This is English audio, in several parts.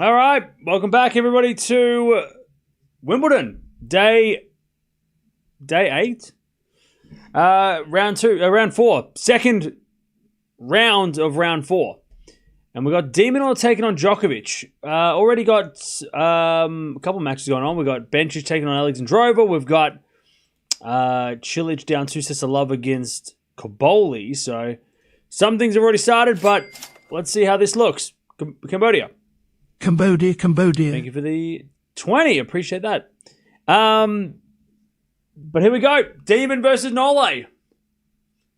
All right, welcome back, everybody, to Wimbledon, day 8, round 2, round 4, second round of round 4, and we got De Minaur taking on Djokovic. Already got a couple matches going on. We got Bencic taking on Alex Andreeva. We've got Cilic down 2-6 against Kaboli. So some things have already started, but let's see how this looks. Cambodia. Thank you for the 20. Appreciate that. But here we go. Demon versus Nole. They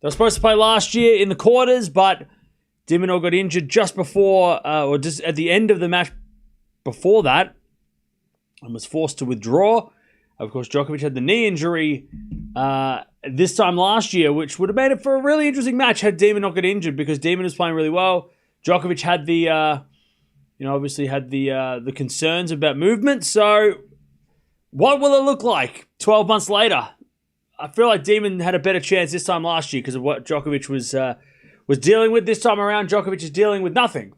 were supposed to play last year in the quarters, but De Minaur got injured just before, or just at the end of the match before that, and was forced to withdraw. Of course, Djokovic had the knee injury this time last year, which would have made it for a really interesting match had De Minaur not got injured, because De Minaur was playing really well. Djokovic had the... obviously had the concerns about movement. So what will it look like 12 months later? I feel like Demon had a better chance this time last year because of what Djokovic was dealing with. This time around, Djokovic is dealing with nothing.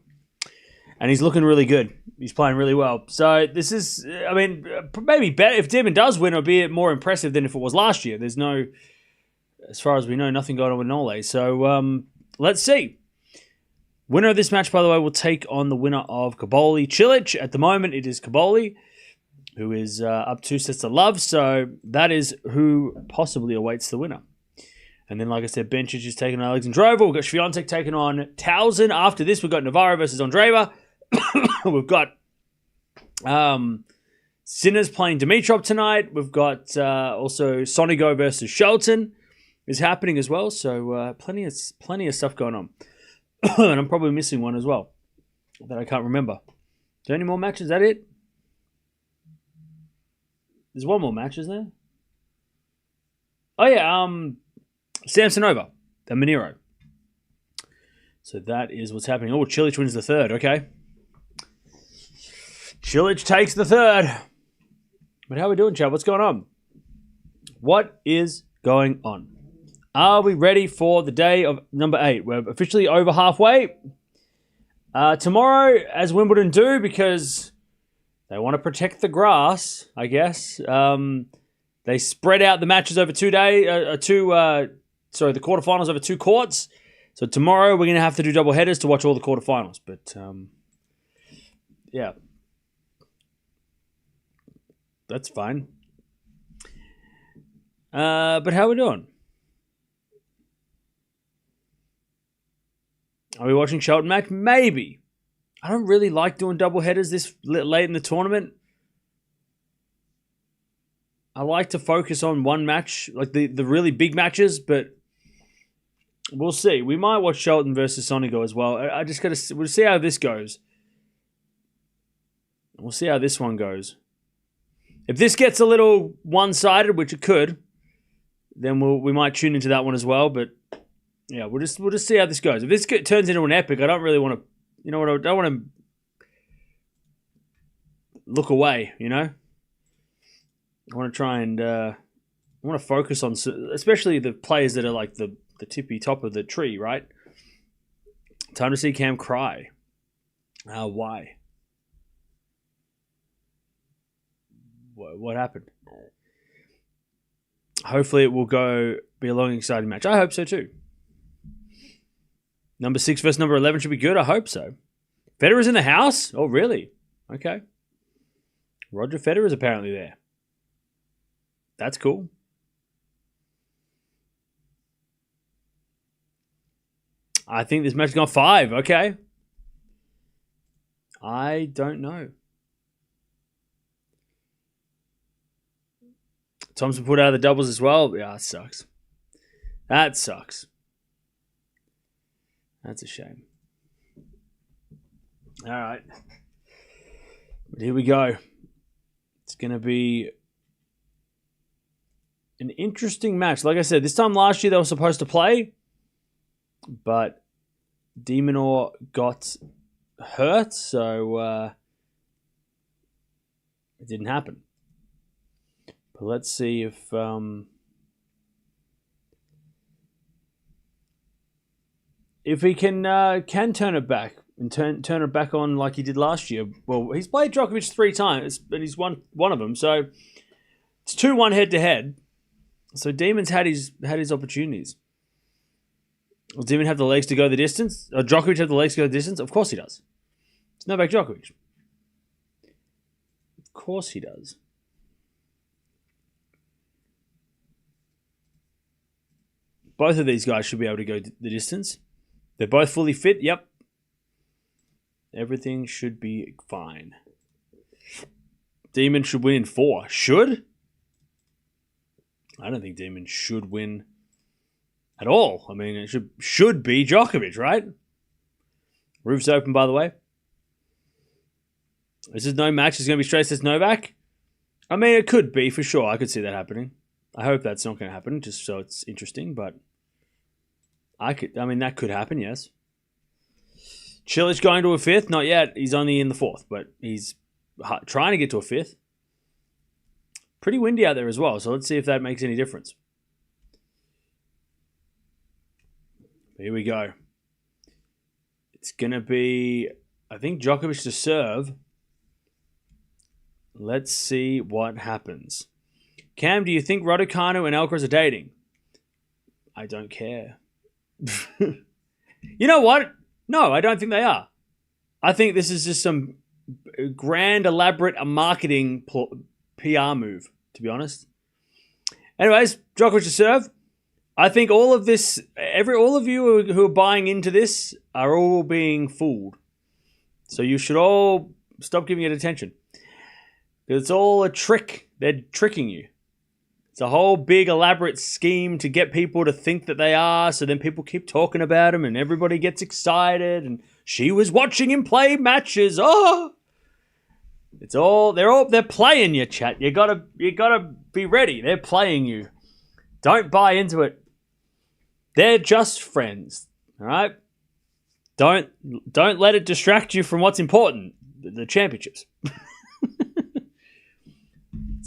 And he's looking really good. He's playing really well. So this is, maybe better. If Demon does win, it'll be more impressive than if it was last year. There's no, as far as we know, nothing going on with Nole. So let's see. Winner of this match, by the way, will take on the winner of Kaboli Cilic. At the moment, it is Kaboli, who is up 2-6. So that is who possibly awaits the winner. And then, like I said, Bencic is taking on Alex Andreeva. We've got Swiatek taking on Towson. After this, we've got Navarro versus Andreeva. We've got Sinner's playing Dimitrov tonight. We've got also Sonigo versus Shelton is happening as well. So plenty of stuff going on. And I'm probably missing one as well that I can't remember. Is there any more matches? Is that it? There's one more match, isn't there? Oh, yeah. Samsonova and Monero. So that is what's happening. Oh, Cilic wins the third. Okay. Cilic takes the third. But how are we doing, Chad? What's going on? What is going on? Are we ready for the day of number 8? We're officially over halfway. Tomorrow, as Wimbledon do, because they want to protect the grass, I guess, they spread out the matches over 2 days, the quarterfinals over 2 courts. So tomorrow we're going to have to do double headers to watch all the quarterfinals. But, yeah. That's fine. But how are we doing? Are we watching Shelton match? Maybe. I don't really like doing double headers this late in the tournament. I like to focus on one match, like the really big matches, but we'll see. We might watch Shelton versus Sonigo as well. We'll see how this goes. We'll see how this one goes. If this gets a little one-sided, which it could, then we might tune into that one as well, but yeah, we'll just see how this goes. If this turns into an epic, I don't really want to, I don't want to look away, I want to try and, I want to focus on, especially the players that are like the tippy top of the tree, right? Time to see Cam cry. Why? What happened? Hopefully it will be a long, exciting match. I hope so too. Number 6 versus number 11 should be good. I hope so. Federer's in the house? Oh, really? Okay. Roger Federer's apparently there. That's cool. I think this match has gone 5. Okay. I don't know. Thompson put out the doubles as well. Yeah, that sucks. That sucks. That's a shame. All right. But here we go. It's going to be an interesting match. Like I said, this time last year they were supposed to play, but De Minaur got hurt, so it didn't happen. But let's see if he can turn it back. and turn it back on like he did last year. Well, he's played Djokovic 3 times, but he's won one of them. So it's 2-1 head-to-head. So Demon's had his opportunities. Will Demon have the legs to go the distance? Or Djokovic have the legs to go the distance? Of course he does. It's Novak Djokovic. Of course he does. Both of these guys should be able to go the distance. They're both fully fit. Yep. Everything should be fine. Demon should win in 4. Should? I don't think Demon should win at all. I mean, it should be Djokovic, right? Roof's open, by the way. This is no match. It's going to be straight to Novak. I mean, it could be for sure. I could see that happening. I hope that's not going to happen, just so it's interesting. But that could happen. Yes. Cilic going to a 5th? Not yet. He's only in the 4th, but he's trying to get to a 5th. Pretty windy out there as well, so let's see if that makes any difference. Here we go. It's going to be, I think, Djokovic to serve. Let's see what happens. Cam, do you think Raducanu and Alcaraz are dating? I don't care. You know what? No, I don't think they are. I think this is just some grand, elaborate marketing PR move, to be honest. Anyways, Djokovic to serve. I think all of this, all of you who are buying into this are all being fooled. So you should all stop giving it attention. It's all a trick. They're tricking you. It's a whole big elaborate scheme to get people to think that they are, so then people keep talking about him and everybody gets excited and she was watching him play matches. Oh! They're playing you, chat. You gotta be ready. They're playing you. Don't buy into it. They're just friends. Alright? Don't let it distract you from what's important. The championships.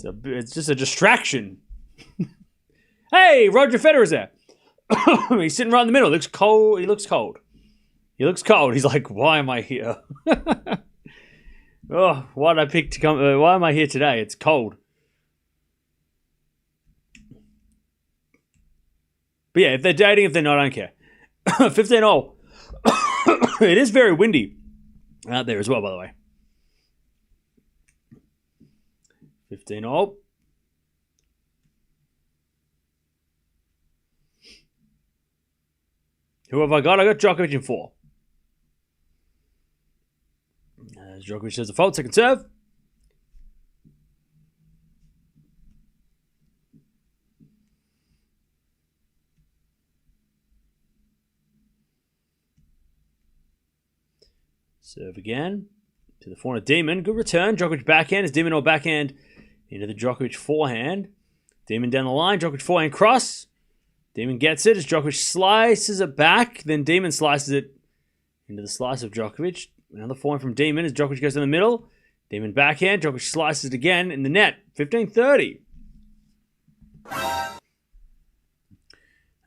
It's just a distraction. Hey, Roger Federer's there. He's sitting right in the middle. He looks cold. He's like, why am I here? Oh, why did I pick to come? Why am I here today? It's cold. But yeah, if they're dating, if they're not, I don't care. 15-all. It is very windy out there as well, by the way. 15-all. Who have I got? I got Djokovic in 4. As Djokovic does a fault, second serve. Serve again. To the forehand of Demon. Good return. Djokovic backhand. As De Minaur backhand into the Djokovic forehand. Demon down the line. Djokovic forehand cross. Demon gets it as Djokovic slices it back. Then Demon slices it into the slice of Djokovic. Another forehand from Demon as Djokovic goes in the middle. Demon backhand. Djokovic slices it again in the net. 15-30. A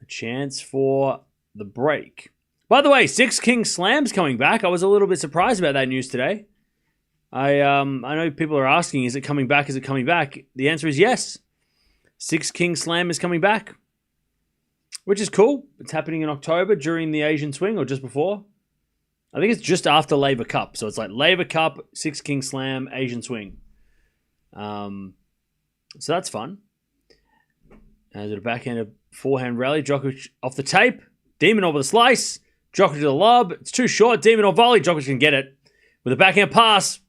chance for the break. By the way, 6 King Slams coming back. I was a little bit surprised about that news today. I know people are asking, is it coming back? Is it coming back? The answer is yes. 6 King Slam is coming back. Which is cool. It's happening in October during the Asian Swing or just before. I think it's just after Labour Cup. So it's like Labour Cup, 6 King Slam, Asian Swing. So that's fun. As a backhand forehand rally. Djokovic off the tape. Demon over the slice. Djokovic to the lob. It's too short. Demon or volley. Djokovic can get it. With a backhand pass.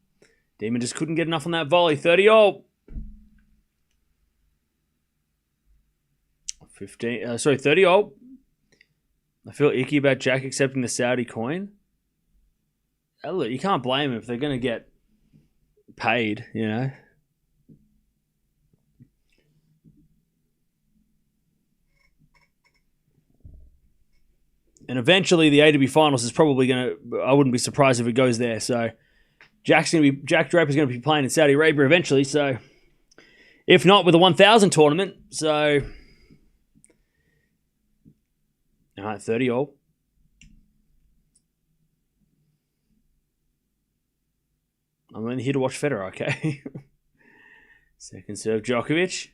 Demon just couldn't get enough on that volley. 30-all. 30-all. I feel icky about Jack accepting the Saudi coin. Look, you can't blame him if they're going to get paid, you know. And eventually the ATP Finals is probably going to, I wouldn't be surprised if it goes there. So Jack Draper's going to be playing in Saudi Arabia eventually. So if not with the 1000 tournament. So, all right, 30-all. I'm only here to watch Federer, okay? Second serve, Djokovic.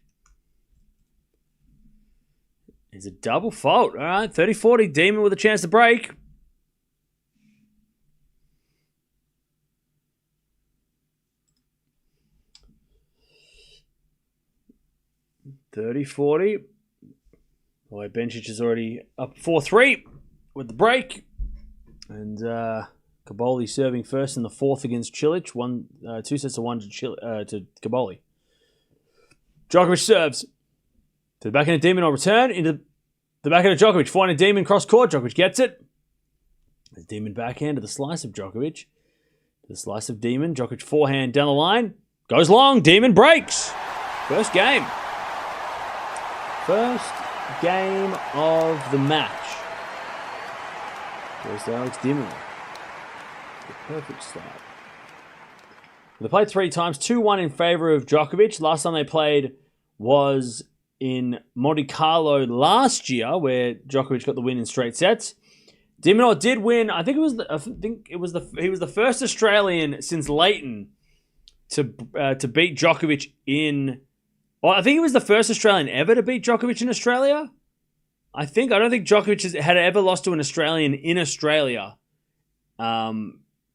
It's a double fault. All right, 30-40. Demon with a chance to break. $30-40. Boy, Bencic is already up 4-3 with the break. And Caboli serving first in the fourth against Cilic. 2 sets to 1 to Caboli. Djokovic serves. To the backhand of Demon on return. Into the backhand of Djokovic. Forehand of Demon cross court. Djokovic gets it. The Demon backhand to the slice of Djokovic. To the slice of Demon. Djokovic forehand down the line. Goes long. Demon breaks. First game. First game of the match. Goes to Alex De Minaur. The perfect start. They played 3 times. 2-1 in favour of Djokovic. Last time they played was in Monte Carlo last year, where Djokovic got the win in straight sets. De Minaur did win. He was the first Australian since Leighton to beat Djokovic in. Well, I think he was the first Australian ever to beat Djokovic in Australia. I don't think Djokovic had ever lost to an Australian in Australia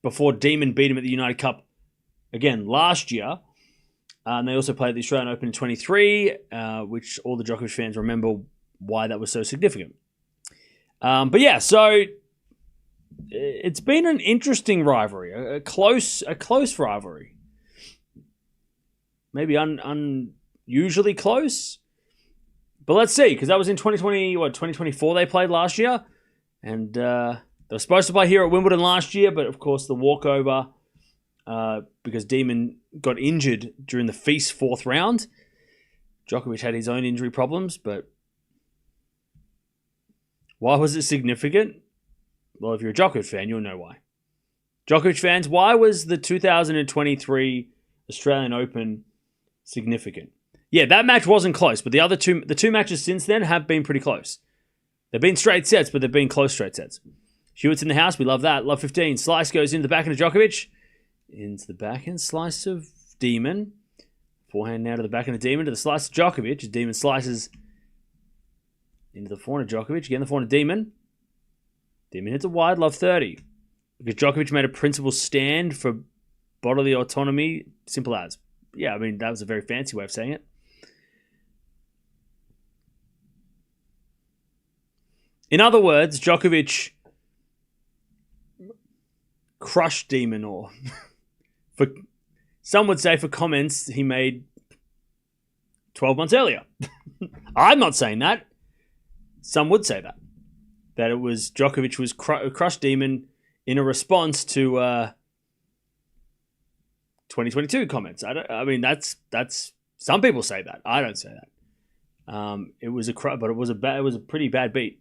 before Demon beat him at the United Cup again last year. And they also played the Australian Open in 23, which all the Djokovic fans remember why that was so significant. But yeah, so it's been an interesting rivalry, a close rivalry. Maybe unusually close. But let's see, because that was in 2024 they played last year. And they were supposed to play here at Wimbledon last year, but of course the walkover, because Demon got injured during the Feast fourth round. Djokovic had his own injury problems, but why was it significant? Well, if you're a Djokovic fan, you'll know why. Djokovic fans, why was the 2023 Australian Open significant? Yeah, that match wasn't close, but the two matches since then have been pretty close. They've been straight sets, but they've been close straight sets. Hewitt's in the house. We love that. Love 15. Slice goes into the backhand of Djokovic. Into the backhand slice of Demon. Forehand now to the backhand of Demon. To the slice of Djokovic. Demon slices into the forehand of Djokovic. Again, the forehand of Demon. Demon hits a wide. Love 30. Because Djokovic made a principal stand for bodily autonomy. Simple as. Yeah, I mean, that was a very fancy way of saying it. In other words, Djokovic crushed Demon, or for some would say for comments he made 12 months earlier. I'm not saying that. Some would say that. That it was Djokovic was crushed Demon in a response to 2022 comments. I mean that's some people say that. I don't say that. It was but it was a pretty bad beat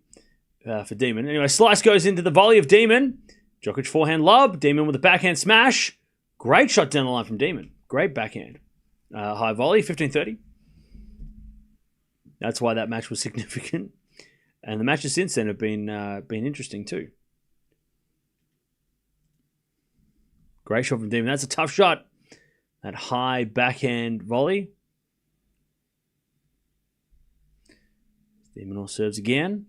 for Demon. Anyway, slice goes into the volley of Demon. Djokovic forehand lob. Demon with a backhand smash. Great shot down the line from Demon. Great backhand. High volley, 15-30. That's why that match was significant. And the matches since then have been interesting too. Great shot from Demon. That's a tough shot. That high backhand volley. Demon all serves again.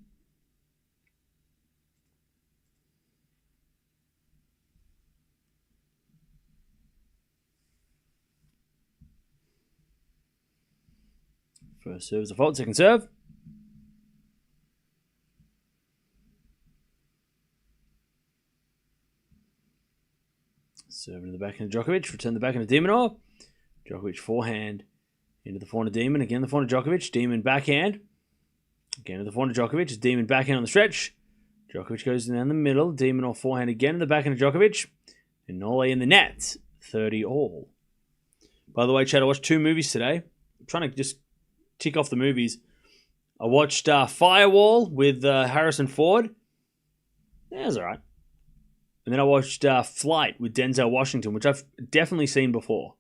First serve is a fault. Second serve. Serve into the backhand of Djokovic. Return the backhand of De Minaur. Djokovic forehand into the forehand of Demon. Again the forehand of Djokovic. Demon backhand. Again to the forehand of Djokovic. Demon backhand on the stretch. Djokovic goes down the middle. De Minaur forehand again in the backhand of Djokovic. And Nole in the net. 30 all. By the way, Chad, I watched 2 movies today. I'm trying to just tick off the movies. I watched Firewall with Harrison Ford. Yeah, it was alright. And then I watched Flight with Denzel Washington, which I've definitely seen before.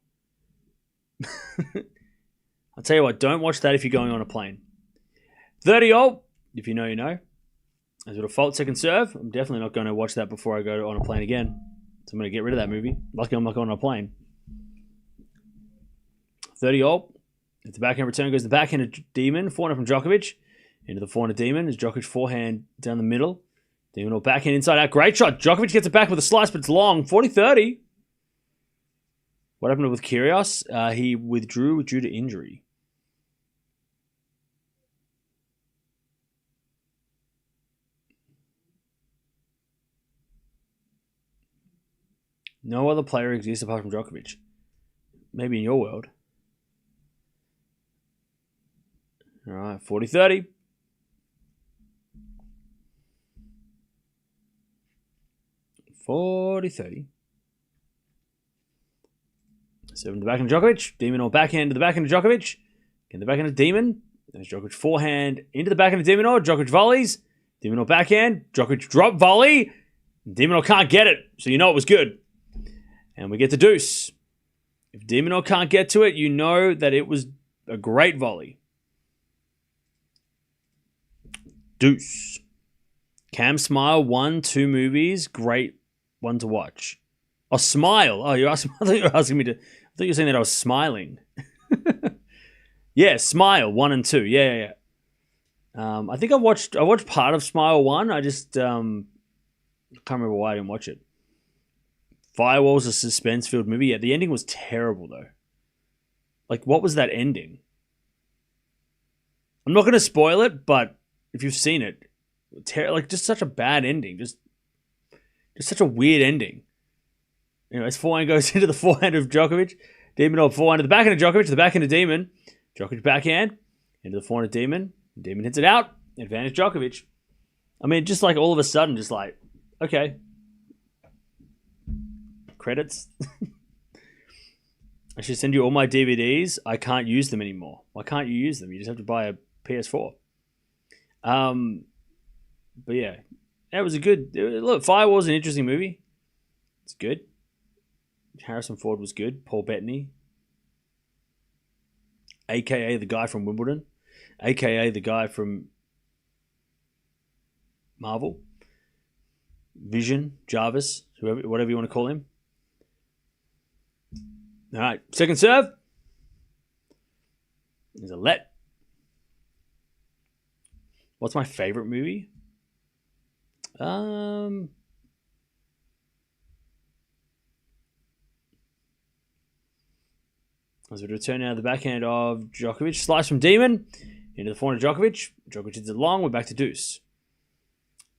I'll tell you what, don't watch that if you're going on a plane. 30 all, if you know, you know. As with a fault second serve, I'm definitely not going to watch that before I go on a plane again. So I'm going to get rid of that movie. Lucky I'm not going on a plane. 30 all. If the backhand return goes the backhand of Demon. Forehand from Djokovic. Into the forehand of Demon. As Djokovic forehand down the middle. Demon all backhand inside out. Great shot. Djokovic gets it back with a slice, but it's long. 40-30. What happened with Kyrgios? He withdrew due to injury. No other player exists apart from Djokovic. Maybe in your world. All right, 40-30. Seven to the backhand of Djokovic. Demon or backhand to the backhand of Djokovic. Get the backhand of Demon. There's Djokovic forehand into the backhand of Demon or Djokovic volleys. Demon or backhand. Djokovic drop volley. Demon or can't get it, so you know it was good. And we get the deuce. If De Minaur can't get to it, you know that it was a great volley. Deuce. Cam Smile, 1, 2 movies. Great one to watch. Oh, Smile. Oh, I thought you were asking me to... I thought you were saying that I was smiling. Yeah, Smile, 1 and 2. Yeah. I think I watched part of Smile 1. I just can't remember why I didn't watch it. Firewall's a suspense-filled movie. Yeah, the ending was terrible, though. Like, what was that ending? I'm not going to spoil it, but if you've seen it, just such a bad ending. Just such a weird ending. His forehand goes into the forehand of Djokovic. Demon or forehand to the backhand of Djokovic, to the backhand of Demon. Djokovic backhand into the forehand of Demon. Demon hits it out. Advantage Djokovic. I mean, just like all of a sudden, just like, okay. Credits. I should send you all my DVDs. I can't use them anymore. Why can't you use them? You just have to buy a PS4. But yeah, that was a good... Look, Firewall's an interesting movie. It's good. Harrison Ford was good. Paul Bettany. AKA the guy from Wimbledon. AKA the guy from Marvel. Vision, Jarvis, whatever you want to call him. All right, second serve. There's a let. What's my favorite movie? As we return now to the backhand of Djokovic. Slice from Demon into the forehand of Djokovic. Djokovic hits it long. We're back to deuce.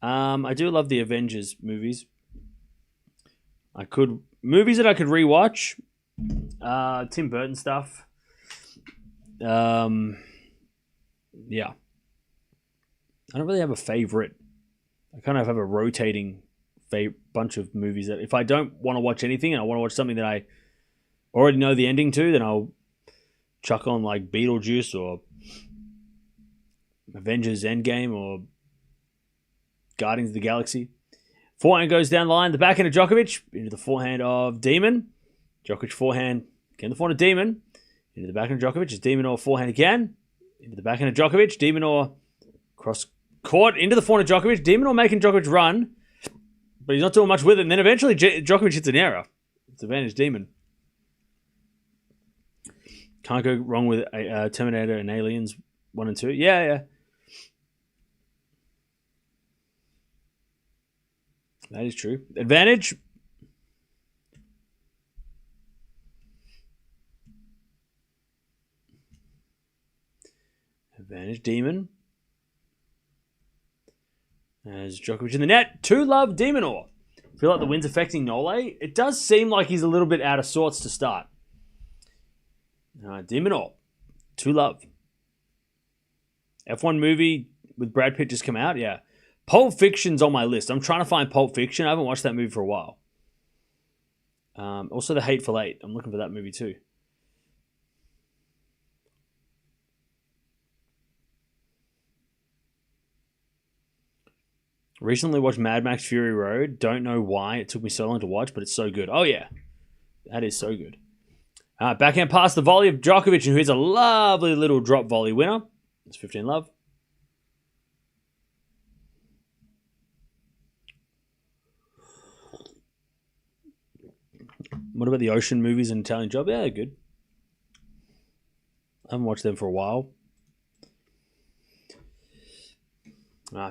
I do love the Avengers movies. Movies that I could rewatch. Tim Burton stuff. Yeah. I don't really have a favorite. I kind of have a rotating bunch of movies that if I don't want to watch anything and I want to watch something that I already know the ending to, then I'll chuck on like Beetlejuice or Avengers Endgame or Guardians of the Galaxy. Forehand goes down the line. The backhand of Djokovic into the forehand of Demon. Djokovic forehand. Again, the forehand of Demon. Into the backhand of Djokovic. It's Demon or forehand again. Into the backhand of Djokovic. Demon or cross court. Into the forehand of Djokovic. Demon or making Djokovic run. But he's not doing much with it. And then eventually Djokovic hits an error. It's advantage Demon. Can't go wrong with Terminator and Aliens 1 and 2. Yeah. That is true. Advantage. Advantage Demon. As Djokovic in the net. 2-love De Minaur. I feel like the wind's affecting Nole. It does seem like he's a little bit out of sorts to start. De Minaur. 2-love. F1 movie with Brad Pitt just come out. Yeah. Pulp Fiction's on my list. I'm trying to find Pulp Fiction. I haven't watched that movie for a while. Also The Hateful Eight. I'm looking for that movie too. Recently watched Mad Max Fury Road. Don't know why it took me so long to watch, but it's so good. Oh yeah. That is so good. Backhand pass the volley of Djokovic, and here's a lovely little drop volley winner. It's 15-love. What about the Ocean movies and Italian Job? Yeah, they're good. I haven't watched them for a while.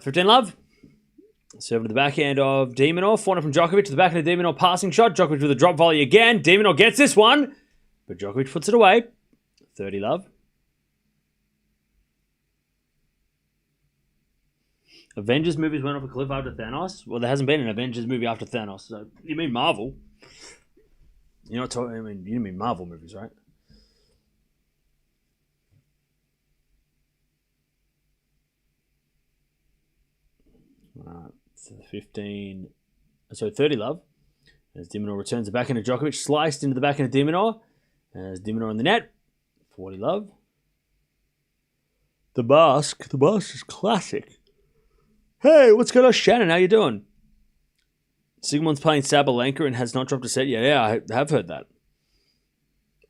15 love. Serving to the backhand of De Minaur. Forehand from Djokovic to the backhand of De Minaur. Passing shot. Djokovic with a drop volley again. De Minaur gets this one. But Djokovic puts it away. 30 love. Avengers movies went off a cliff after Thanos. Well, there hasn't been an Avengers movie after Thanos. So you mean Marvel? You're not talking. I mean, you mean Marvel movies, right? So 15. So 30 love. As De Minaur returns the backhand of Djokovic, sliced into the backhand of De Minaur. As De Minaur in the net. 40 love. The Basque is classic. Hey, what's going on, Shannon? How you doing? Sigmund's playing Sabalenka and has not dropped a set yet. Yeah, I have heard that.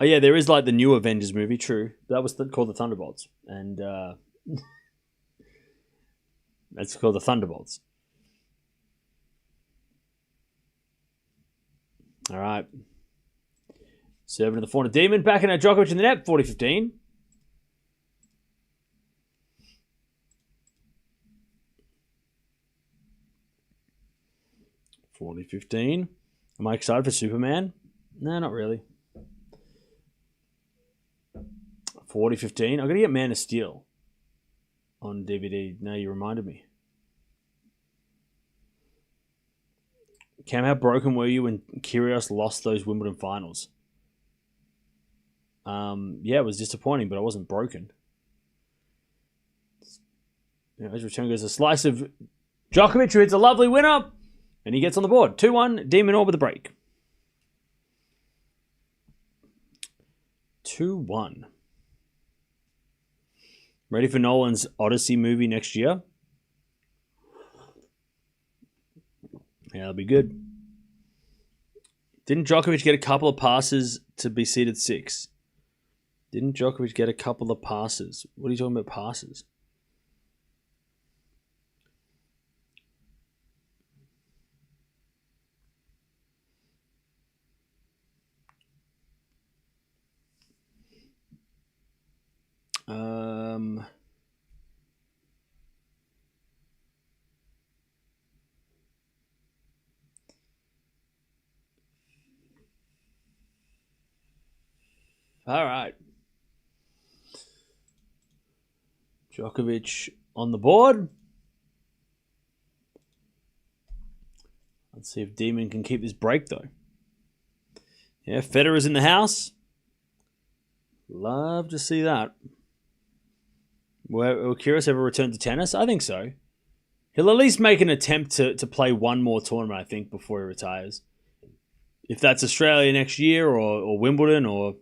Oh yeah, there is like the new Avengers movie, true. That was called The Thunderbolts. And that's called The Thunderbolts. All right. Serving to the forehand of Demon. Backhand at Djokovic in the net. 40-15. Am I excited for Superman? No, not really. 40-15. I'm going to get Man of Steel on DVD. Now you reminded me. Cam, how broken were you when Kyrgios lost those Wimbledon finals? Yeah, it was disappointing, but I wasn't broken. His return goes a slice of Djokovic, who hits a lovely winner, and he gets on the board. 2-1, De Minaur with a break. 2-1. Ready for Nolan's Odyssey movie next year? Yeah, that'll be good. Didn't Djokovic get a couple of passes to be seeded 6? Didn't Djokovic get a couple of passes? What are you talking about, passes? All right. Djokovic on the board. Let's see if Demon can keep this break, though. Yeah, Federer's in the house. Love to see that. Will Kyrgios ever return to tennis? I think so. He'll at least make an attempt to play one more tournament, I think, before he retires. If that's Australia next year or Wimbledon or...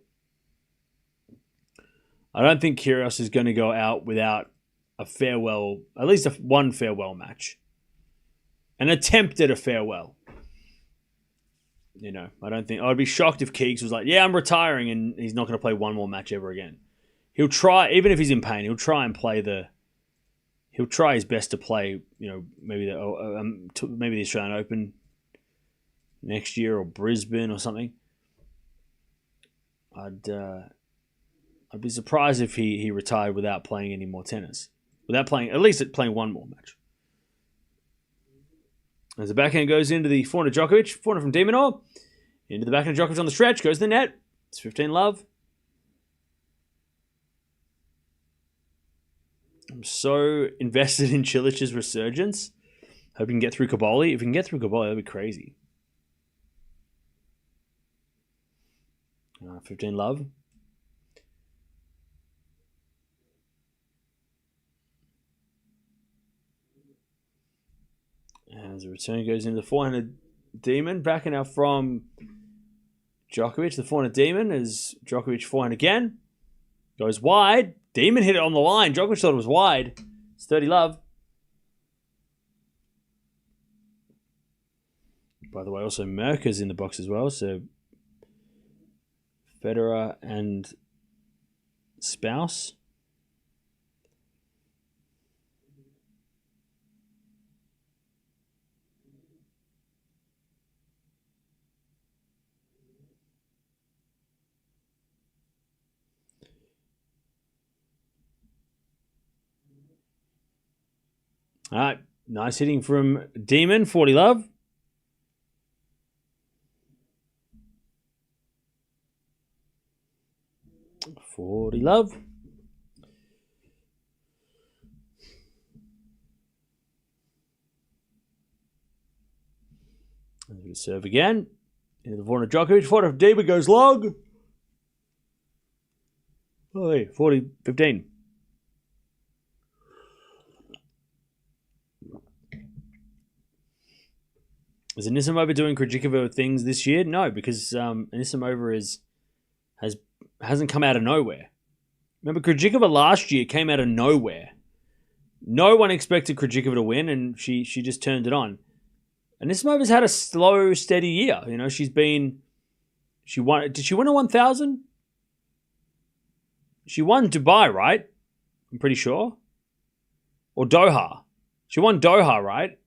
I don't think Kyrgios is going to go out without a farewell, at least one farewell match. An attempt at a farewell. You know, I don't think... I'd be shocked if Keegs was like, yeah, I'm retiring, and he's not going to play one more match ever again. He'll try, even if he's in pain, he'll try and play the... He'll try his best to play, you know, maybe the Australian Open next year or Brisbane or something. I'd be surprised if he retired without playing any more tennis. Without playing, at least playing one more match. As the backhand goes into the forehand of Djokovic, forehand from De Minaur, into the backhand of Djokovic on the stretch, goes to the net. It's 15 love. I'm so invested in Chilic's resurgence. Hope he can get through Kaboli. If he can get through Kaboli, that'd be crazy. 15 love. As the return goes into the forehand of Demon. Backing out from Djokovic. The forehand of Demon is Djokovic forehand again. Goes wide. Demon hit it on the line. Djokovic thought it was wide. It's 30 love. By the way, also Merker's in the box as well. So Federer and Spouse. All right. Nice hitting from Demon. 40 love. $40 love. Serve again. Into the corner of Djokovic. 40 of Demon goes long. Oh, hey, 40-15. Is Anisimova doing Krejcikova things this year? No, because Anisimova hasn't come out of nowhere. Remember, Krejcikova last year came out of nowhere. No one expected Krejcikova to win, and she just turned it on. Anisimova's had a slow, steady year. You know, she won. Did she win a 1,000? She won Dubai, right? I'm pretty sure. Or Doha. She won Doha, right?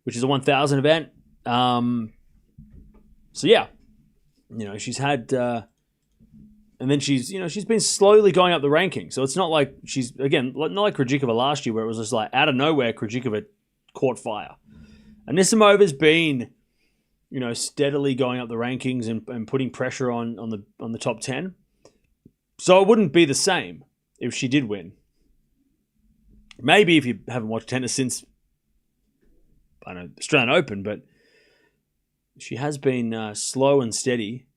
Which is a 1,000 event. So yeah, you know, she's had, and then she's been slowly going up the ranking. So it's not like not like Krejcikova last year where it was just like out of nowhere Krejcikova caught fire. Anisimova's been, you know, steadily going up the rankings and putting pressure on the top 10. So it wouldn't be the same if she did win. Maybe if you haven't watched tennis since, I don't know, Australian Open, but she has been slow and steady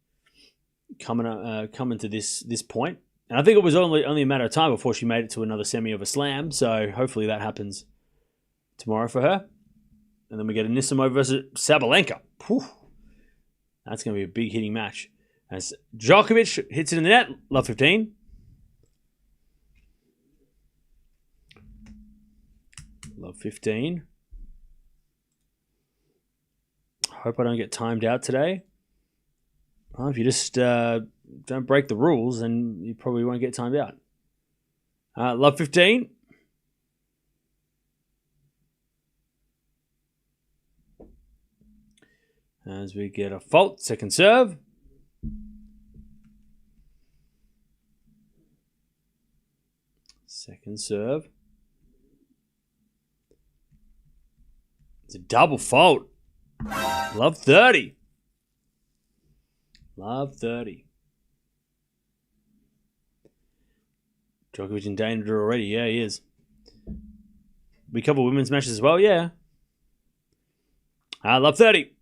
coming to this point. And I think it was only a matter of time before she made it to another semi of a slam. So hopefully that happens tomorrow for her. And then we get Anisimova versus Sabalenka. Whew. That's going to be a big hitting match. As Djokovic hits it in the net, love 15. Love 15. Hope I don't get timed out today. Well, if you just don't break the rules, then you probably won't get timed out. Love 15. As we get a fault, second serve. Second serve. It's a double fault. Love 30. Love 30. Djokovic in danger already. Yeah, he is. We cover women's matches as well. Yeah. Love 30.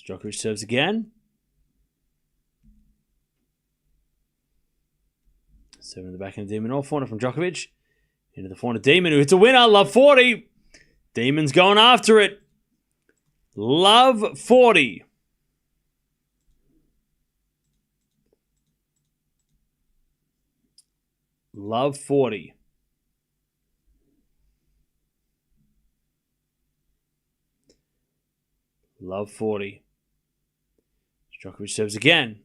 Djokovic serves again. Seven in the back end of De Minaur. Corner from Djokovic. Into the corner of Demon, who hits a winner. Love 40. Demon's going after it. Love 40. Love 40. Love 40. Djokovic serves again.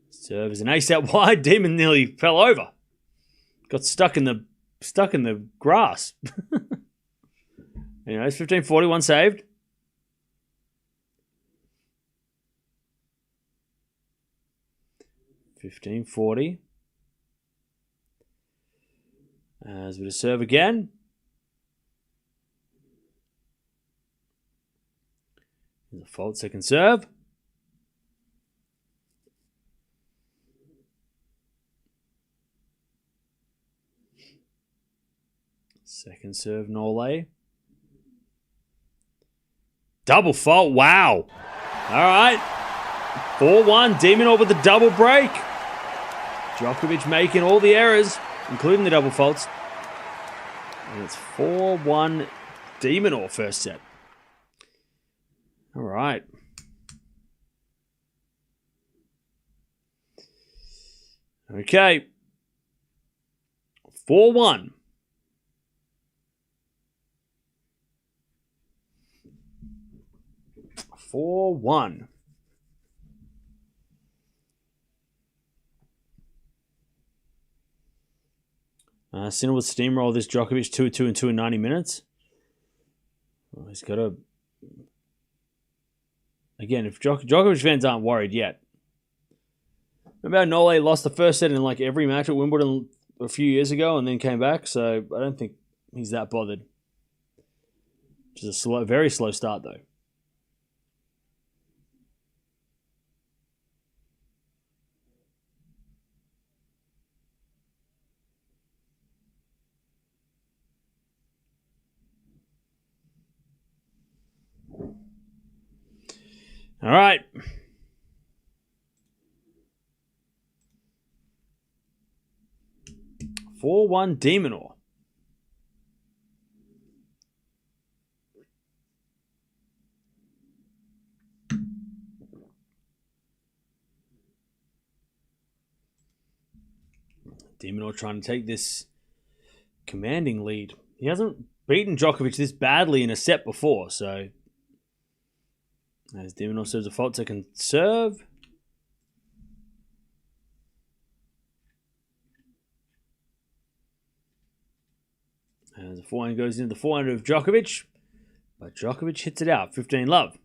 Serve is an ace out wide. Demon nearly fell over. Got stuck in the grass. Anyways, 15-40, one saved. $15.40. As we serve again. There's a fault, second serve. Second serve, Nole. Double fault, wow. All right. 4-1, De Minaur with the double break. Djokovic making all the errors, including the double faults. And it's 4-1 De Minaur first set. All right. Okay. 4-1. Sinner will steamroll this Djokovic 2-2 and 2 in 90 minutes. Well, he's got to... Again, if Djokovic fans aren't worried yet. Remember how Nole lost the first set in like every match at Wimbledon a few years ago and then came back, so I don't think he's that bothered. Just a very slow start, though. All right. (4-1) De Minaur. De Minaur trying to take this commanding lead. He hasn't beaten Djokovic this badly in a set before, so as De Minaur serves a fault second serve. As the forehand goes into the forehand of Djokovic, but Djokovic hits it out. 15-love.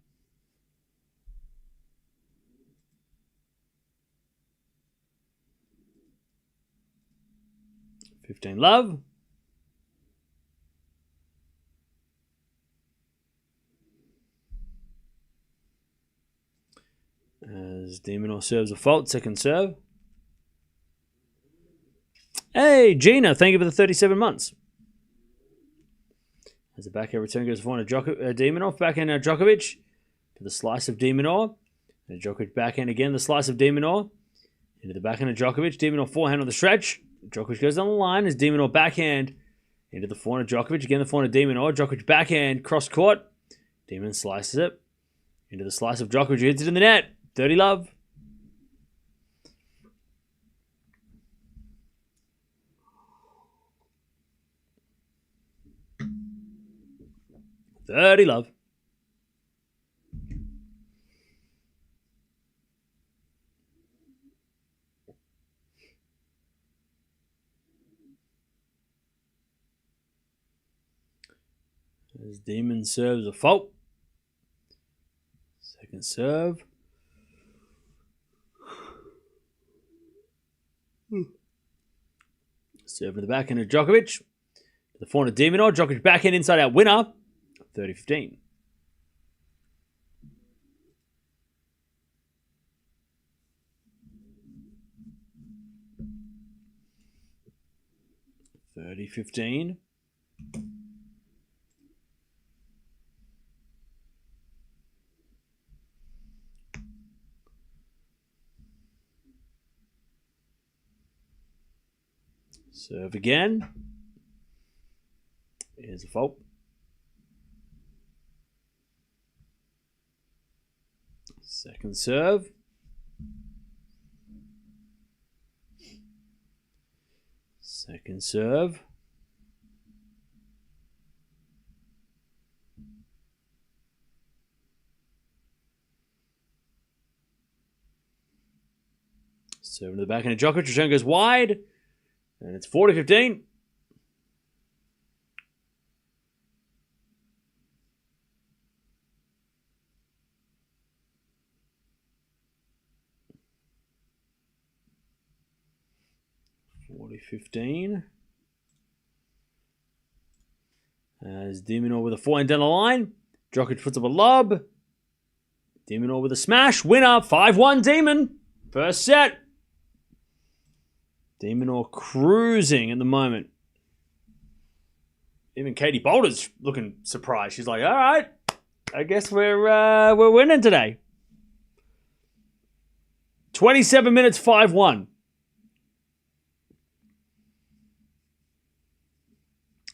(15-love). As De Minaur serves a fault, second serve. Hey, Gina, thank you for the 37 months. As the backhand return goes forward to De Minaur, backhand Djokovic to the slice of De Minaur. And Djokovic backhand again, the slice of De Minaur. Into the backhand of Djokovic. De Minaur forehand on the stretch. Djokovic goes down the line as De Minaur backhand into the forehand of Djokovic. Again, the forehand of De Minaur. Djokovic backhand, cross court. De Minaur slices it. Into the slice of Djokovic, hits it in the net. 30-love. (30-love). As Demon serves a fault. Second serve. Serve to the backhand of Djokovic. To the forehand of De Minaur. Djokovic backhand inside out winner. 30-15. (30-15). Serve again. Here's a fault. Second serve. Second serve. Serve to the backhand of Djokovic. Return goes wide. And it's 40-15. As De Minaur with a forehand down the line. Djokovic puts up a lob. De Minaur with a smash. Winner, 5-1 Demon. First set. De Minaur cruising at the moment. Even Katie Boulder's looking surprised. She's like, all right, I guess we're winning today. 27 minutes, 5-1.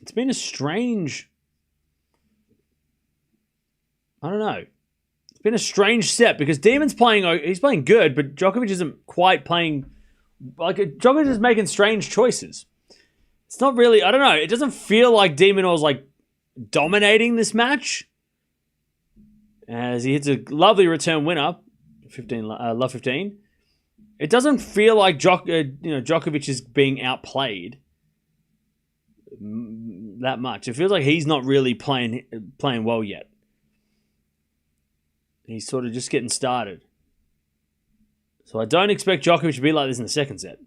It's been a strange, I don't know. It's been a strange set because Demon's he's playing good, but Djokovic isn't quite playing, like Djokovic is making strange choices. It's not really, I don't know. It doesn't feel like De Minaur's like dominating this match. As he hits a lovely return winner, 15, love 15. It doesn't feel like Djokovic is being outplayed that much. It feels like he's not really playing well yet. He's sort of just getting started. So I don't expect Djokovic to be like this in the second set.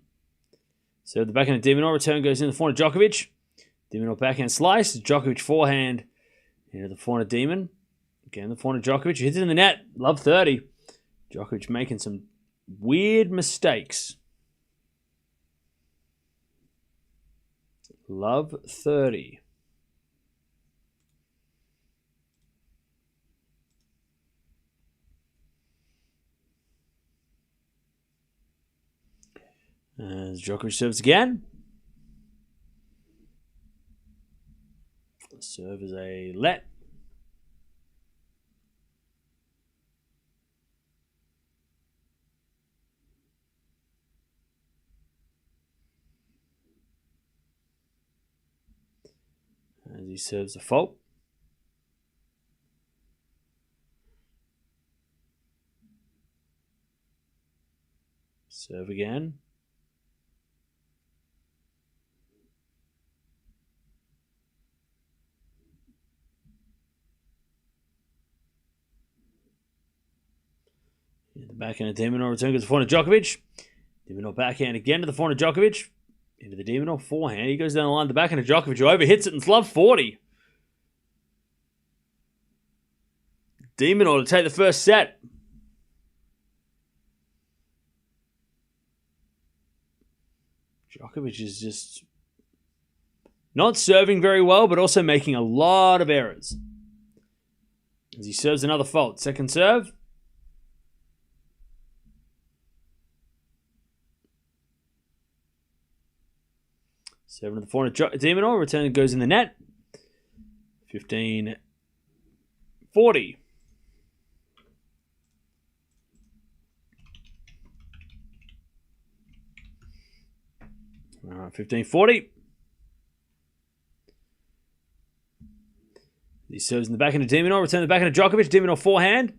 So the backhand of De Minaur, return goes in the forehand of Djokovic. De Minaur backhand slice. Djokovic forehand into the forehand of Demon. Again, the forehand of Djokovic. He hits it in the net. Love 30. Djokovic making some weird mistakes. Love 30. As Djokovic serves again. Serve is a let. As he serves a fault. Serve again. The backhand of De Minaur, return goes to the forehand of Djokovic. De Minaur backhand again to the forehand of Djokovic. Into the De Minaur forehand. He goes down the line. The backhand of Djokovic, who overhits it, and it's love 40. De Minaur to take the first set. Djokovic is just not serving very well, but also making a lot of errors. As he serves another fault. Second serve. Serving to the forehand of De Minaur. Return goes in the net. 15-40. 15-40. He serves in the backhand of De Minaur. Return to the backhand of Djokovic. De Minaur forehand.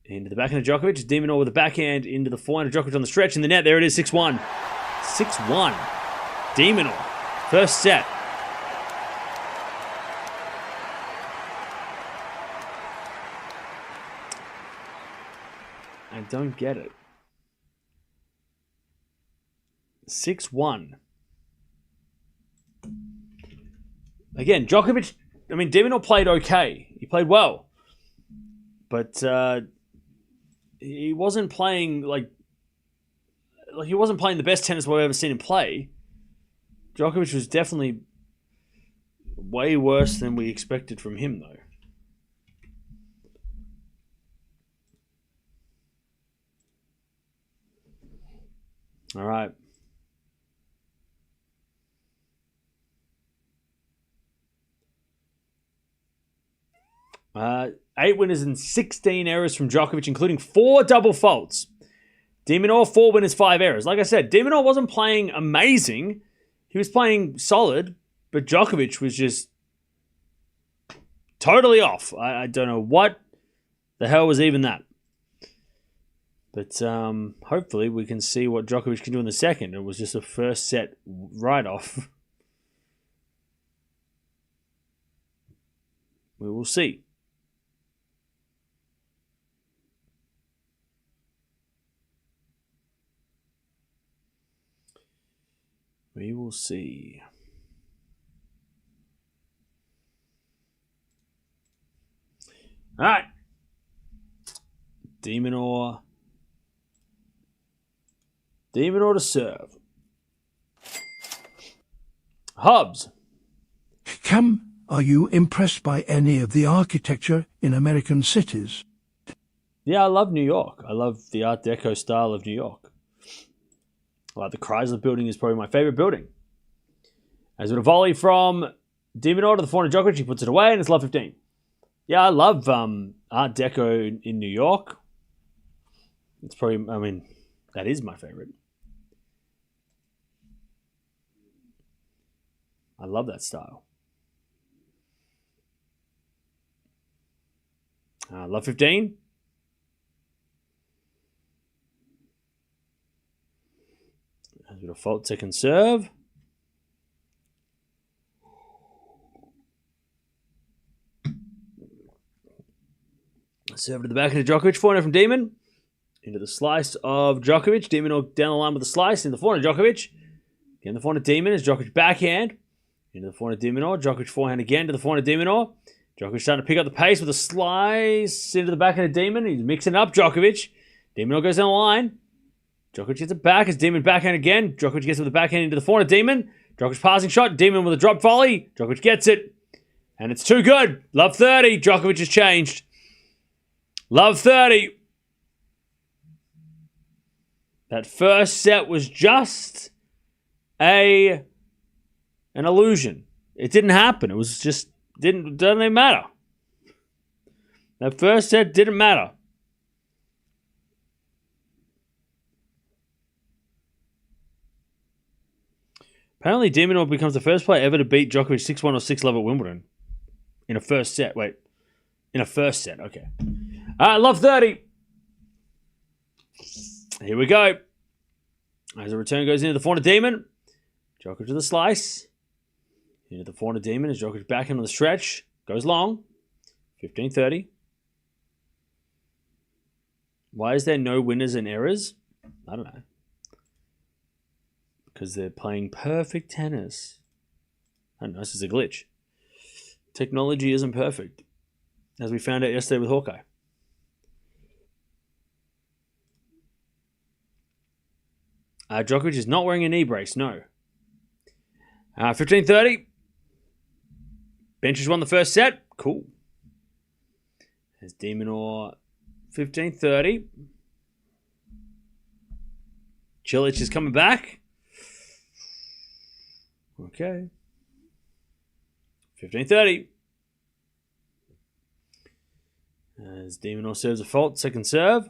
Into the backhand of Djokovic. De Minaur with the backhand into the forehand of Djokovic on the stretch. In the net. There it is. 6-1. 6-1. De Minaur. First set. I don't get it. 6-1. Again, Djokovic, I mean, De Minaur played okay. He played well. But he wasn't playing like he wasn't playing the best tennis we've ever seen him play. Djokovic was definitely way worse than we expected from him, though. All right. Eight winners and 16 errors from Djokovic, including 4 double faults. De Minaur, 4 winners, 5 errors. Like I said, De Minaur wasn't playing amazing. He was playing solid, but Djokovic was just totally off. I don't know what the hell was even that. But hopefully we can see what Djokovic can do in the second. It was just a first set write-off. We will see. We will see. All right. De Minaur. De Minaur to serve. Hobbs. Cam, are you impressed by any of the architecture in American cities? Yeah, I love New York. I love the Art Deco style of New York. Like the Chrysler Building is probably my favorite building. As with a volley from De Minaur to the forehand of Djokovic, he puts it away, and it's love 15. Yeah, I love Art Deco in New York. It's probably, I mean, that is my favorite. I love that style. Love 15. As with a fault second serve. Serve to the back of Djokovic. Forehand from Demon. Into the slice of Djokovic. De Minaur down the line with the slice. In the forehand of Djokovic. Again, the forehand of Demon is Djokovic backhand. Into the forehand of De Minaur. Djokovic forehand again to the forehand of De Minaur. Djokovic starting to pick up the pace with a slice into the backhand of Demon. He's mixing up Djokovic. De Minaur goes down the line. Djokovic gets it back as Demon backhand again. Djokovic gets it with the backhand into the forehand of Demon. Djokovic passing shot. Demon with a drop volley. Djokovic gets it. And it's too good. Love 30. Djokovic has changed. Love 30. That first set was just an illusion. It didn't happen. It was just doesn't even matter. That first set didn't matter. Apparently, De Minaur becomes the first player ever to beat Djokovic 6-1 or 6-love at Wimbledon. In a first set. Wait. In a first set. Okay. Love 30. Here we go. As the return goes into the forehand of Demon. Djokovic to the slice. Into the forehand of Demon as Djokovic back in on the stretch. Goes long. 15-30. Why is there no winners and errors? I don't know. Because they're playing perfect tennis. I don't know, this is a glitch. Technology isn't perfect. As we found out yesterday with Hawkeye. Djokovic is not wearing a knee brace, no. 15-30. Bench has won the first set. Cool. There's De Minaur. 15-30. Cilic is coming back. Okay. 15-30. As De Minaur serves a fault, second serve.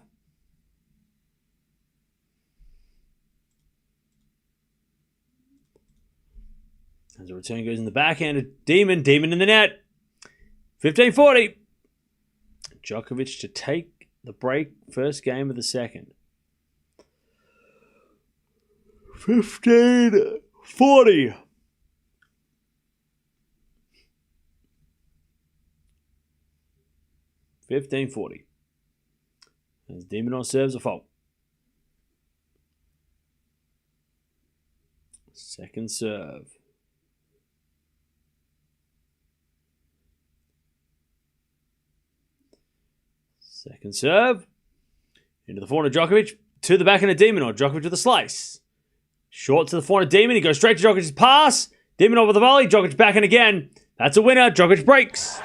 As the return goes in the backhand of Demon. Demon in the net. 15-40. Djokovic to take the break. First game of the second. 15-40. As De Minaur serves a fault. Second serve. Second serve. Into the forehand of Djokovic. To the backhand of De Minaur. Djokovic with the slice. Short to the forehand of Demon. He goes straight to Djokovic's pass. De Minaur with the volley. Djokovic backhand again. That's a winner. Djokovic breaks.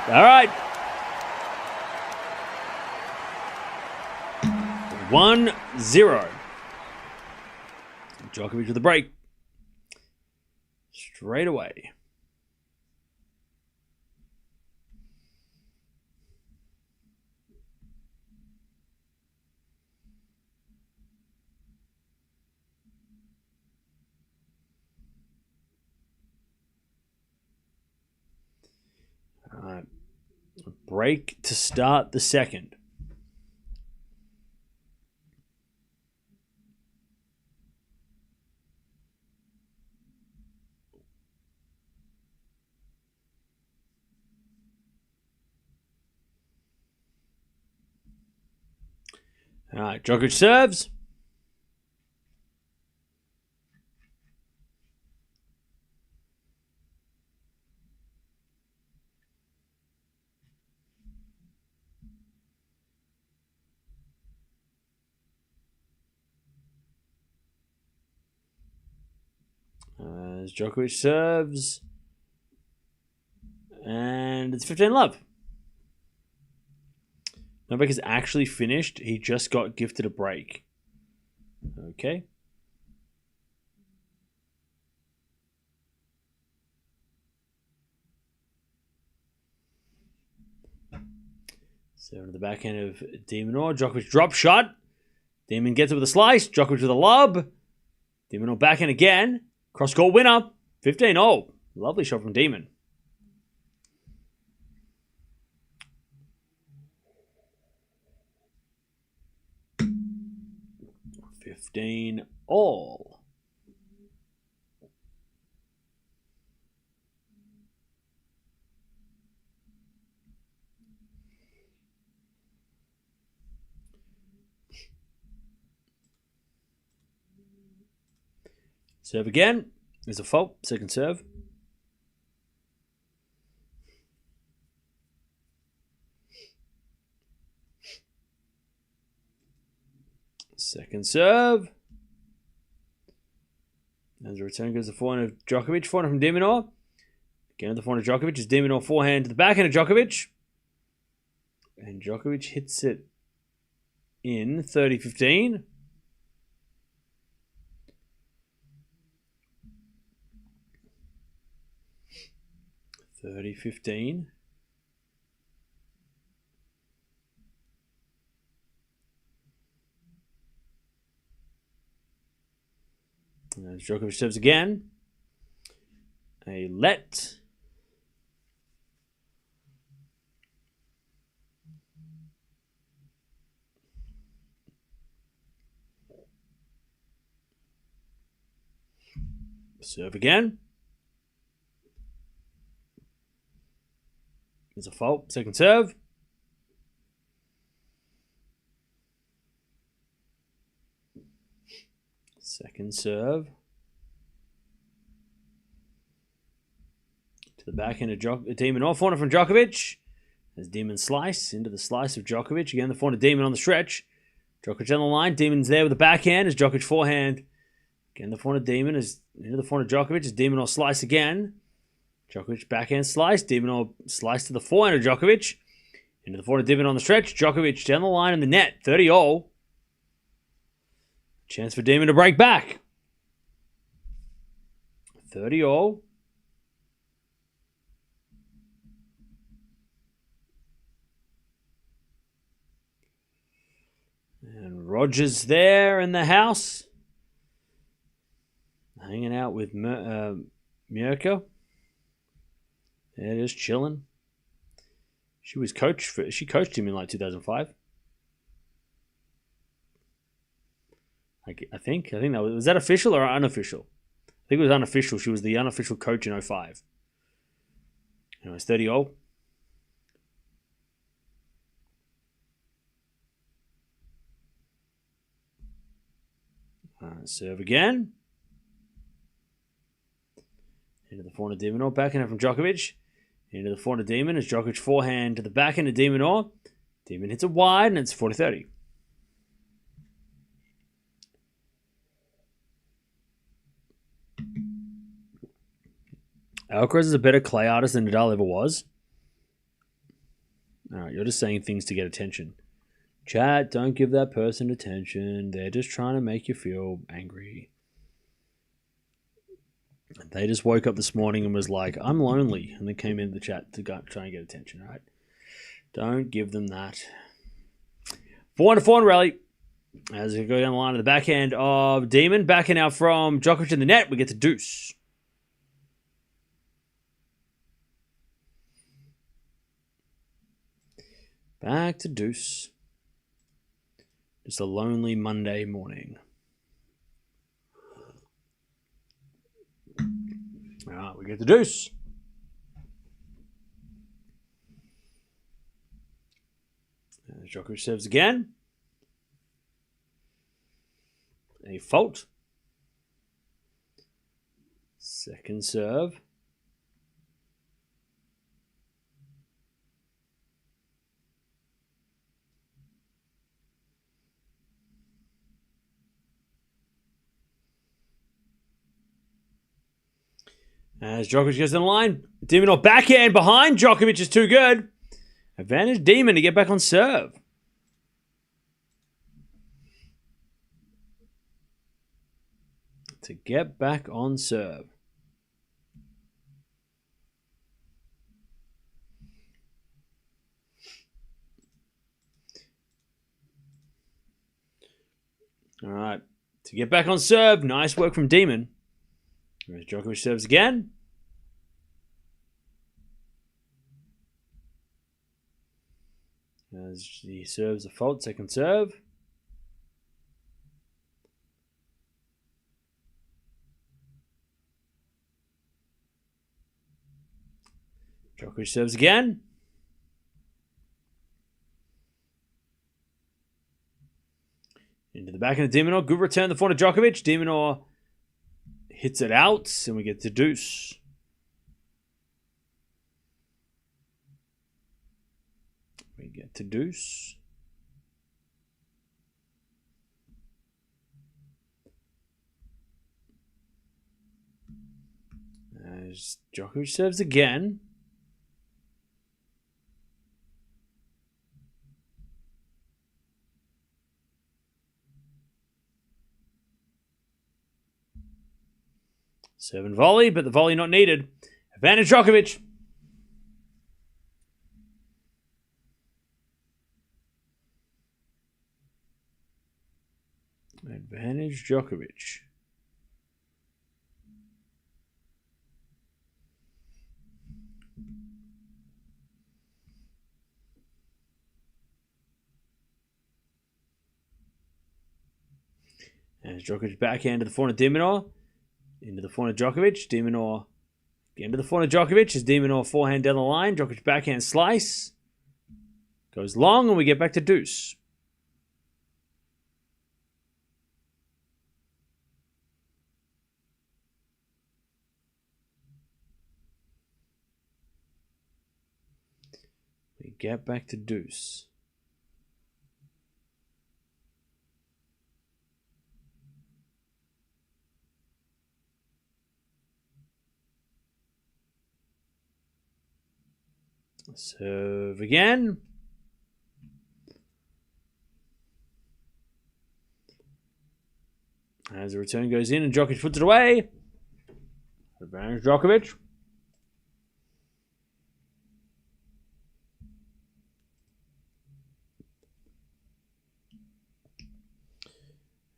All right. 1-0. Djokovic with the break. Straight away. All right. Break to start the second. All right, Djokovic serves. As Djokovic serves. And it's 15-love. Novak is actually finished. He just got gifted a break. Okay. So on the backhand of De Minaur. Djokovic drop shot. Demon gets it with a slice. Djokovic with a lob. De Minaur backhand again. Cross-court winner. 15-0. Lovely shot from Demon. 15-all. Serve again. There's a fault. Second serve. Second serve. As a return goes the forehand of Djokovic. Forehand from De Minaur. Again at the forehand of Djokovic. Is De Minaur forehand to the backhand of Djokovic. And Djokovic hits it in 30-15. As Djokovic serves again. A let. Serve again. There's a fault. Second serve. Second serve. To the backhand of De Minaur. Forehand from Djokovic. As Demon slice into the slice of Djokovic. Again, the forehand of Demon on the stretch. Djokovic on the line. Demon's there with the backhand as Djokovic forehand. Again, the forehand of Demon is into the forehand of Djokovic as De Minaur slice again. Djokovic backhand slice. De Minaur slice to the forehand of Djokovic. Into the forehand of De Minaur on the stretch. Djokovic down the line in the net. 30-all. Chance for De Minaur to break back. 30-all. And Rogers there in the house. Hanging out with Mirka. Yeah, just chilling. She coached him in like 2005. I think that was that official or unofficial? I think it was unofficial. She was the unofficial coach in 2005. Anyways, 30-all. Serve again. Into the forehand of De Minaur. Backhand from Djokovic. Into the forehand of Demon as Djokovic forehand to the backhand of De Minaur. Demon hits it wide and it's 40-30. Alcaraz is a better clay artist than Nadal ever was. Alright, you're just saying things to get attention. Chat, don't give that person attention. They're just trying to make you feel angry. They just woke up this morning and was like, I'm lonely. And they came into the chat to try and get attention, right? Don't give them that. 4-4 rally. As we go down the line of the backhand of Demon. Backhand out from Djokovic in the net. We get to deuce. Back to deuce. Just a lonely Monday morning. Alright, we get the deuce. And Djokovic serves again. A fault. Second serve. As Djokovic goes in the line, De Minaur backhand behind. Djokovic is too good. Advantage Demon to get back on serve. To get back on serve. All right. To get back on serve. Nice work from Demon. As Djokovic serves again. As he serves a fault, second serve. Djokovic serves again. Into the back of the De Minaur. Good return the forehand of Djokovic. De Minaur hits it out, and we get to deuce. We get to deuce. As Djokovic serves again. Serve and volley, but the volley not needed. Advantage Djokovic. Advantage Djokovic. As Djokovic backhand to the forehand of De Minaur. Into the forehand of Djokovic. De Minaur into the forehand of Djokovic. As De Minaur forehand down the line. Djokovic backhand slice. Goes long and we get back to deuce. We get back to deuce. Serve again. As the return goes in and Djokovic puts it away. Advantage Djokovic.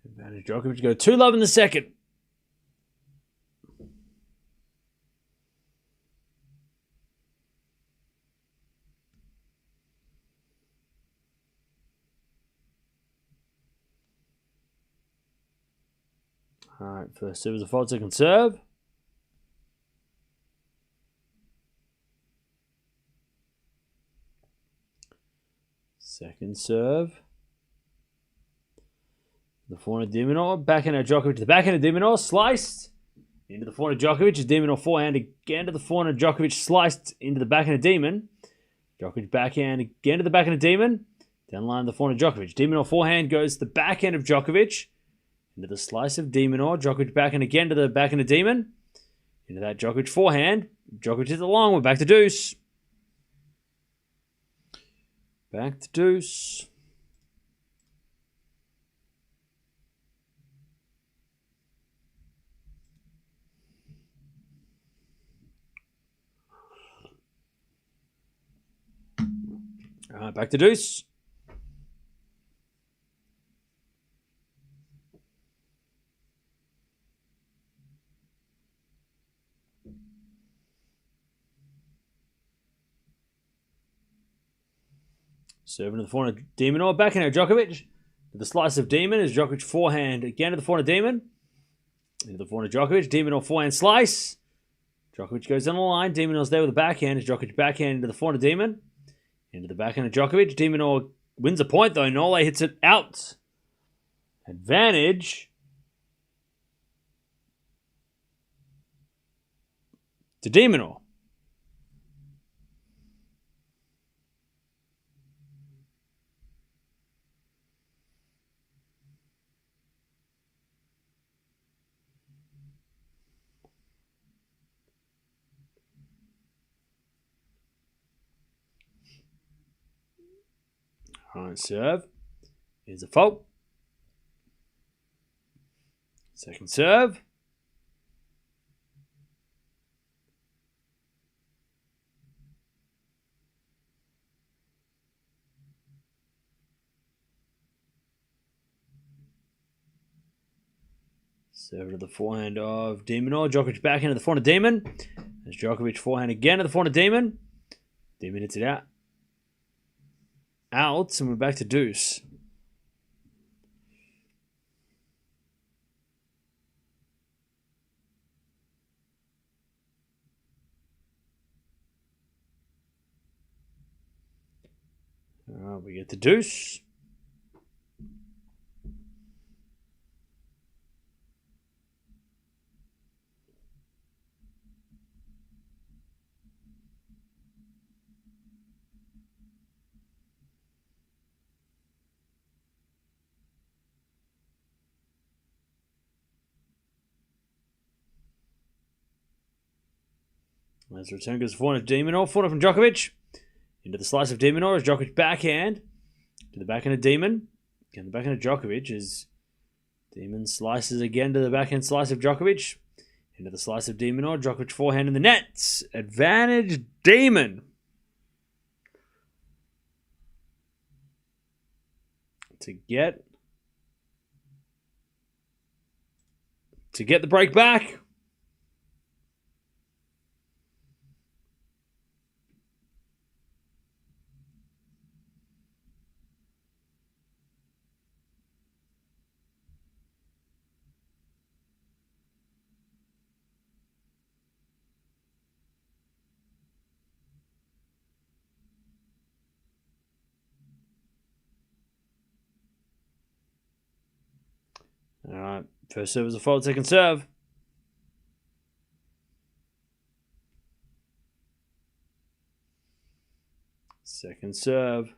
Advantage Djokovic. Go 2-love in the second. All right, first serve is a fault, second serve. Second serve. The forehand of De Minaur, backhand of Djokovic, the backhand of De Minaur, sliced into the forehand of Djokovic. De Minaur forehand again to the forehand of Djokovic, sliced into the backhand of Demon. Djokovic backhand again to the backhand of Demon. Down the line the forehand of Djokovic. De Minaur forehand goes to the backhand of Djokovic. Into the slice of De Minaur. Djokovic backhand again to the backhand of Demon. Into that Djokovic forehand. Djokovic hits it long. We're back to deuce. Back to deuce. All right, back to deuce. Serving to the forehand of De Minaur. Backhand of Djokovic. To the slice of Demon is Djokovic forehand again to the forehand of Demon. Into the forehand of Djokovic. De Minaur forehand slice. Djokovic goes down the line. De Minaur's there with the backhand. Is Djokovic backhand into the forehand of Demon. Into the backhand of Djokovic. De Minaur wins a point though. Nole hits it out. Advantage to De Minaur. All right, serve. Here's a fault. Second serve. Serve to the forehand of De Minaur. Djokovic backhand to the forehand of Demon. There's Djokovic forehand again to the forehand of Demon. Demon hits it out. Out, and we're back to deuce. We get the deuce. As the return goes forehand of De Minaur. Forehand from Djokovic. Into the slice of De Minaur as Djokovic backhand. To the backhand of Demon. Again, the backhand of Djokovic as Demon slices again to the backhand slice of Djokovic. Into the slice of De Minaur. Djokovic forehand in the nets. Advantage Demon. To get the break back. All right, first serve is a fault, second serve. Second serve.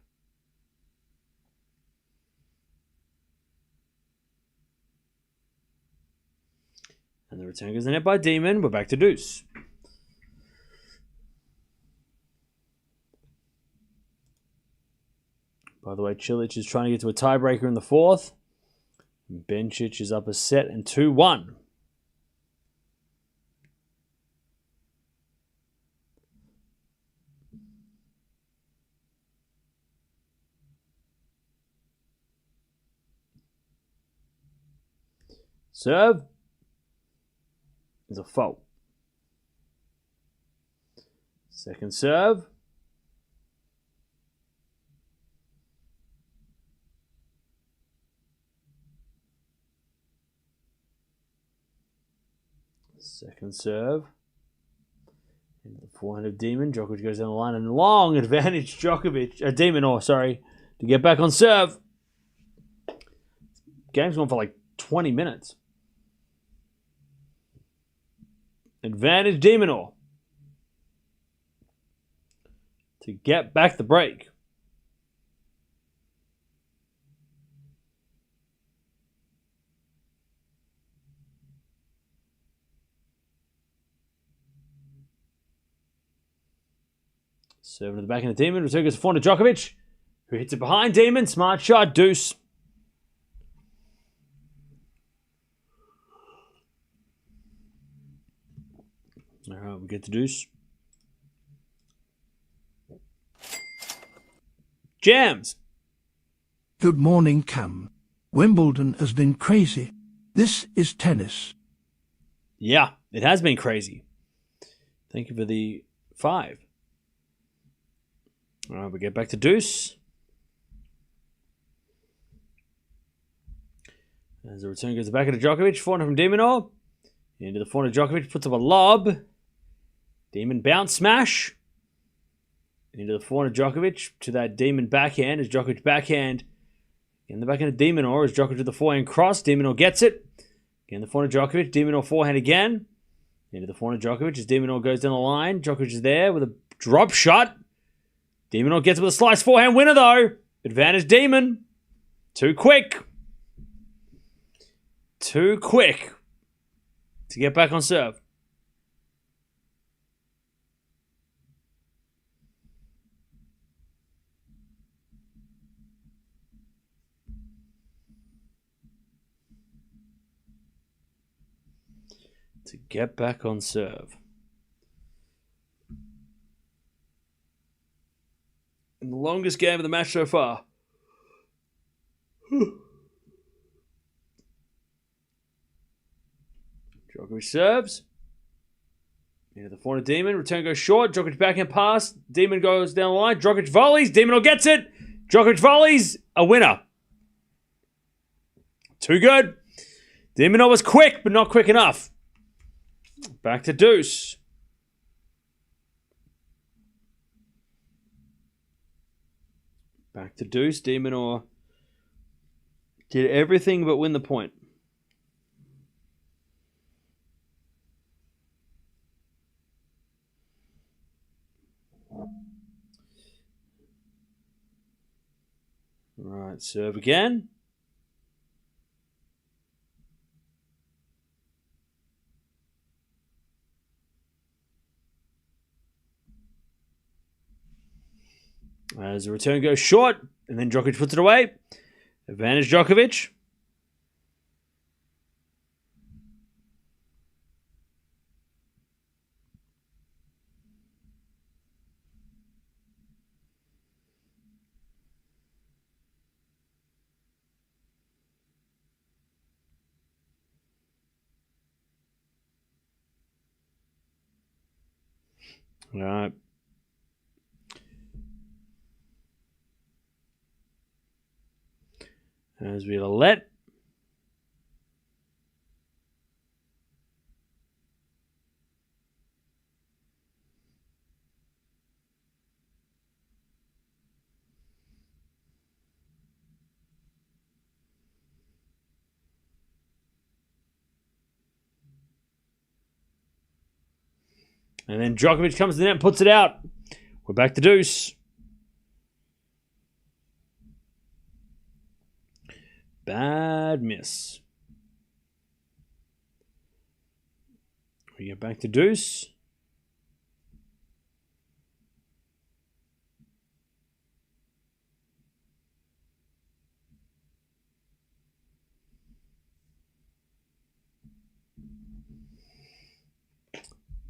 And the return goes in net by Demon. We're back to deuce. By the way, Cilic is trying to get to a tiebreaker in the fourth. Bencic is up a set and 2-1. Serve is a fault. Second serve. Second serve. Into the forehand of Demon. Djokovic goes down the line and long advantage Djokovic. De Minaur, sorry, to get back on serve. Game's gone for like 20 minutes. Advantage De Minaur to get back the break. Serving to the back end of Demon. Return goes forehand to Djokovic, who hits it behind Demon. Smart shot, deuce. All right, we get to deuce. Jams. Good morning, Cam. Wimbledon has been crazy. This is tennis. Yeah, it has been crazy. Thank you for the 5. All right, we get back to deuce. As the return goes back into Djokovic. Forehand from De Minaur. Into the forehand of Djokovic. Puts up a lob. Demon bounce smash. Into the forehand of Djokovic. To that Demon backhand. As Djokovic backhand. In the backhand of De Minaur. As Djokovic to the forehand cross. De Minaur gets it. Again, the forehand of Djokovic. De Minaur forehand again. Into the forehand of Djokovic. As De Minaur goes down the line. Djokovic is there with a drop shot. De Minaur gets it with a slice forehand winner though. Advantage Demon. Too quick. Too quick to get back on serve. To get back on serve. In the longest game of the match so far. Djokovic serves. Into the forehand of Demon. Return goes short. Djokovic backhand pass. Demon goes down the line. Djokovic volleys. Demon gets it. Djokovic volleys. A winner. Too good. Demon was quick, but not quick enough. Back to deuce. Back to deuce. De Minaur did everything but win the point. Right, serve again. As the return goes short, and then Djokovic puts it away. Advantage Djokovic. All right. As we let. And then Djokovic comes to the net and puts it out. We're back to deuce. Bad miss. We get back to deuce.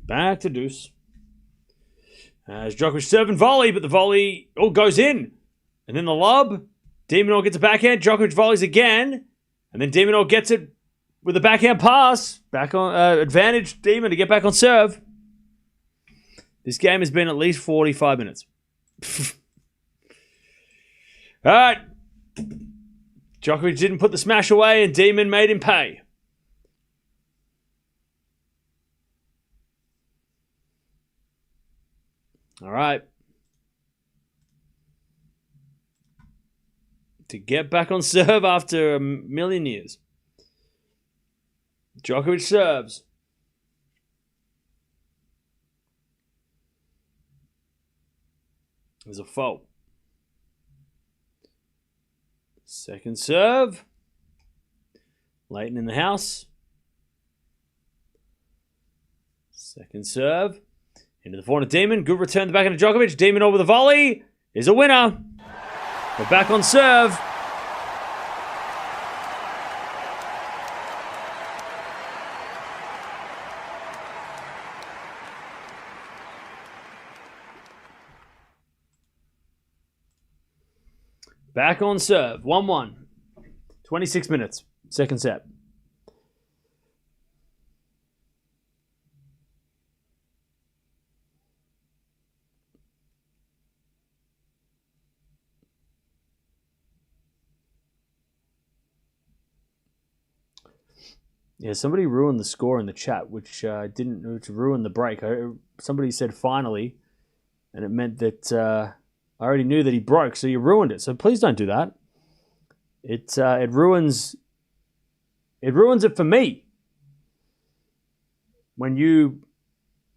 Back to deuce. As Djokovic serve and volley, but the volley goes in. And then the lob. De Minaur gets a backhand. Djokovic volleys again. And then De Minaur gets it with a backhand pass. Back on advantage De Minaur to get back on serve. This game has been at least 45 minutes. All right. Djokovic didn't put the smash away and De Minaur made him pay. All right. To get back on serve after a million years. Djokovic serves. There's a fault. Second serve. Leighton in the house. Second serve. Into the forehand of De Minaur. Good return to the backhand of Djokovic. De Minaur with a volley is a winner. We're back on serve. Back on serve. 1-1. 26 minutes. Second set. Yeah, somebody ruined the score in the chat, which ruined the break. Somebody said finally, and it meant that I already knew that he broke, so you ruined it. So please don't do that. It ruins it for me when you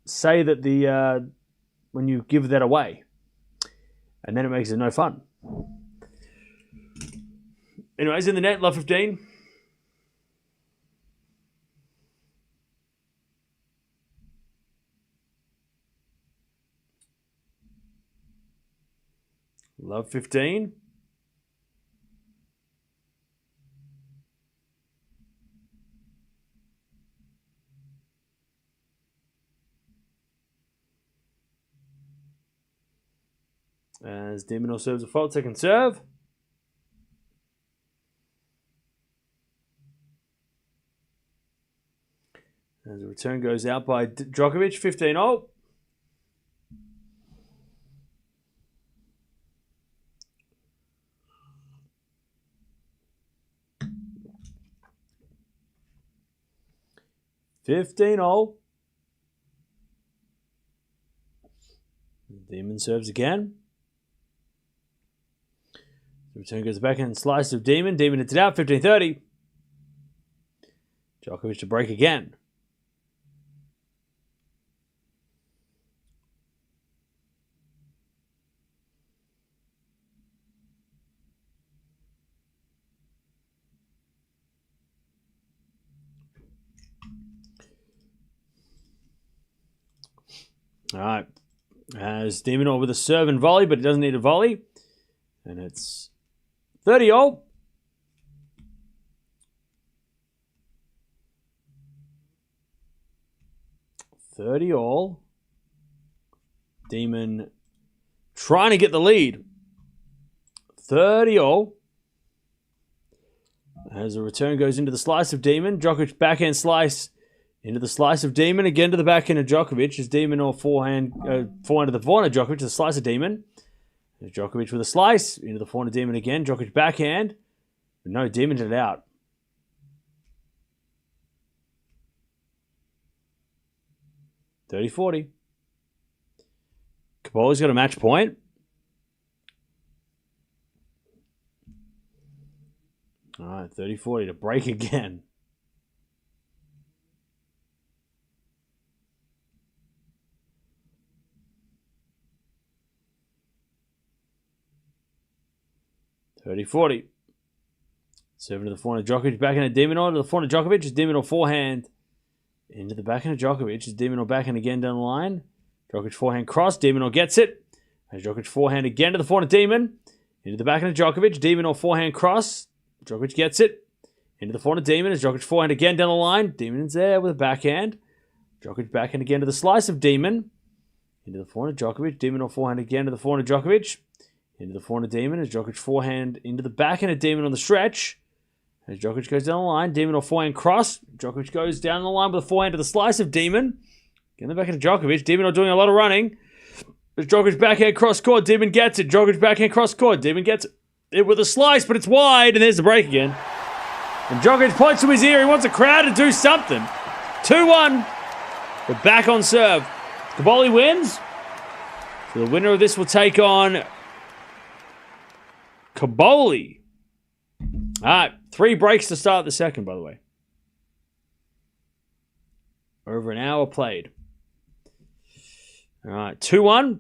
say that when you give that away, and then it makes it no fun. Anyways, in the net, love 15. Love 15. As De Minaur serves a fault, second serve. As the return goes out by Djokovic, 15-0. De Minaur serves again. The return goes back and slice of De Minaur. De Minaur hits it out, 15-30. Djokovic to break again. All right. As De Minaur with a serve and volley, but he doesn't need a volley. And it's 30-all. Demon trying to get the lead. 30-all. As the return goes into the slice of Demon. Djokovic backhand slice into the slice of Demon. Again to the backhand of Djokovic. As Demon or forehand to the forehand of Djokovic to the slice of Demon. There's Djokovic with a slice into the forehand of Demon again. Djokovic backhand. But no, Demon did it out. (30-40). Caboli's got a match point. All right, 30-40 to break again. (30-40). Serving to the forehand of Djokovic, backhand of De Minaur to the forehand of Djokovic. As De Minaur forehand into the backhand of Djokovic. As De Minaur backhand again down the line. Djokovic forehand cross. De Minaur gets it. As Djokovic forehand again to the forehand of Demon. Into the backhand of Djokovic. De Minaur forehand cross. Djokovic gets it. Into the forehand of Demon. As Djokovic forehand again down the line. Demon's there with a backhand. Djokovic backhand again to the slice of Demon. Into the forehand of Djokovic. De Minaur forehand again to the forehand of Djokovic. Into the forehand of Demon. As Djokovic forehand into the backhand of Demon on the stretch. As Djokovic goes down the line. Demon or forehand cross. Djokovic goes down the line with a forehand to the slice of Demon. Getting the backhand of Djokovic. Demon are doing a lot of running. As Djokovic backhand cross court. Demon gets it. Djokovic backhand cross court. Demon gets it with a slice, but it's wide. And there's the break again. And Djokovic points to his ear. He wants the crowd to do something. 2-1. We're back on serve. Caboli wins. So the winner of this will take on Caboli. All right, 3 breaks to start the second, by the way. Over an hour played. All right, 2-1.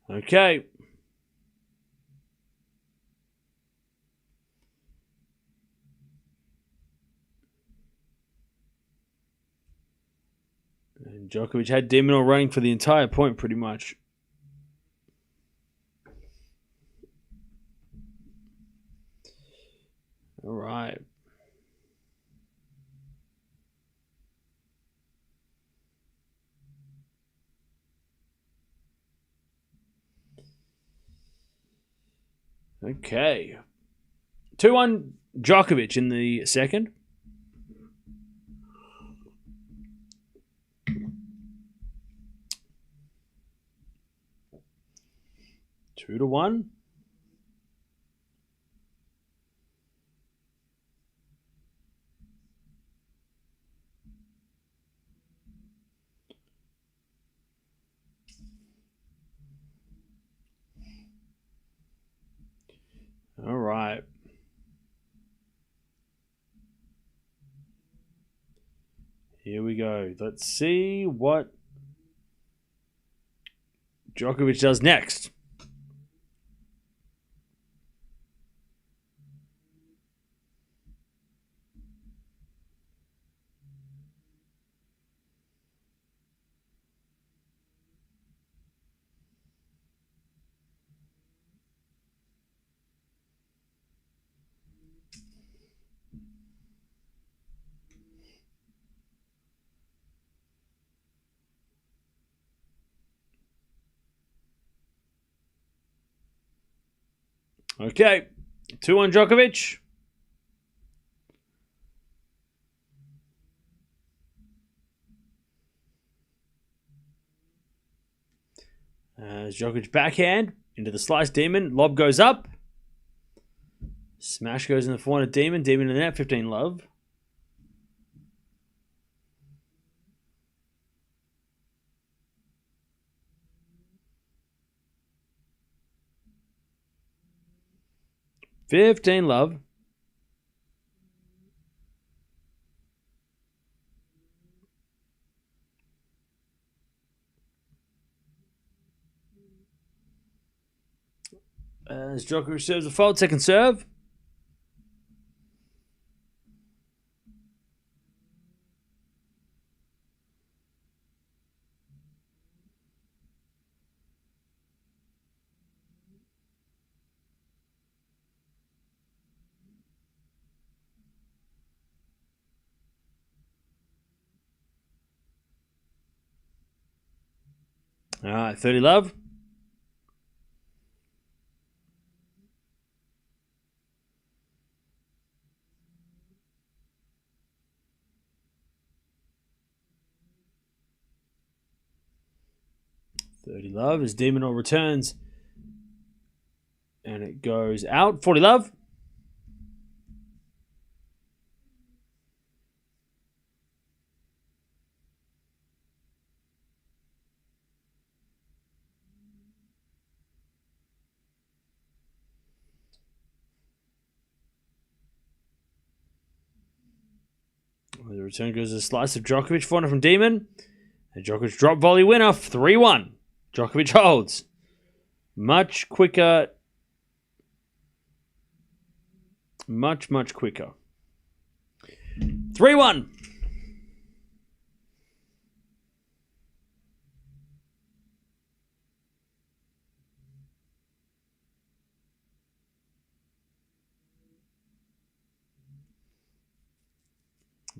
Okay. And Djokovic had De Minaur running for the entire point, pretty much. All right. Okay. 2-1 Djokovic in the second. Two to 1. All right. Here we go. Let's see what Djokovic does next. Okay, 2-1 Djokovic. Djokovic backhand into the slice Demon. Lob goes up. Smash goes in the forehand of Demon. Demon in the net, 15-love. $15-love. As Djokovic serves a fault, second serve. All right, 30 love. Love as De Minaur returns. And it goes out. 40 love. The return goes a slice of Djokovic, 4 from Demon. And Djokovic drop volley winner, 3-1. Djokovic holds. Much quicker. Much quicker. 3-1.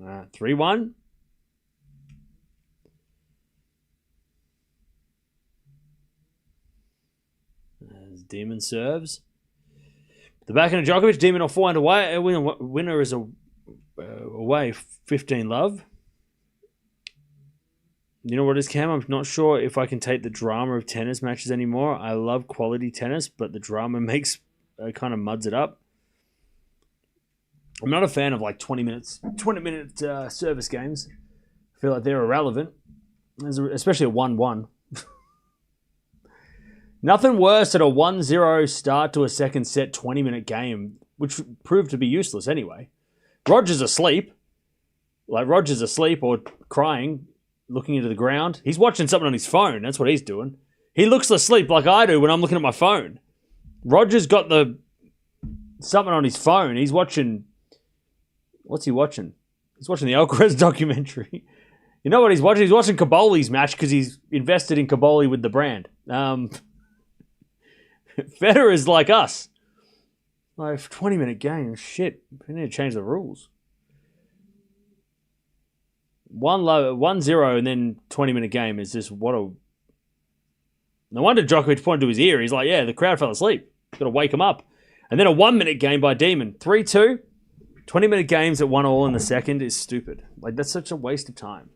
All right, 3-1. As Demon serves. The backhand of Djokovic, Demon or 4 away. Winner is away, 15 love. You know what it is, Cam? I'm not sure if I can take the drama of tennis matches anymore. I love quality tennis, but the drama kind of muds it up. I'm not a fan of like 20-minute service games. I feel like they're irrelevant, especially a 1-1. Nothing worse than a 1-0 start to a second set 20-minute game, which proved to be useless anyway. Roger's asleep. Like Roger's asleep or crying, looking into the ground. He's watching something on his phone. That's what he's doing. He looks asleep like I do when I'm looking at my phone. Roger's got something on his phone. He's watching... What's he watching? He's watching the Alcaraz documentary. You know what he's watching? He's watching Caboli's match because he's invested in Caboli with the brand. Federer is like us. Like 20-minute game. Shit. We need to change the rules. 1-0 and then 20-minute game is just what a... No wonder Djokovic pointed to his ear. He's like, yeah, the crowd fell asleep. Got to wake them up. And then a 1-minute game by Demon. 3-2. 20-minute games at 1-1 in the second is stupid. Like, that's such a waste of time.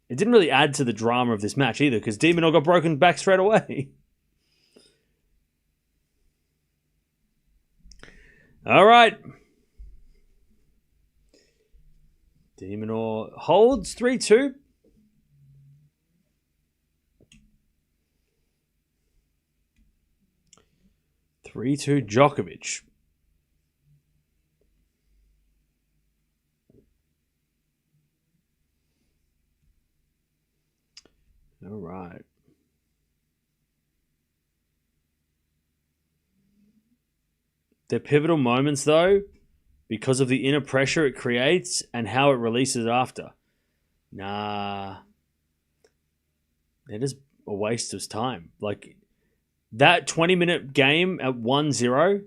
It didn't really add to the drama of this match either, because De Minaur got broken back straight away. All right. De Minaur holds 3-2. Djokovic. All right. They're pivotal moments, though, because of the inner pressure it creates and how it releases after. Nah. It is a waste of time. Like, that 20-minute game at 1-0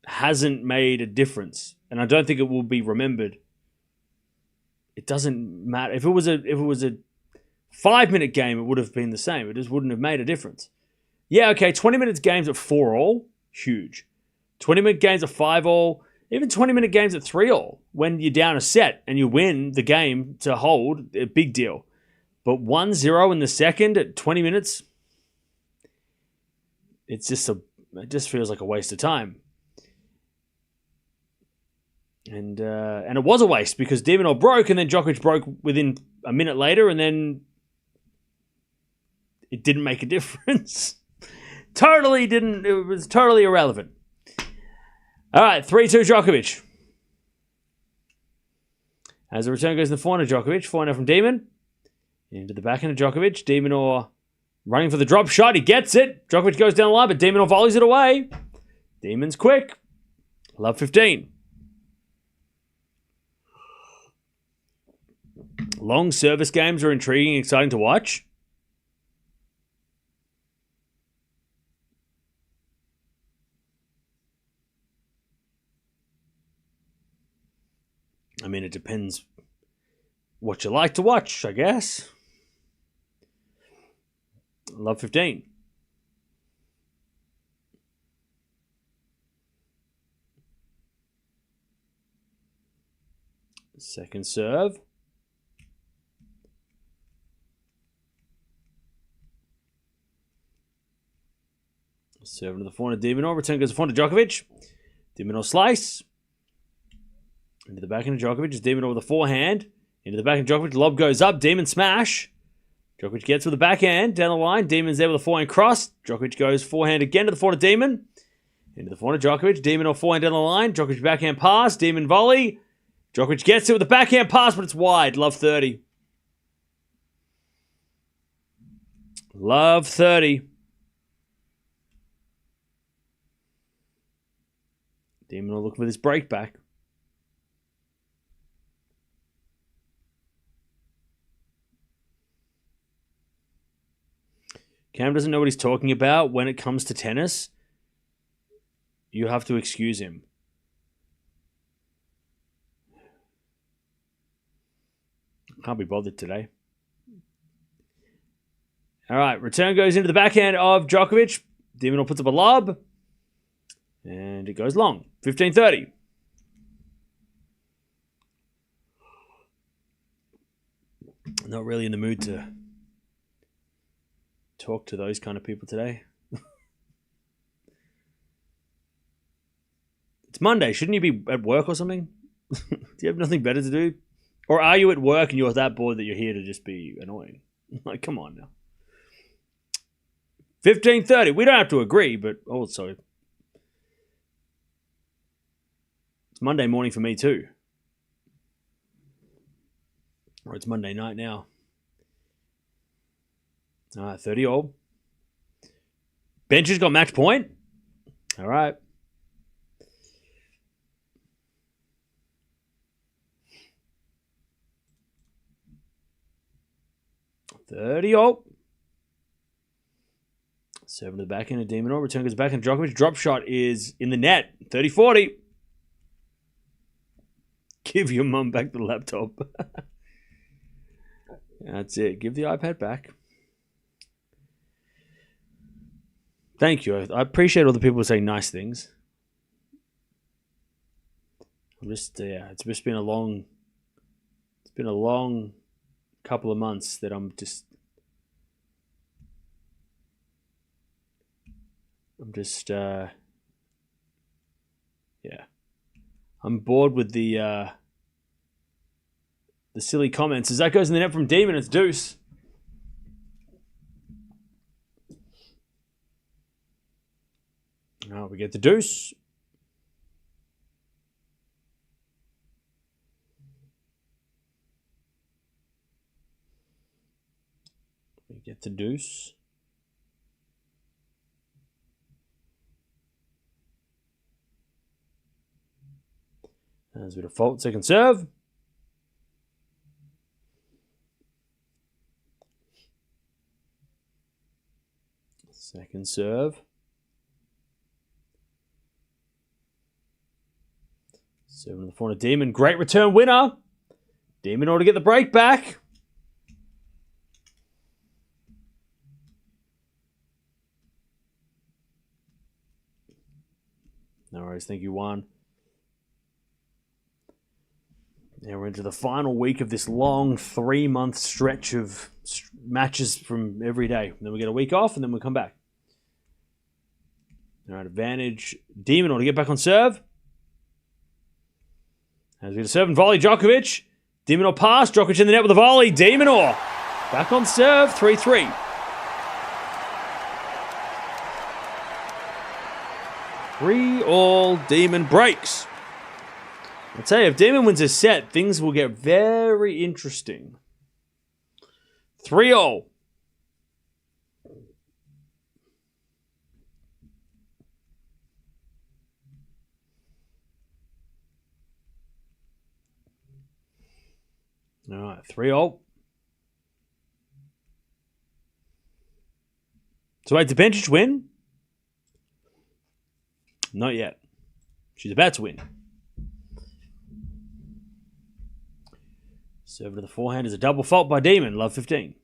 hasn't made a difference. And I don't think it will be remembered. It doesn't matter. If it was a 5-minute game, it would have been the same. It just wouldn't have made a difference. Yeah, okay, 20-minute games at 4-all, huge. 20-minute games at 5-all, even 20-minute games at 3-all. When you're down a set and you win the game to hold, a big deal. But 1-0 in the second at 20 minutes, it just feels like a waste of time. And it was a waste because De Minaur broke and then Djokovic broke within a minute later and then it didn't make a difference. It was totally irrelevant. All right, 3-2 Djokovic. As the return goes in the forehand of Djokovic, forehand from Demon. Into the backhand of Djokovic. De Minaur running for the drop shot. He gets it. Djokovic goes down the line, but De Minaur volleys it away. Demon's quick. Love 15. Long service games are intriguing and exciting to watch. I mean, it depends what you like to watch, I guess. Love 15. Second serve. Serving to the forehand of De Minaur. Return goes to the forehand of Djokovic. De Minaur slice. Into the backhand of Djokovic. It's De Minaur with the forehand. Into the backhand of Djokovic. Lob goes up. Demon smash. Djokovic gets with the backhand. Down the line. Demon's there with the forehand cross. Djokovic goes forehand again to the forehand of Demon. Into the forehand of Djokovic. De Minaur forehand down the line. Djokovic backhand pass. Demon volley. Djokovic gets it with the backhand pass, but it's wide. Love 30. Love 30. Demon will look for this break back. Cam doesn't know what he's talking about when it comes to tennis. You have to excuse him. Can't be bothered today. All right, return goes into the backhand of Djokovic. De Minaur puts up a lob. And it goes long. 15-30. Not really in the mood to talk to those kind of people today. It's Monday. Shouldn't you be at work or something? Do you have nothing better to do? Or are you at work and you're that bored that you're here to just be annoying? Like, come on now. 15-30. We don't have to agree, but also... It's Monday morning for me too. Or it's Monday night now. All right, 30 all. Bench has got match point. All right. $30. Serving to the backhand of De Minaur. Return goes back and Djokovic. Drop shot is in the net. 30-40. Give your mum back the laptop. That's it. Give the iPad back. Thank you. I appreciate all the people who say nice things. It's just been a long couple of months that I'm I'm bored with the silly comments. As that goes in the net from Demon, it's deuce. Now we get the deuce. We get the deuce. As we default, second serve. Second serve. Serving to the front of Demon. Great return winner. Demon ought to get the break back. No worries. Thank you, Juan. Now we're into the final week of this long 3-month stretch of matches from every day. Then we get a week off and then we come back. All right, advantage. Demon ought to get back on serve. As we get a serve and volley, Djokovic. De Minaur pass. Djokovic in the net with a volley. De Minaur back on serve. 3-3. Three all. Demon breaks. I'll tell you, if Demon wins a set, things will get very interesting. 3-0. All right, 3-0. So wait, did Bencic win? Not yet. She's about to win. Serve to the forehand is a double fault by Demon. Love 15.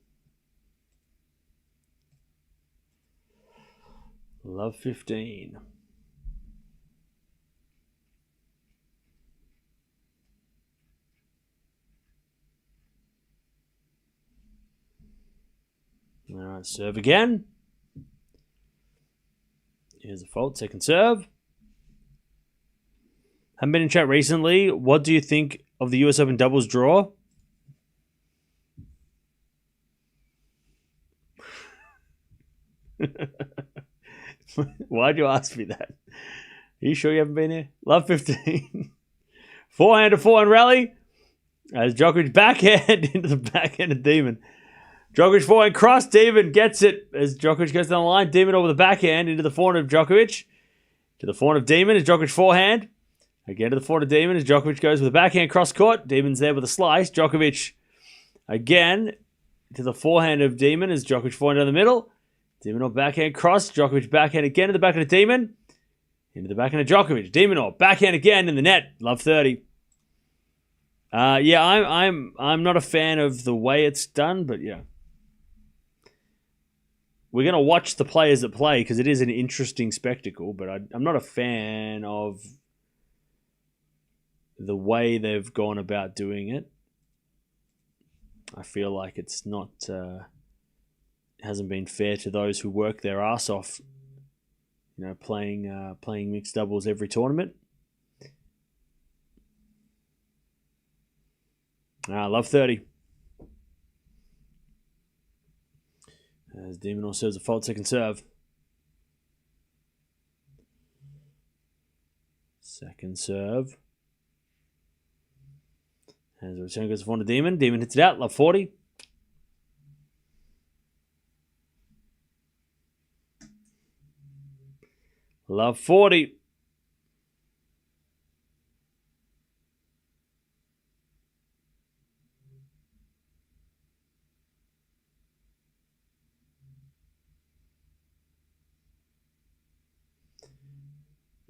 Love 15. All right, serve again. Here's a fault. Second serve. Haven't been in chat recently. What do you think of the US Open doubles draw? Why'd you ask me that? Are you sure you haven't been here? Love 15. Forehand to forehand rally. As Djokovic backhand into the backhand of Demon. Djokovic forehand cross. Demon gets it as Djokovic goes down the line. Demon over the backhand into the forehand of Djokovic. To the forehand of Demon is Djokovic forehand. Again to the forehand of Demon as Djokovic goes with a backhand cross court. Demon's there with a slice. Djokovic again to the forehand of Demon as Djokovic forehand down the middle. Demon or backhand cross. Djokovic backhand again to the backhand of Demon. Into the backhand of Djokovic. Demon or backhand again in the net. Love 30. Yeah, I'm not a fan of the way it's done, but yeah. We're going to watch the players that play because it is an interesting spectacle, but I'm not a fan of the way they've gone about doing it. I feel like it's not hasn't been fair to those who work their ass off, playing mixed doubles every tournament. Love 30. As Demon also serves a fault second serve. Second serve. As the return goes to Demon. Demon hits it out. Love 40. Love 40.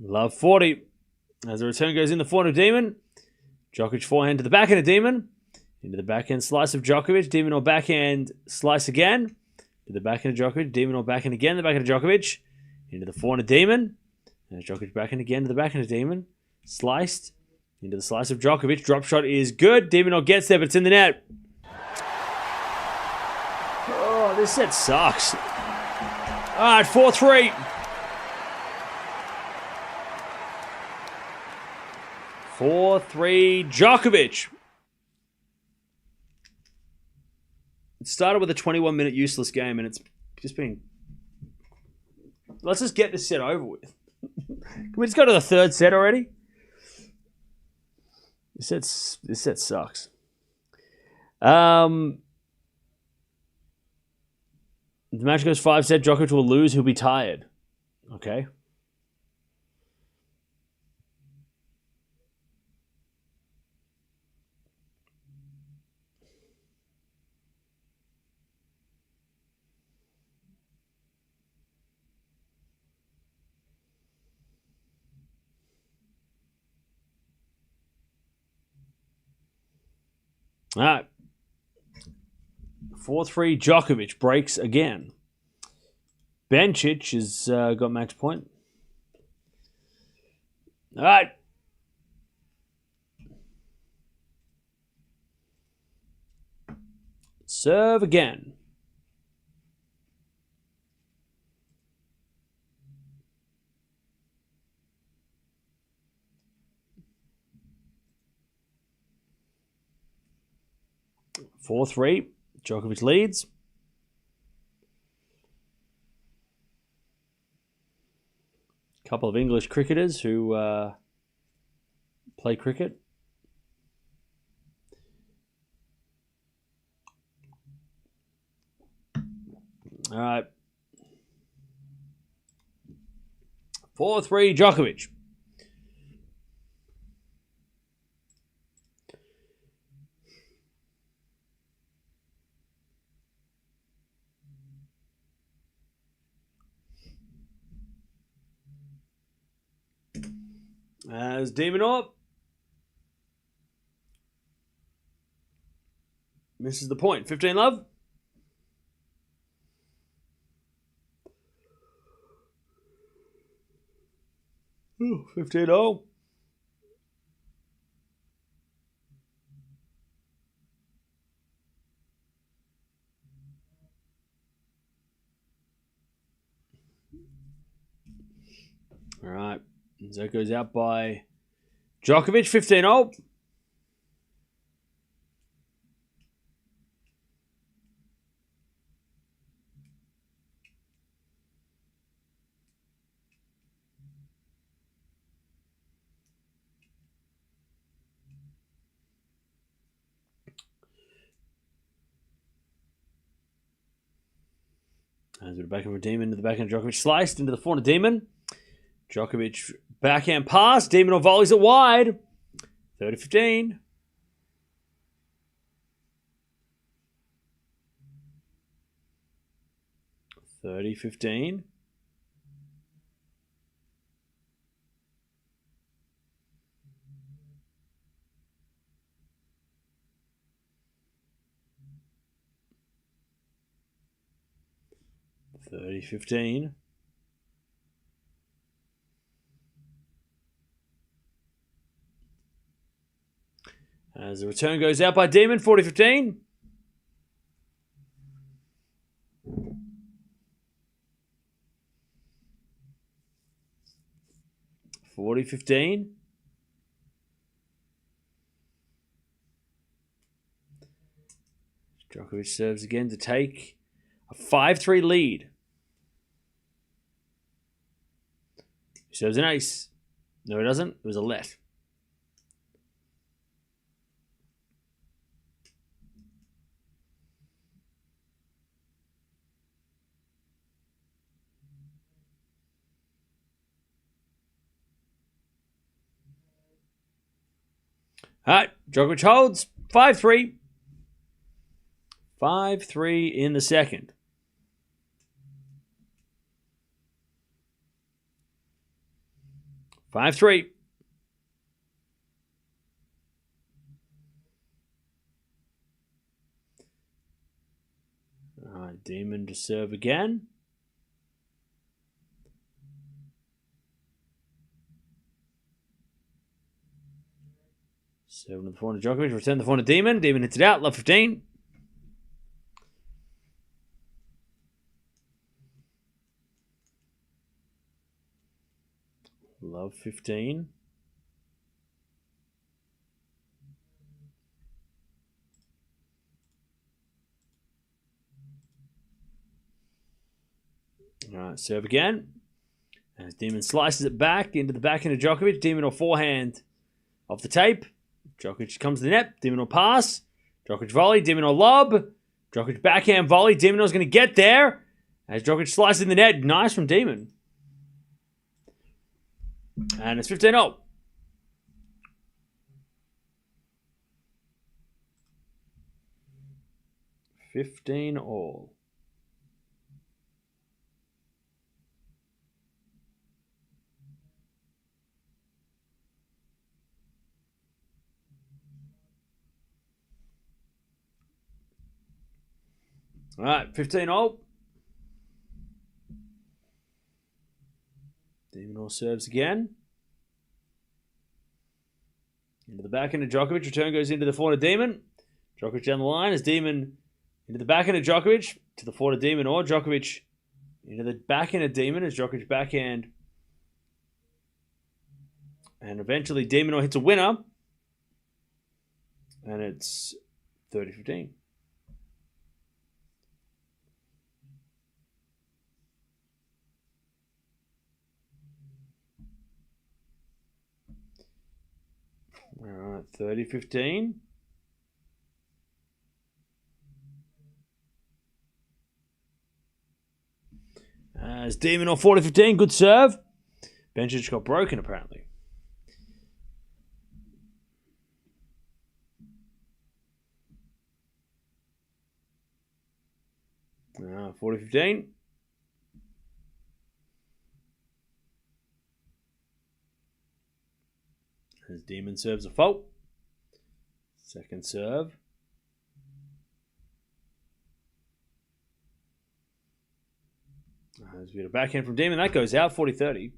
Love 40. As the return goes in the forehand of Demon. Djokovic forehand to the backhand of Demon. Into the backhand slice of Djokovic. Demon or backhand slice again. To the backhand of Djokovic. Demon or backhand again. The backhand of Djokovic. Into the forehand of Demon. And Djokovic backhand again to the backhand of Demon. Sliced. Into the slice of Djokovic. Drop shot is good. Demon or gets there, but it's in the net. Oh, this set sucks. All right, 4-3. 4-3 Djokovic. It started with a 21-minute useless game, and it's just been... Let's just get this set over with. Can we just go to the third set already? This set sucks. The match goes 5-set. Djokovic will lose. He'll be tired. Okay. All right. 4-3 Djokovic breaks again. Bencic has got match point. All right. Serve again. Four 3. Djokovic leads. A couple of English cricketers who play cricket. All right. 4-3 Djokovic. As De Minaur. Misses the point. 15 love. Ooh, 15 all. All right. So it goes out by Djokovic, 15 all. As the backhand for Demon into the backhand, Djokovic sliced into the forehand Demon. Djokovic backhand pass. Demon volleys it wide. 30-15. $30-15. $30-15. As the return goes out by Demon, 40-15. $40-15. Djokovic serves again to take a 5-3 lead. He serves an ace. No, he doesn't. It was a let. All right, Djokovic holds 5-3. 5-3 in the second. All right, Demon to serve again. Serving to the forehand of Djokovic. Return the forehand of Demon. Demon hits it out. Love 15. Love 15. All right, serve again. As Demon slices it back into the backhand of Djokovic. Demon will forehand off the tape. Djokovic comes to the net. Demon will pass. Djokovic volley. Demon will lob. Djokovic backhand volley. Demon was going to get there. As Djokovic slices in the net. Nice from Demon. And it's 15-0. $15 all. All right, 15 all. Demon all serves again. Into the backhand of Djokovic. Return goes into the forehand of Demon. Djokovic down the line as Demon into the backhand of Djokovic. To the forehand of Demon or Djokovic into the backhand of Demon as Djokovic backhand. And eventually Demon hits a winner. And it's 30-15. All right, 30-15. As Demon on 40-15, good serve. Bench just got broken apparently. 40-15. As Demon serves a fault. Second serve. There's a bit of backhand from Demon. That goes out 40-30.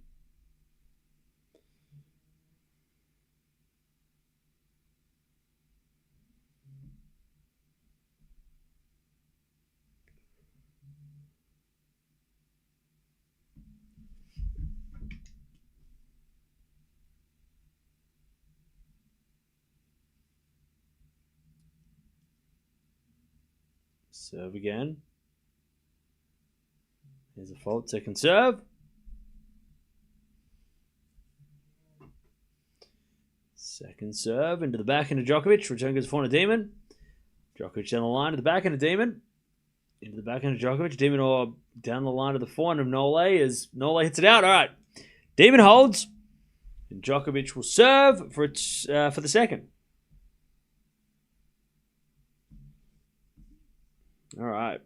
Serve again. Here's a fault. Second serve. Second serve into the backhand of Djokovic. Return goes forehand to Demon. Djokovic down the line to the backhand of Demon. Into the backhand of Djokovic. Demon or down the line to the forehand of Nole as Nole hits it out. All right. Demon holds. And Djokovic will serve for the second. All right.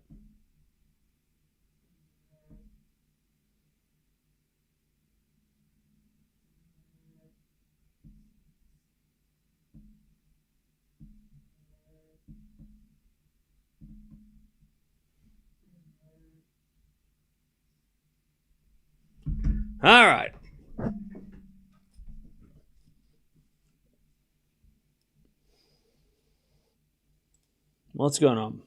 All right. What's going on?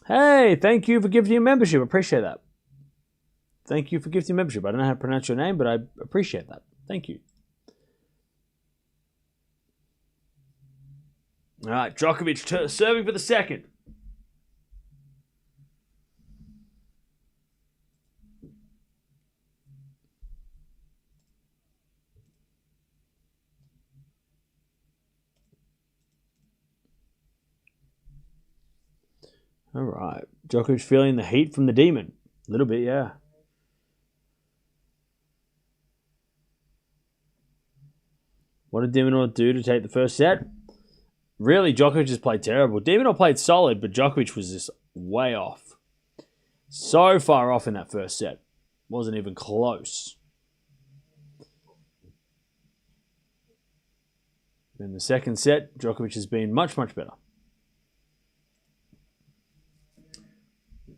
Hey, thank you for gifting your membership. Appreciate that. Thank you for gifting membership. I don't know how to pronounce your name, but I appreciate that. Thank you. All right, Djokovic serving for the second. All right. Djokovic feeling the heat from the Demon. A little bit, yeah. What did De Minaur do to take the first set? Really, Djokovic has played terrible. De Minaur played solid, but Djokovic was just way off. So far off in that first set. Wasn't even close. In the second set, Djokovic has been much, much better.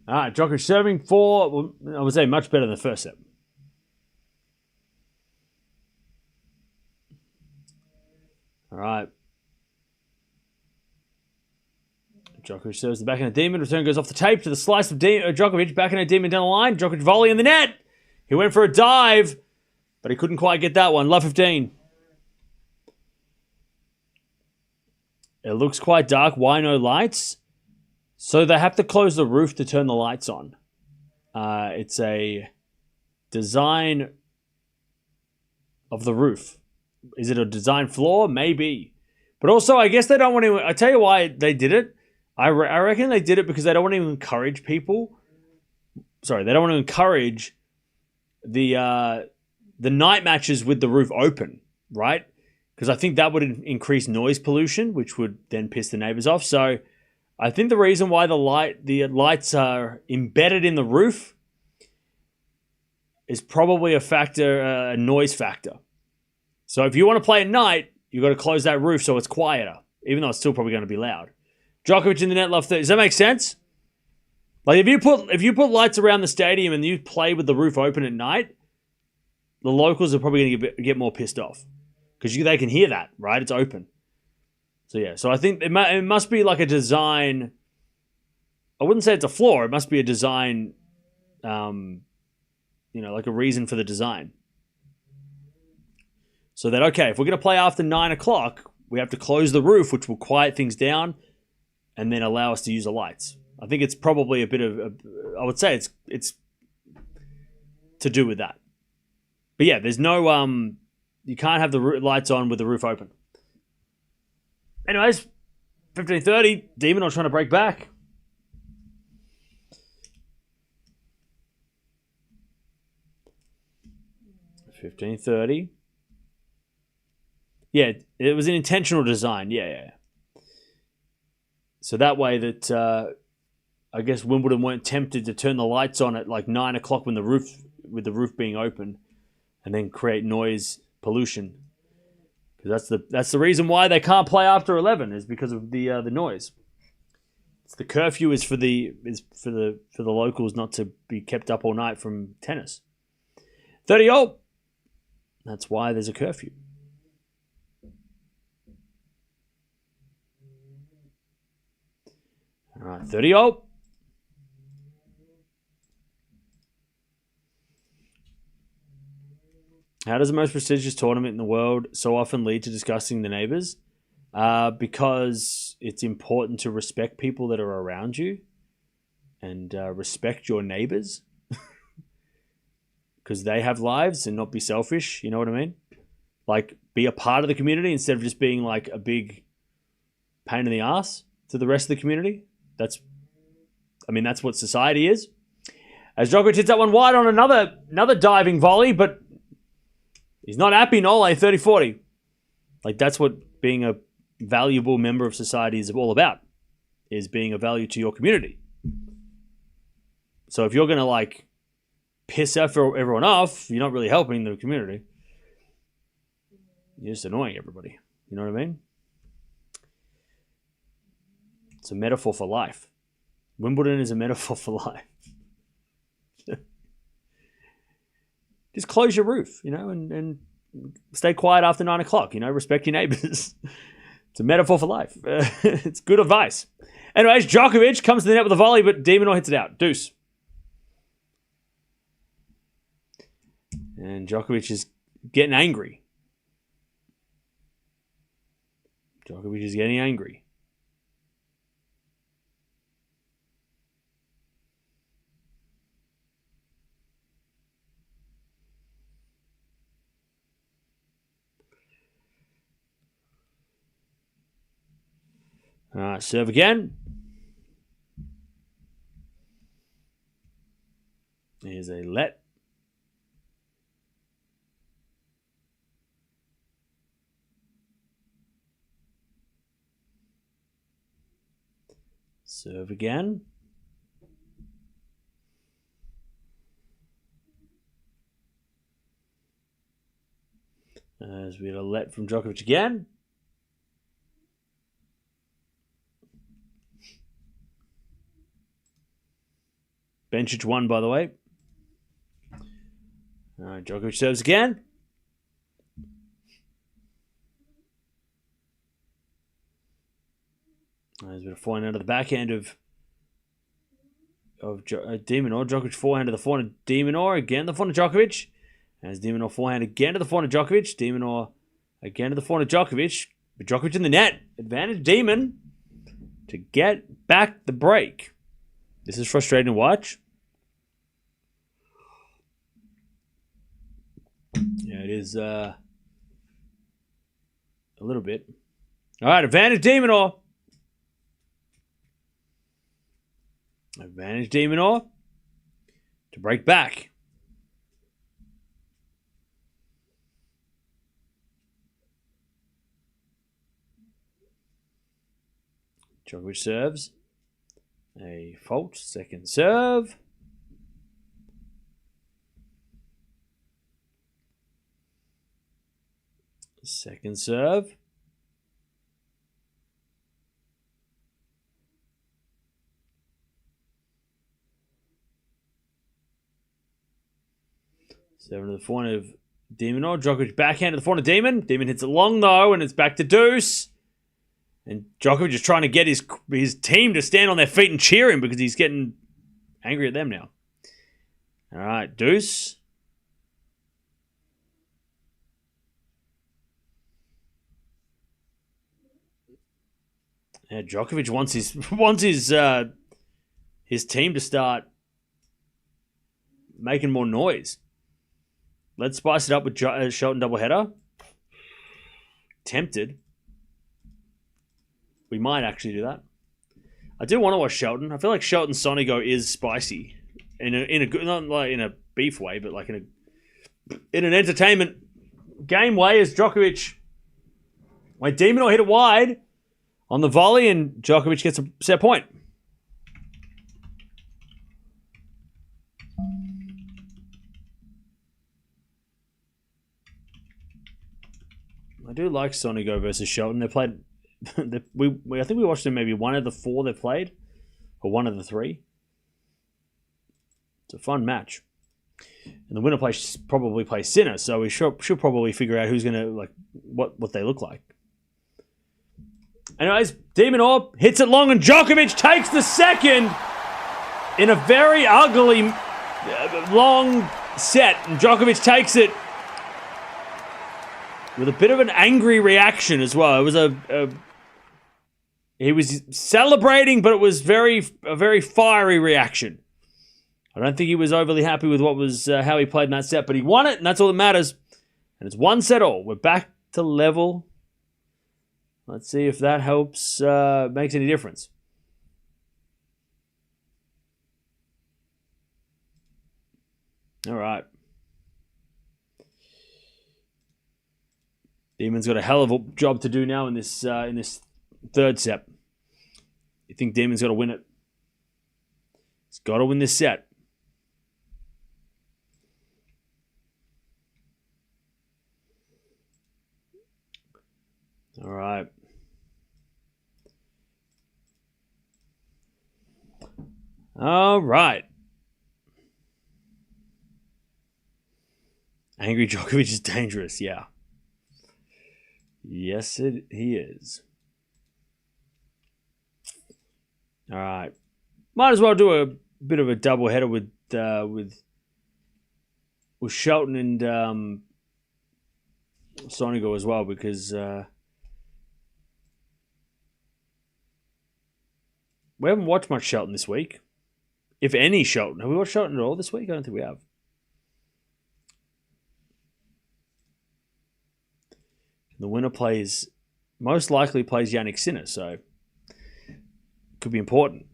All right, Djokovic serving for, well, I would say, much better than the first set. All right. Djokovic serves the backhand of Demon. Return goes off the tape to the slice of Djokovic. Backhand of Demon down the line. Djokovic volley in the net. He went for a dive, but he couldn't quite get that one. Love 15. It looks quite dark. Why no lights? So they have to close the roof to turn the lights on. It's a design of the roof. Is it a design flaw? Maybe. But also, I guess they don't want to... I tell you why they did it. I reckon they did it because they don't want to encourage people. Sorry, they don't want to encourage the night matches with the roof open, right? Because I think that would increase noise pollution, which would then piss the neighbors off. So I think the reason why the lights are embedded in the roof is probably a noise factor. So if you want to play at night, you've got to close that roof so it's quieter, even though it's still probably going to be loud. Djokovic in the net, love 30. Does that make sense? Like if you put lights around the stadium and you play with the roof open at night, the locals are probably going to get more pissed off because they can hear that, right? It's open. So yeah, so I think it must be like a design. I wouldn't say it's a flaw. It must be a design, like a reason for the design. So that, okay, if we're going to play after 9 o'clock, we have to close the roof, which will quiet things down and then allow us to use the lights. I think it's probably a bit of, I would say it's to do with that. But yeah, there's no, you can't have the lights on with the roof open. Anyways, 15-30, De Minaur trying to break back. $15-30. Yeah, it was an intentional design. Yeah. So that way that I guess Wimbledon weren't tempted to turn the lights on at like 9 o'clock with the roof being open, and then create noise pollution. Because that's the reason why they can't play after 11 is because of the noise. The curfew is for the locals not to be kept up all night from tennis. 30-all. That's why there's a curfew. All right, 30-all. How does the most prestigious tournament in the world so often lead to discussing the neighbors? Because it's important to respect people that are around you and respect your neighbors because they have lives and not be selfish. You know what I mean? Like, be a part of the community instead of just being like a big pain in the ass to the rest of the community. That's what society is. As Djokovic hits that one wide on another diving volley, but he's not happy, Nole, 30-40. Like, that's what being a valuable member of society is all about, is being a value to your community. So if you're going to, like, piss everyone off, you're not really helping the community. You're just annoying everybody. You know what I mean? It's a metaphor for life. Wimbledon is a metaphor for life. Just close your roof, and stay quiet after 9 o'clock. Respect your neighbors. It's a metaphor for life. It's good advice. Anyways, Djokovic comes to the net with a volley, but De Minaur hits it out. Deuce. And Djokovic is getting angry. Djokovic is getting angry. All right, serve again. Here's a let. Serve again. As we had a let from Djokovic again. Bencic won, by the way. All right, Djokovic serves again. There's a bit of forehand out of the backhand of De Minaur. Djokovic forehand to the forehand of De Minaur. Again, the forehand of Djokovic. As De Minaur forehand again to the forehand of Djokovic. De Minaur again to the forehand of Djokovic. But Djokovic in the net. Advantage Demon to get back the break. This is frustrating to watch. Yeah, it is a little bit. All right, advantage De Minaur. Advantage De Minaur to break back. Djokovic serves. A fault. Second serve. Second serve. Seven to the forehand of De Minaur. Djokovic backhand to the forehand of Demon. Demon hits it long though, and it's back to Deuce. And Djokovic is trying to get his team to stand on their feet and cheer him because he's getting angry at them now. All right, Deuce. Yeah, Djokovic wants his team to start making more noise. Let's spice it up with Shelton doubleheader. Tempted. We might actually do that. I do want to watch Shelton. I feel like Shelton Sonigo is spicy in a good, not like in a beef way, but like in an entertainment game way. As Djokovic, when De Minaur hit it wide on the volley, and Djokovic gets a set point. I do like Sonigo versus Shelton. They played. I think we watched them maybe one of the four they played. or one of the three. It's a fun match. And the winner probably plays Sinner, so we should probably figure out who's going to, like, what they look like. Anyways, De Minaur hits it long, and Djokovic takes the second in a very ugly, long set. And Djokovic takes it with a bit of an angry reaction as well. It was he was celebrating, but it was a very fiery reaction. I don't think he was overly happy with how he played in that set, but he won it, and that's all that matters. And it's 1-all. We're back to level. Let's see if that helps, makes any difference. All right. Demon's got a hell of a job to do now in this third set. You think Demon's got to win it? He's got to win this set. All right. All right. Angry Djokovic is dangerous, yeah. Yes, he is. All right. Might as well do a bit of a doubleheader with Shelton and Sonigo as well, because we haven't watched much Shelton this week. If any Shelton. Have we watched Shelton at all this week? I don't think we have. The winner most likely plays Jannik Sinner, so could be important.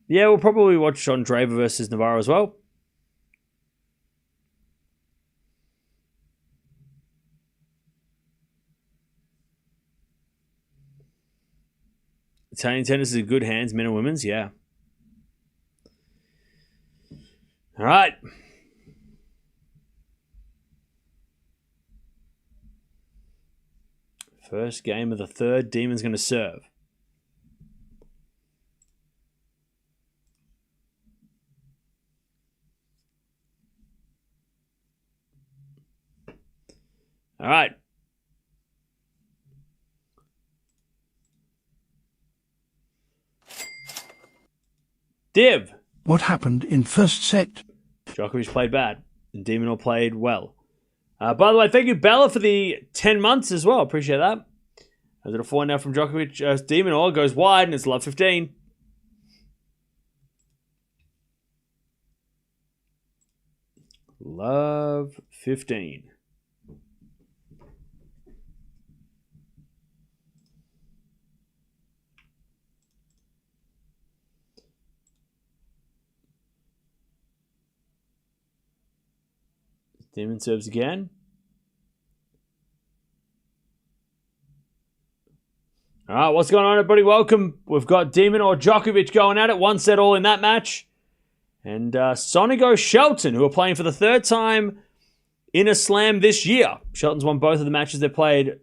Yeah, we'll probably watch Andreeva versus Navarro as well. Italian tennis is in good hands, men and women's, yeah. All right. First game of the third, Demon's going to serve. All right. Div. What happened in first set? Djokovic played bad, and De Minaur played well. By the way, thank you, Bella, for the 10 months as well. Appreciate that. As a 4 now from Djokovic. De Minaur goes wide, and it's love 15. Love 15. Demon serves again. All right, what's going on, everybody? Welcome. We've got De Minaur Djokovic going at it. 1-all in that match. And Sonigo Shelton, who are playing for the third time in a slam this year. Shelton's won both of the matches they played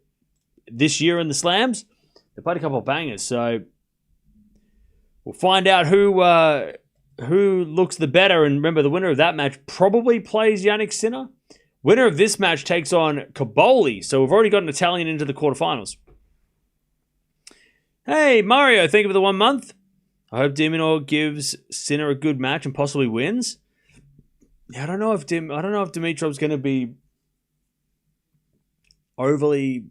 this year in the slams. They played a couple of bangers, so we'll find out who looks the better. And remember, the winner of that match probably plays Jannik Sinner. Winner of this match takes on Caboli. So we've already got an Italian into the quarterfinals. Hey, Mario, thank you for the 1 month. I hope De Minaur gives Sinner a good match and possibly wins. Yeah, I don't know if Dimitrov's going to be overly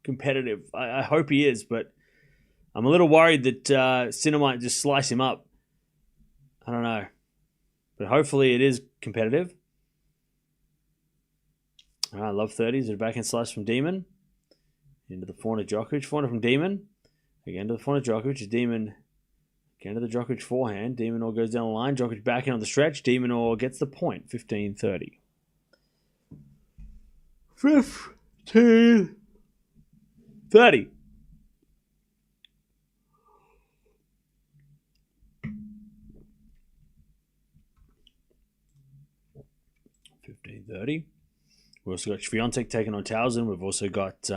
competitive. I hope he is, but I'm a little worried that Sinner might just slice him up. I don't know. But hopefully it is competitive. All right, love 30s. A backhand slice from Demon. Into the forehand of Djokovic. Forehand from Demon. Again to the forehand of Djokovic. Demon. Again to the Djokovic forehand. De Minaur goes down the line. Djokovic backhand on the stretch. De Minaur gets the point. 15-30. 15-30. 15-30. We've also got Swiatek taking on Townsend. We've also got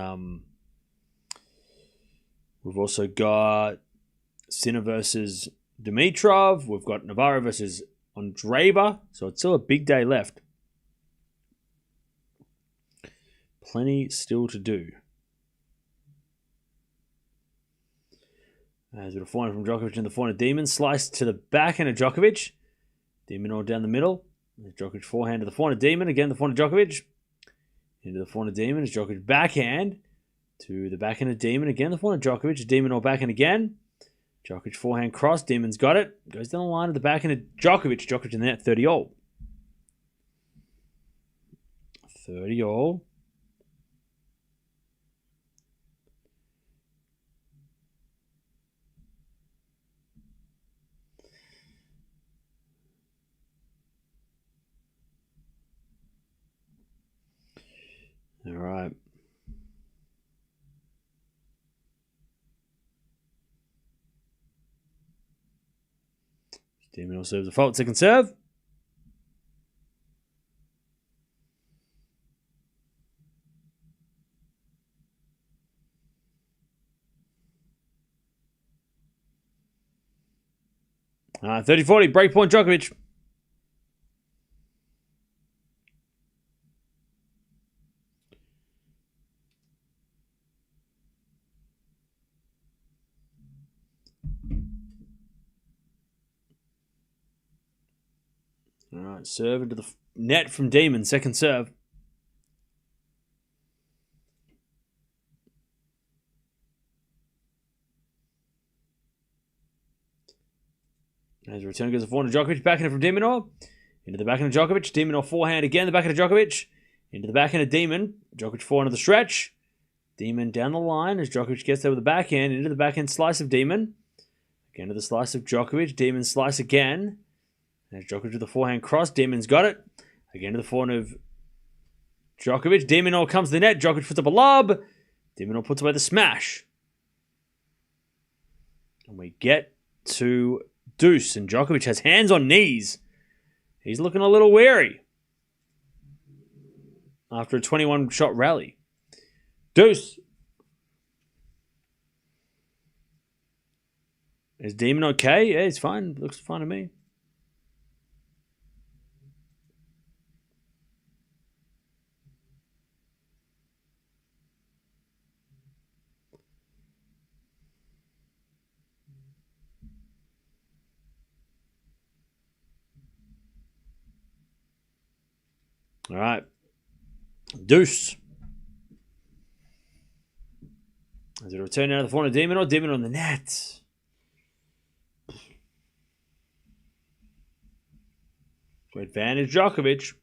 We've also got Sinner versus Dimitrov. We've got Navarro versus Andreeva. So it's still a big day left. Plenty still to do. As with a forehand from Djokovic in the forehand of Demon. Slice to the backhand of Djokovic. De Minaur down the middle. Djokovic forehand to the forehand of Demon. Again, the forehand of Djokovic. Into the forehand of Demon. Is Djokovic backhand to the backhand of Demon. Again, the forehand of Djokovic. De Minaur backhand again. Djokovic forehand cross. Demon's got it. Goes down the line of the backhand of Djokovic. Djokovic in the net. 30-all. 30-all. All right. Demon also serves a fault. Second serve. All right, 30-40. Break point Djokovic. All right, serve into the net from Demon. Second serve. As a return goes the forehand of Djokovic. Backhand from De Minaur. Into the backhand of Djokovic. De Minaur forehand again. The backhand of Djokovic. Into the backhand of Demon. Djokovic forehand of the stretch. Demon down the line as Djokovic gets there with the backhand. Into the backhand slice of Demon. Again to the slice of Djokovic. Demon slice again. As Djokovic with the forehand cross. Demon's got it. Again to the forehand of Djokovic. De Minaur comes to the net. Djokovic puts up a lob. De Minaur puts away the smash. And we get to deuce. And Djokovic has hands on knees. He's looking a little wary after a 21-shot rally. Deuce. Is Demon okay? Yeah, he's fine. Looks fine to me. All right. Deuce. As it return out of the forehand of De Minaur. De Minaur on the net. To advantage Djokovic.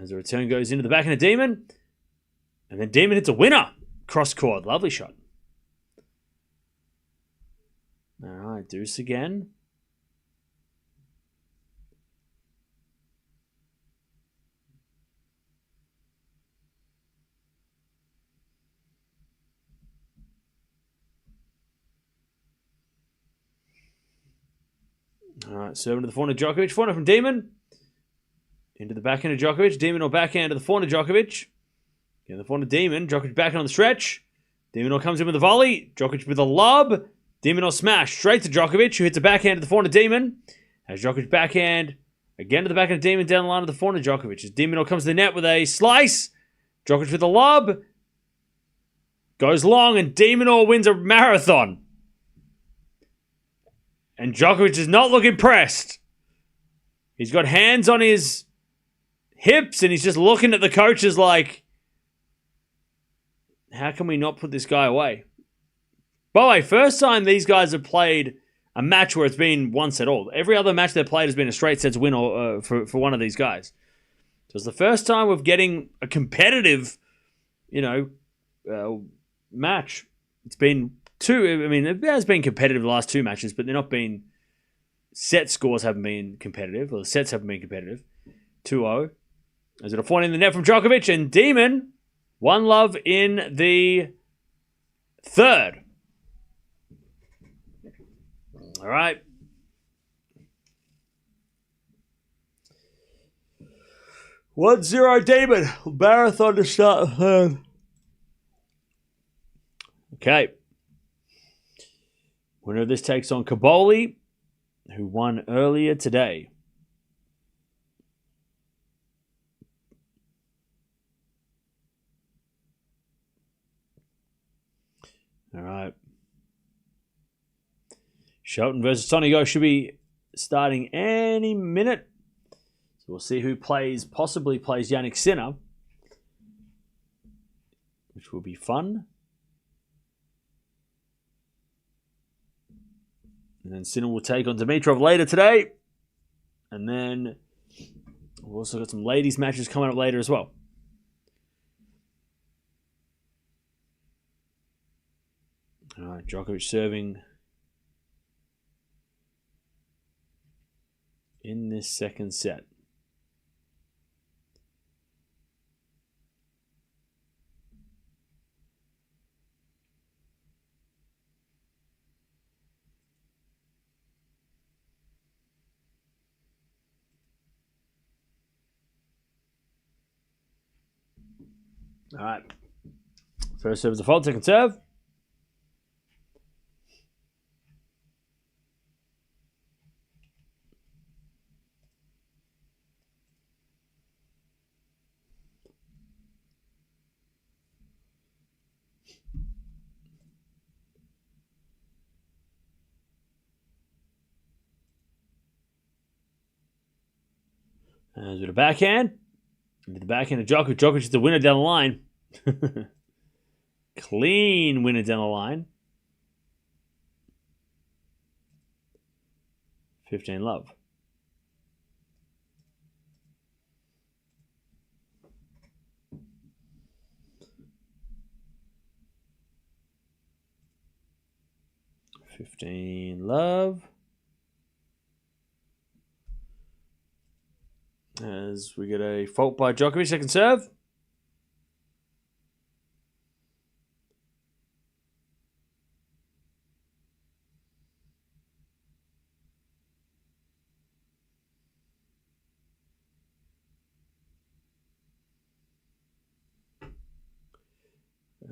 As the return goes into the backhand of Demon. And then Demon hits a winner. Cross court. Lovely shot. All right. Deuce again. All right. Serving to the forehand of Djokovic. Forehand from Demon. Into the backhand of Djokovic. Demon or backhand to the forehand of Djokovic. Again, the forehand of Demon. Djokovic backhand on the stretch. Demon comes in with a volley. Djokovic with a lob. Demon smash straight to Djokovic, who hits a backhand to the forehand of Demon. As Djokovic backhand again to the backhand of Demon down the line of the forehand of Djokovic. As Demon comes to the net with a slice. Djokovic with a lob. Goes long and Demon wins a marathon. And Djokovic does not look impressed. He's got hands on his hips and he's just looking at the coaches like, how can we not put this guy away? By the way, first time these guys have played a match where it's been one set all. Every other match they've played has been a straight sets win for one of these guys. So it's the first time we're getting a competitive, match. It's been two. I mean, it has been competitive the last two matches, but they're not been. Set scores haven't been competitive, or the sets haven't been competitive. 2-0. As it a point in the net from Djokovic, and Demon 1-love in the third. All right. One zero, Demon. Marathon to start the third. Okay. Winner of this takes on Caboli, who won earlier today. All right. Shelton versus Sonigo should be starting any minute. So we'll see who possibly plays Jannik Sinner, which will be fun. And then Sinner will take on Dimitrov later today. And then we've also got some ladies matches coming up later as well. All right, Djokovic serving in this second set. All right. First serve is a fault, second serve. With a backhand. Into the backhand of Djokovic. Djokovic is the winner down the line. Clean winner down the line. 15-love. As we get a fault by Djokovic, second serve.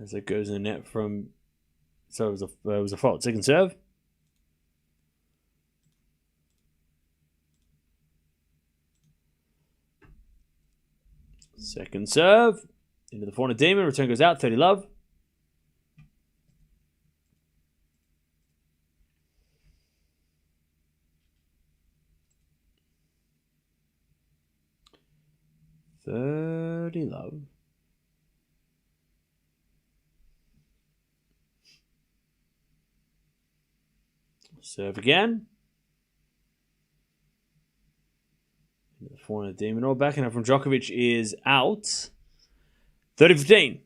As it goes in the net from... So it was a fault. Second serve. Second serve. Into the forehand Demon. Return goes out. 30-love. $30-love. Serve again. The forehand De Minaur. Backhand from Djokovic is out. 30-15.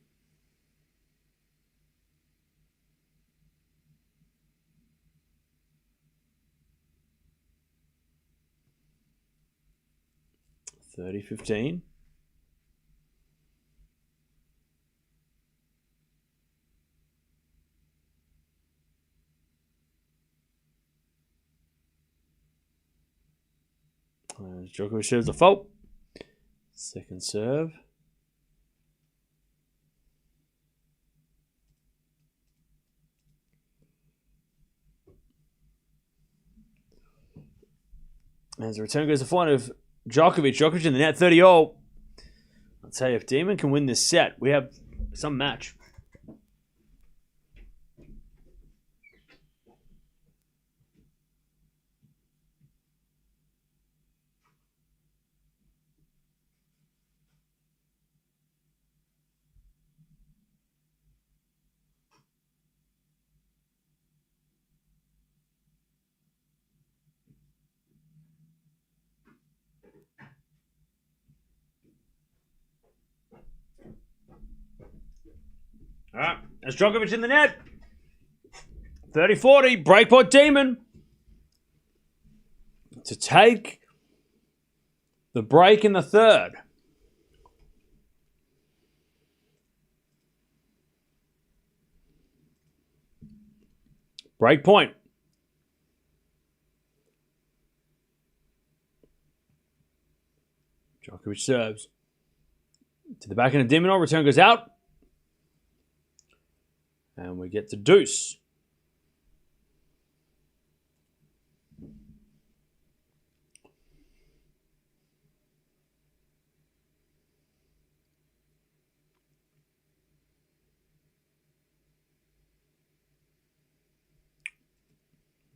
Djokovic serves a fault. Second serve. As the return goes to forehand of Djokovic. Djokovic in the net, 30-all. I'll tell you, if Demon can win this set, we have some match. All right, that's Djokovic in the net. 30-40, breakpoint Demon to take the break in the third. Break point. Djokovic serves. To the backhand of De Minaur. Return goes out. And we get to deuce.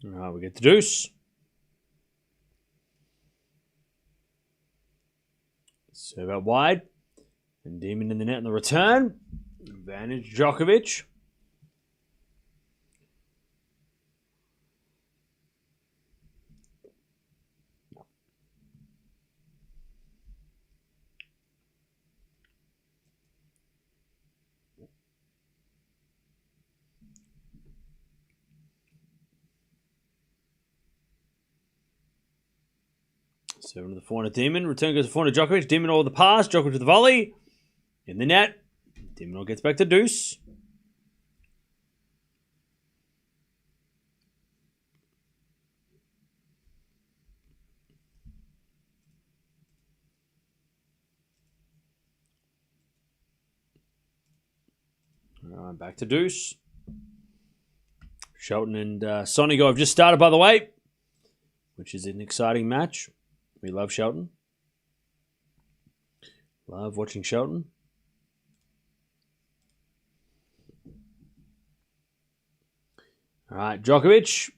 All right, we get the deuce. Serve out wide. And Demon in the net on the return. Advantage Djokovic. Serving to the forehand of Demon. Return goes to the forehand of Djokovic. Demon over the pass. Djokovic to the volley. In the net. Demon gets back to deuce. All right, back to deuce. Shelton and Sonigo have just started, by the way, which is an exciting match. We love Shelton. Love watching Shelton. All right, Djokovic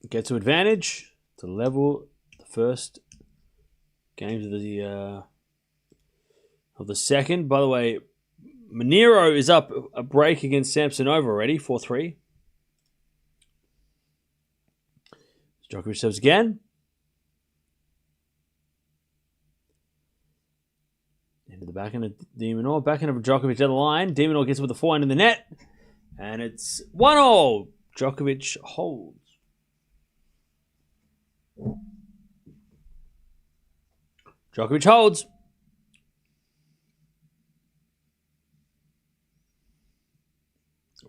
gets to advantage to level the first games of the second. By the way, Monero is up a break against Samsonova already, 4-3. Djokovic serves again. Into the backhand of De Minaur. Backhand of Djokovic down the line. De Minaur gets with the forehand in the net. And it's 1-0. Djokovic holds. Djokovic holds.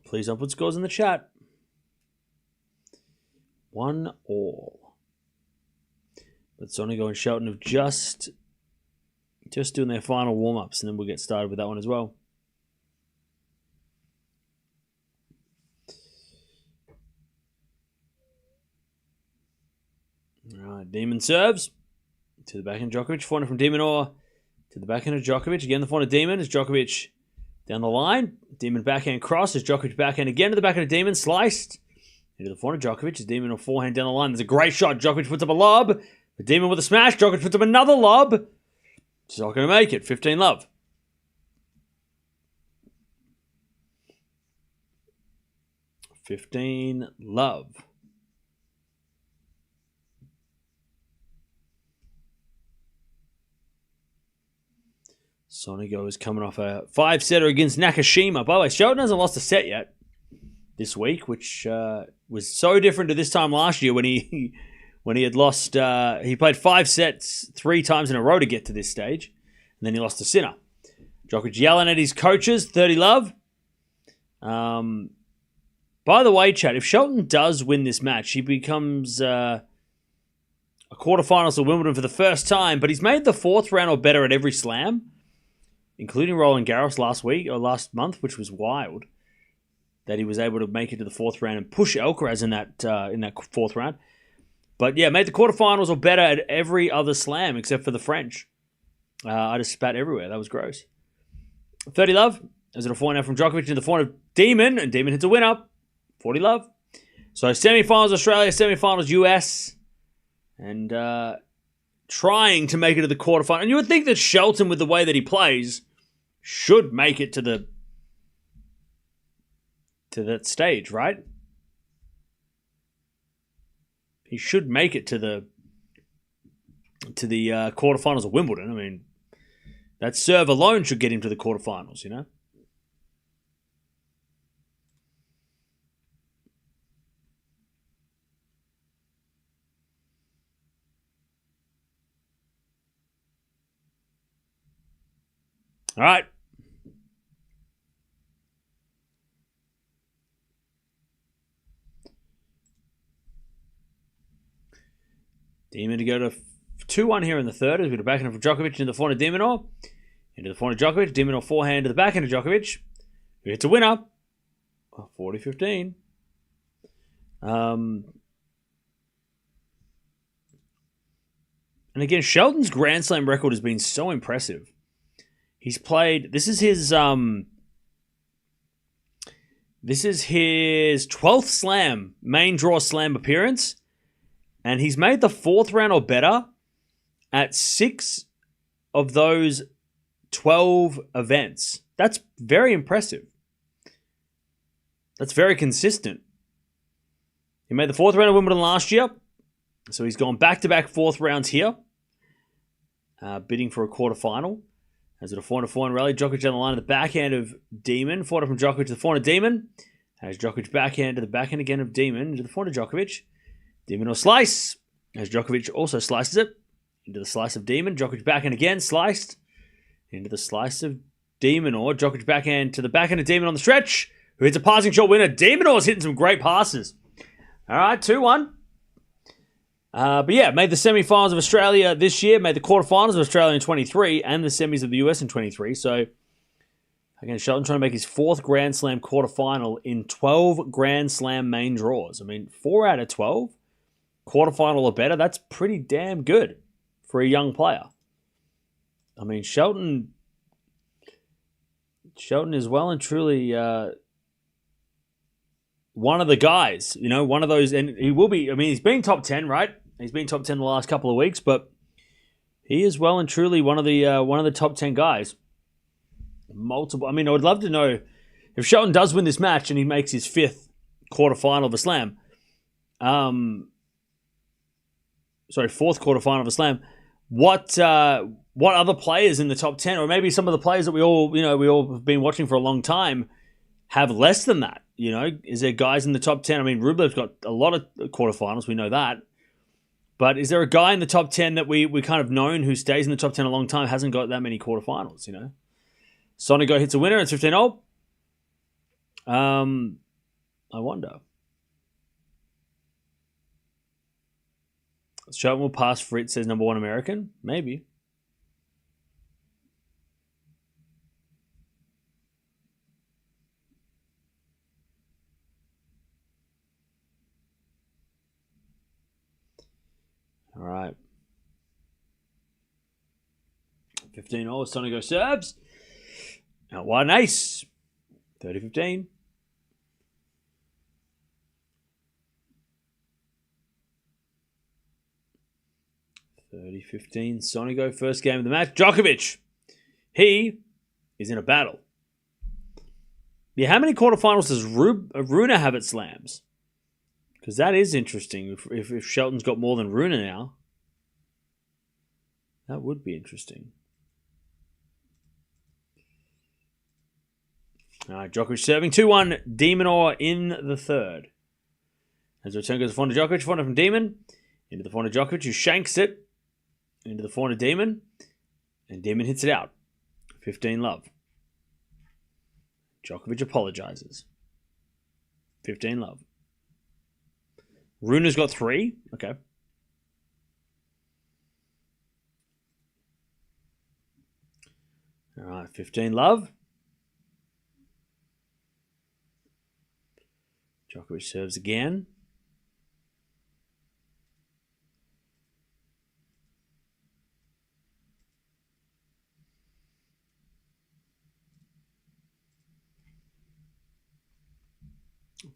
Please don't put scores in the chat. 1-1. But Sonigo and Shelton have just doing their final warm-ups, and then we'll get started with that one as well. All right, Demon serves to the backhand of Djokovic. Forehand from De Minaur to the backhand of Djokovic. Again, the forehand of Demon as Djokovic down the line. Demon backhand cross as Djokovic backhand again to the backhand of Demon. Sliced into the forehand of Djokovic as Demon with forehand down the line. There's a great shot. Djokovic puts up a lob. The Demon with a smash. Djokovic puts up another lob. It's not going to make it. 15-love. Sonigo is coming off a 5-setter against Nakashima. By the way, Shelton hasn't lost a set yet this week, which was so different to this time last year when he had lost. He played 5 sets 3 times in a row to get to this stage, and then he lost to Sinner. Djokovic yelling at his coaches, 30-love. By the way, Chad, if Shelton does win this match, he becomes a quarterfinals of Wimbledon for the first time, but he's made the 4th round or better at every slam, including Roland Garros last month, which was wild. That he was able to make it to the 4th round and push Alcaraz in that 4th round. But yeah, made the quarterfinals or better at every other slam except for the French. I just spat everywhere. That was gross. 30-love. Is it a forehand from Djokovic into the forehand of Demon, and Demon hits a winner. 40-love. So semi-finals Australia, semi-finals US, and trying to make it to the quarterfinal. And you would think that Shelton, with the way that he plays, should make it to that stage, right? He should make it to the quarterfinals of Wimbledon. I mean, that serve alone should get him to the quarterfinals, you know? All right. Demon to go to 2-1 here in the third as we go back into Djokovic into the forehand of De Minaur. Into the forehand of Djokovic. De Minaur forehand to the backhand of Djokovic. Who hits a winner. 40-15. And again, Shelton's Grand Slam record has been so impressive. He's played... This is his 12th slam, main draw slam appearance. And he's made the 4th round or better at 6 of those 12 events. That's very impressive. That's very consistent. He made the 4th round of Wimbledon last year. So he's gone back-to-back 4th rounds here. Bidding for a quarterfinal. As a 4-4 rally, Djokovic on the line at the backhand of Demon. Forehand from Djokovic to the forehand of Demon. As Djokovic backhand to the backhand again of Demon. To the forehand of Djokovic. Demon or slice. As Djokovic also slices it. Into the slice of Demon. Djokovic backhand again. Sliced. Into the slice of Demon or Djokovic backhand to the backhand of Demon on the stretch. Who hits a passing shot winner. Demon Or's hitting some great passes. All right, 2-1. But yeah, made the semi-finals of Australia this year, made the quarterfinals of Australia in 23, and the semis of the US in 23. So, again, Shelton trying to make his 4th Grand Slam quarterfinal in 12 Grand Slam main draws. I mean, 4 out of 12, quarterfinal or better, that's pretty damn good for a young player. I mean, Shelton is well and truly one of the guys, one of those, and he will be, I mean, he's been top 10, right? He's been top 10 the last couple of weeks, but he is well and truly one of the top 10 guys. Multiple. I mean, I would love to know if Shelton does win this match and he makes his 5th quarterfinal of a slam. 4th quarterfinal of a slam. What other players in the top 10, or maybe some of the players that we all have been watching for a long time, have less than that? Is there guys in the top 10? I mean, Rublev's got a lot of quarterfinals. We know that. But is there a guy in the top 10 that we kind of known who stays in the top 10 a long time, hasn't got that many quarterfinals, Sonego hits a winner. It's 15-0. I wonder. Shelton will pass Fritz, says number 1 American. Maybe. All right. 15-0. Sonego serves. Out wide an ace. 30-15. Sonego, first game of the match. Djokovic. He is in a battle. Yeah, how many quarterfinals does Runa have at slams? Because that is interesting. If Shelton's got more than Runa now, that would be interesting. All right, Djokovic serving 2-1. De Minaur in the third. As the return goes to forehand of Djokovic, forehand from Demon. Into the forehand of Djokovic, who shanks it. Into the forehand of Demon. And Demon hits it out. 15-love. Djokovic apologizes. 15-love. Runa's got 3. Okay. All right, 15-love. Djokovic serves again.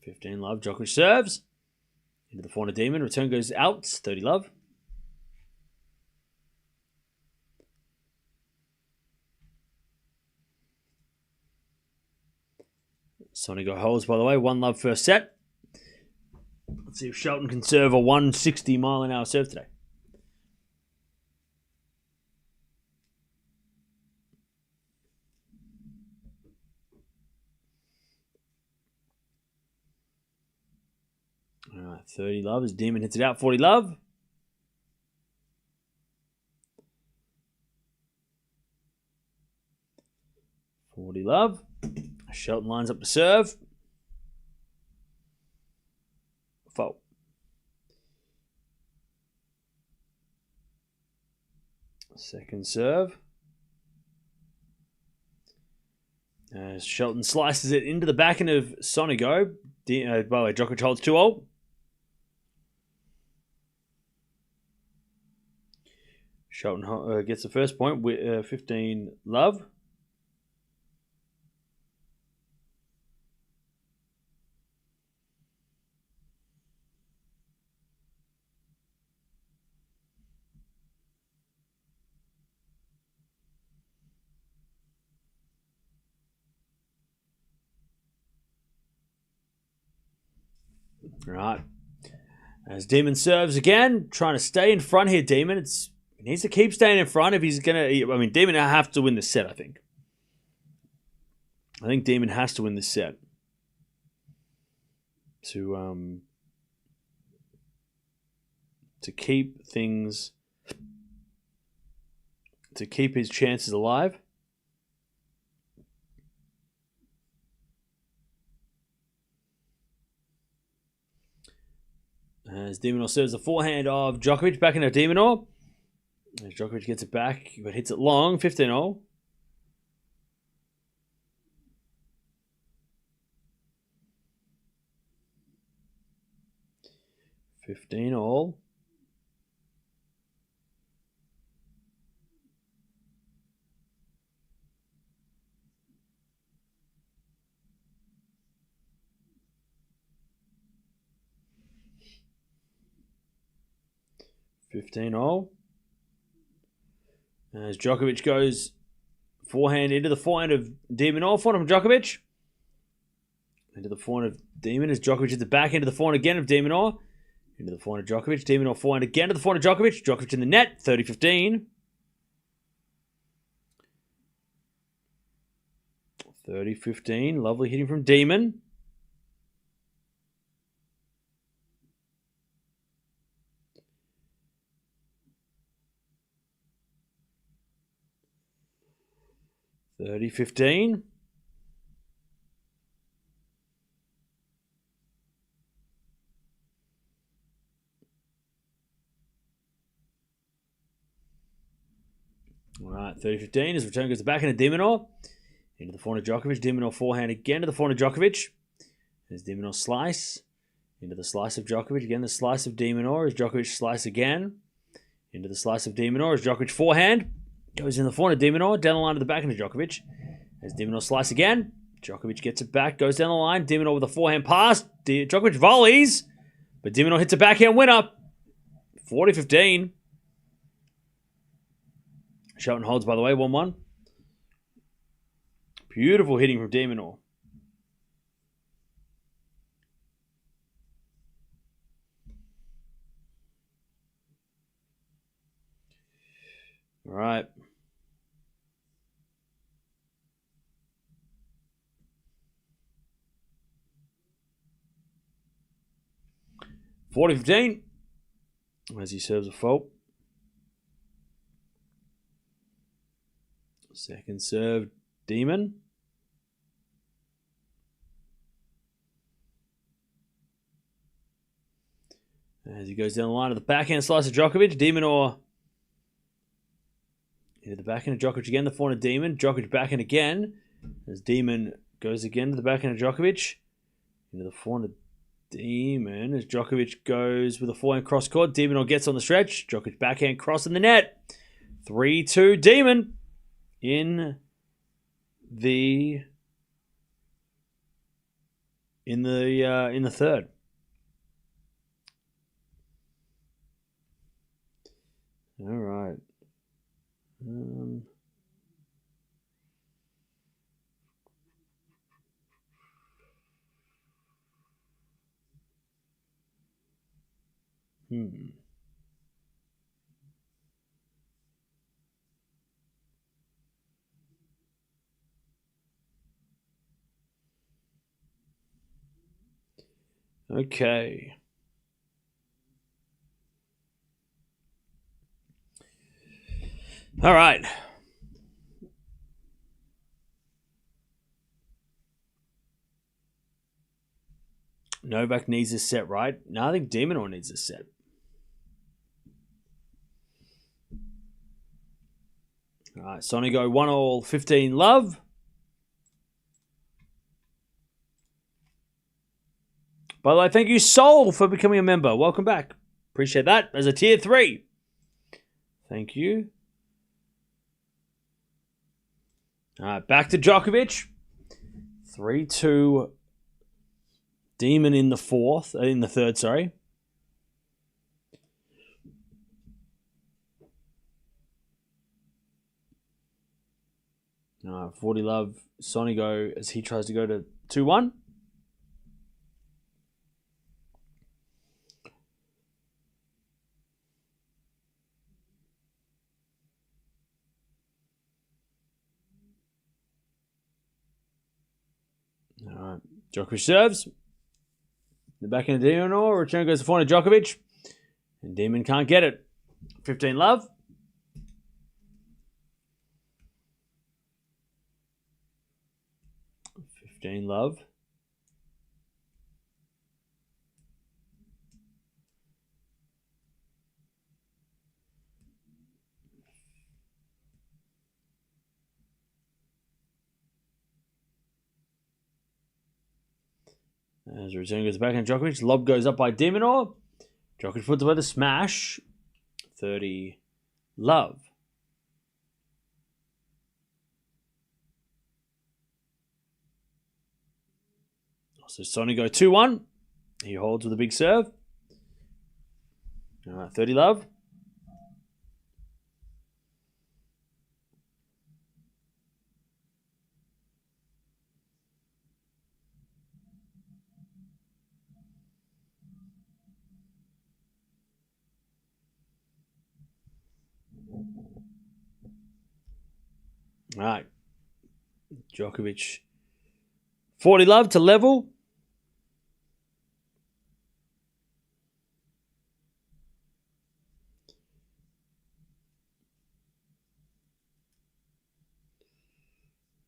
$15-love. Djokovic serves. Into the forehand of Demon. Return goes out. 30-love. Sonego holds, by the way. 1-love first set. Let's see if Shelton can serve a 160-mile-an-hour serve today. All right, 30-love as Demon hits it out. 40-love. Love. Shelton lines up to serve. Fault. Second serve. As Shelton slices it into the backhand of Sonigo. By the way, Djokovic holds 2-0. Shelton gets the first point with 15 love. Right. As Demon serves again, trying to stay in front here, Demon. He needs to keep staying in front if he's going to... I mean, Demon have to win this set, I think. I think Demon has to win this set. To keep things... To keep his chances alive. As De Minaur serves the forehand of Djokovic back into De Minaur. As Djokovic gets it back, but hits it long, 15-0. $15-all. As Djokovic goes forehand into the forehand of De Minaur, forehand from Djokovic. Into the forehand of Demon as Djokovic hits the back into the forehand again of De Minaur. Into the forehand of Djokovic. De Minaur forehand again to the forehand of Djokovic. Djokovic in the net, 30-15. 30-15. Lovely hitting from Demon. $30-15. All right, 30-15 as return goes back into De Minaur. Into the forehand of Djokovic. De Minaur forehand again to the forehand of Djokovic. There's De Minaur slice. Into the slice of Djokovic. Again, the slice of De Minaur as Djokovic slice again. Into the slice of De Minaur as Djokovic forehand. Goes in the forehand of De Minaur. Down the line to the backhand of Djokovic. As De Minaur slice again. Djokovic gets it back. Goes down the line. De Minaur with a forehand pass. Djokovic volleys. But De Minaur hits a backhand winner. 40-15. Shelton holds, by the way, 1-1. Beautiful hitting from De Minaur. All right. $40-15 as he serves a fault. Second serve, Demon. As he goes down the line of the backhand slice of Djokovic, De Minaur into the backhand of Djokovic again, the forehand of Demon. Djokovic backhand again as Demon goes again to the backhand of Djokovic. Into the forehand of Demon as Djokovic goes with a forehand cross court. De Minaur gets on the stretch. Djokovic backhand cross in the net. 3-2 Demon in the third. All right. Okay. All right. Novak needs this set, right? No, I think De Minaur needs this set. All right, Sonigo 1-all, 15 love. By the way, thank you, Soul, for becoming a member. Welcome back. Appreciate that. As a tier 3. Thank you. All right, back to Djokovic. 3-2. Demon in the third, sorry. All right, 40 love. Sonigo as he tries to go to 2-1. All right, Djokovic serves. The back end of De Minaur. Return goes to forehand to Djokovic. And Demon can't get it. 15 love. Love. As the return goes back on Djokovic, lob goes up by De Minaur. Djokovic puts away the smash. 30 love. So Sonigo 2-1. He holds with a big serve. All right, 30 love. All right. Djokovic 40 love to level.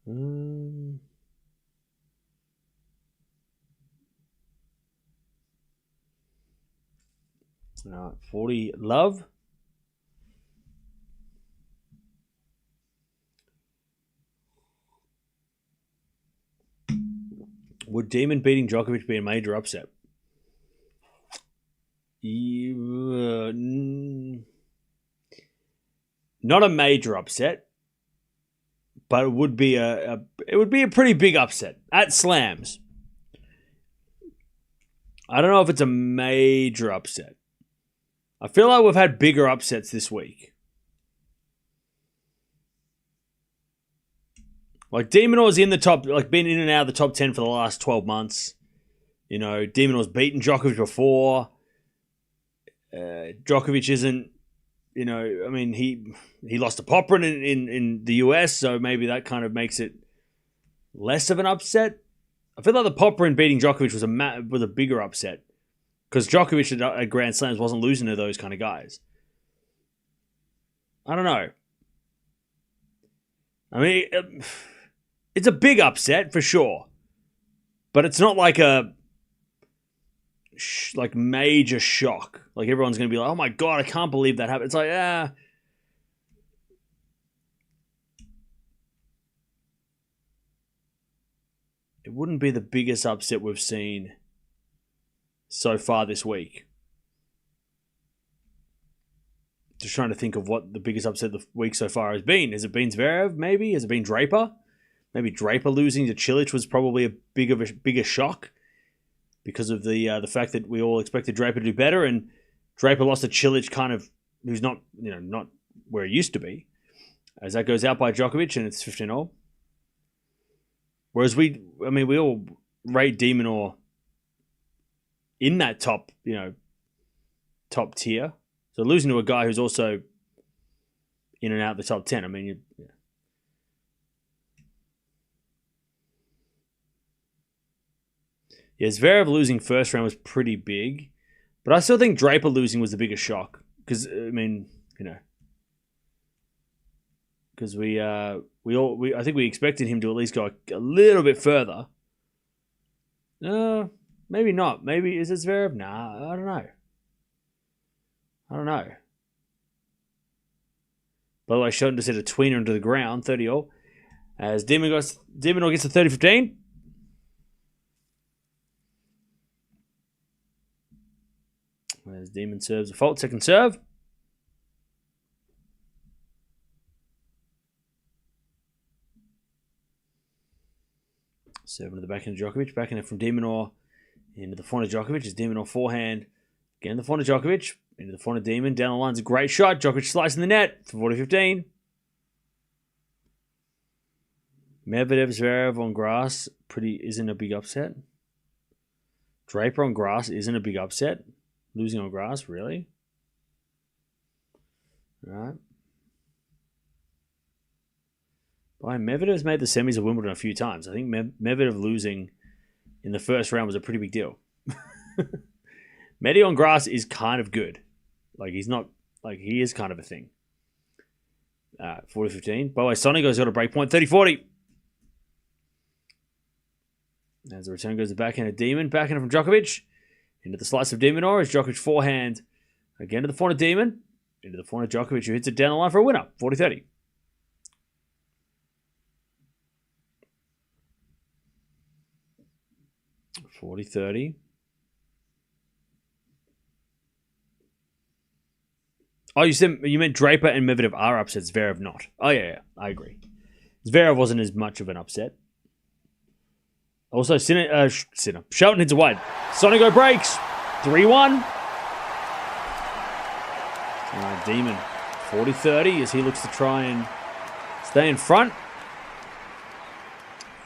All right, 40 love. Would Demon beating Djokovic be a major upset? Not a major upset, but it would be a pretty big upset at slams. I don't know if it's a major upset. I feel like we've had bigger upsets this week. Like, De Minaur's in the top, like, been in and out of the top 10 for the last 12 months. You know, De Minaur's beaten Djokovic before. Djokovic isn't, you know, I mean, he lost to Poprin in the US, so maybe that kind of makes it less of an upset. I feel like the Poprin beating Djokovic was a bigger upset because Djokovic at Grand Slams wasn't losing to those kind of guys. I don't know. I mean, it's a big upset for sure, but it's not like a major shock. Like, everyone's going to be like, oh my God, I can't believe that happened. It's like, it wouldn't be the biggest upset we've seen so far this week. Just trying to think of what the biggest upset of the week so far has been. Has it been Zverev, maybe? Has it been Draper? Maybe Draper losing to Cilic was probably a bigger shock because of the fact that we all expected Draper to do better, and Draper lost to Cilic, kind of, who's not where he used to be. As that goes out by Djokovic, and it's 15-0. Whereas we all rate De Minaur in that top tier. So losing to a guy who's also in and out of the top 10, I mean, yeah, Zverev losing first round was pretty big, but I still think Draper losing was the biggest shock because, I mean, because I think we expected him to at least go a little bit further. Maybe not. Maybe is it Zverev? Nah, I don't know. By the way, Shelton just hit a tweener into the ground, 30-all. As De Minaur gets to 30-15. As Demon serves a fault, second serve. Serving to the backhand of Djokovic. Backhand from De Minaur into the front of Djokovic. As De Minaur forehand. Again, the front of Djokovic. Into the front of Demon. Down the line's a great shot. Djokovic slicing the net for 40-15. Medvedev Zverev on grass isn't a big upset. Draper on grass isn't a big upset. Losing on grass, really? All right. Boy, Medvedev's made the semis of Wimbledon a few times. I think Medvedev losing in the first round was a pretty big deal. Medi on grass is kind of good. Like, he's not, like, he is kind of a thing. 40-15. By the way, Sonego's got a break point. 30-40. As the return goes to the backhand of Demon. Backhand from Djokovic. Into the slice of De Minaur as Djokovic forehand. Again to the front of Demon. Into the front of Djokovic, who hits it down the line for a winner. 40-30. Oh, you meant Draper and Medvedev are upsets. Zverev not. Oh, yeah, I agree. Zverev wasn't as much of an upset. Also, Sinner. Shelton hits a wide. Sonego breaks. 3-1. Demon. 40-30 as he looks to try and stay in front.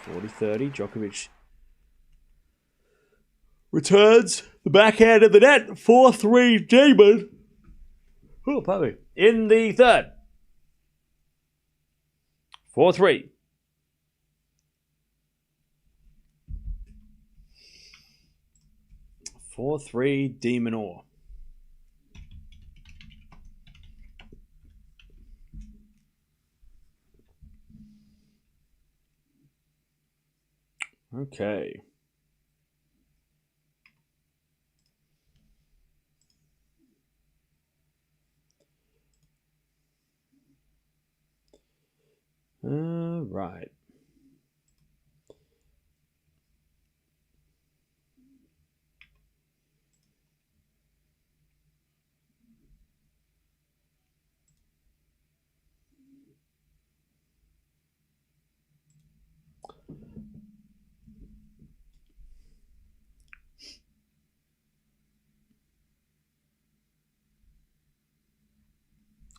40-30. Djokovic returns the backhand of the net. 4-3 Demon. Oh, pardon me. In the third. 4-3. De Minaur. Okay. Right.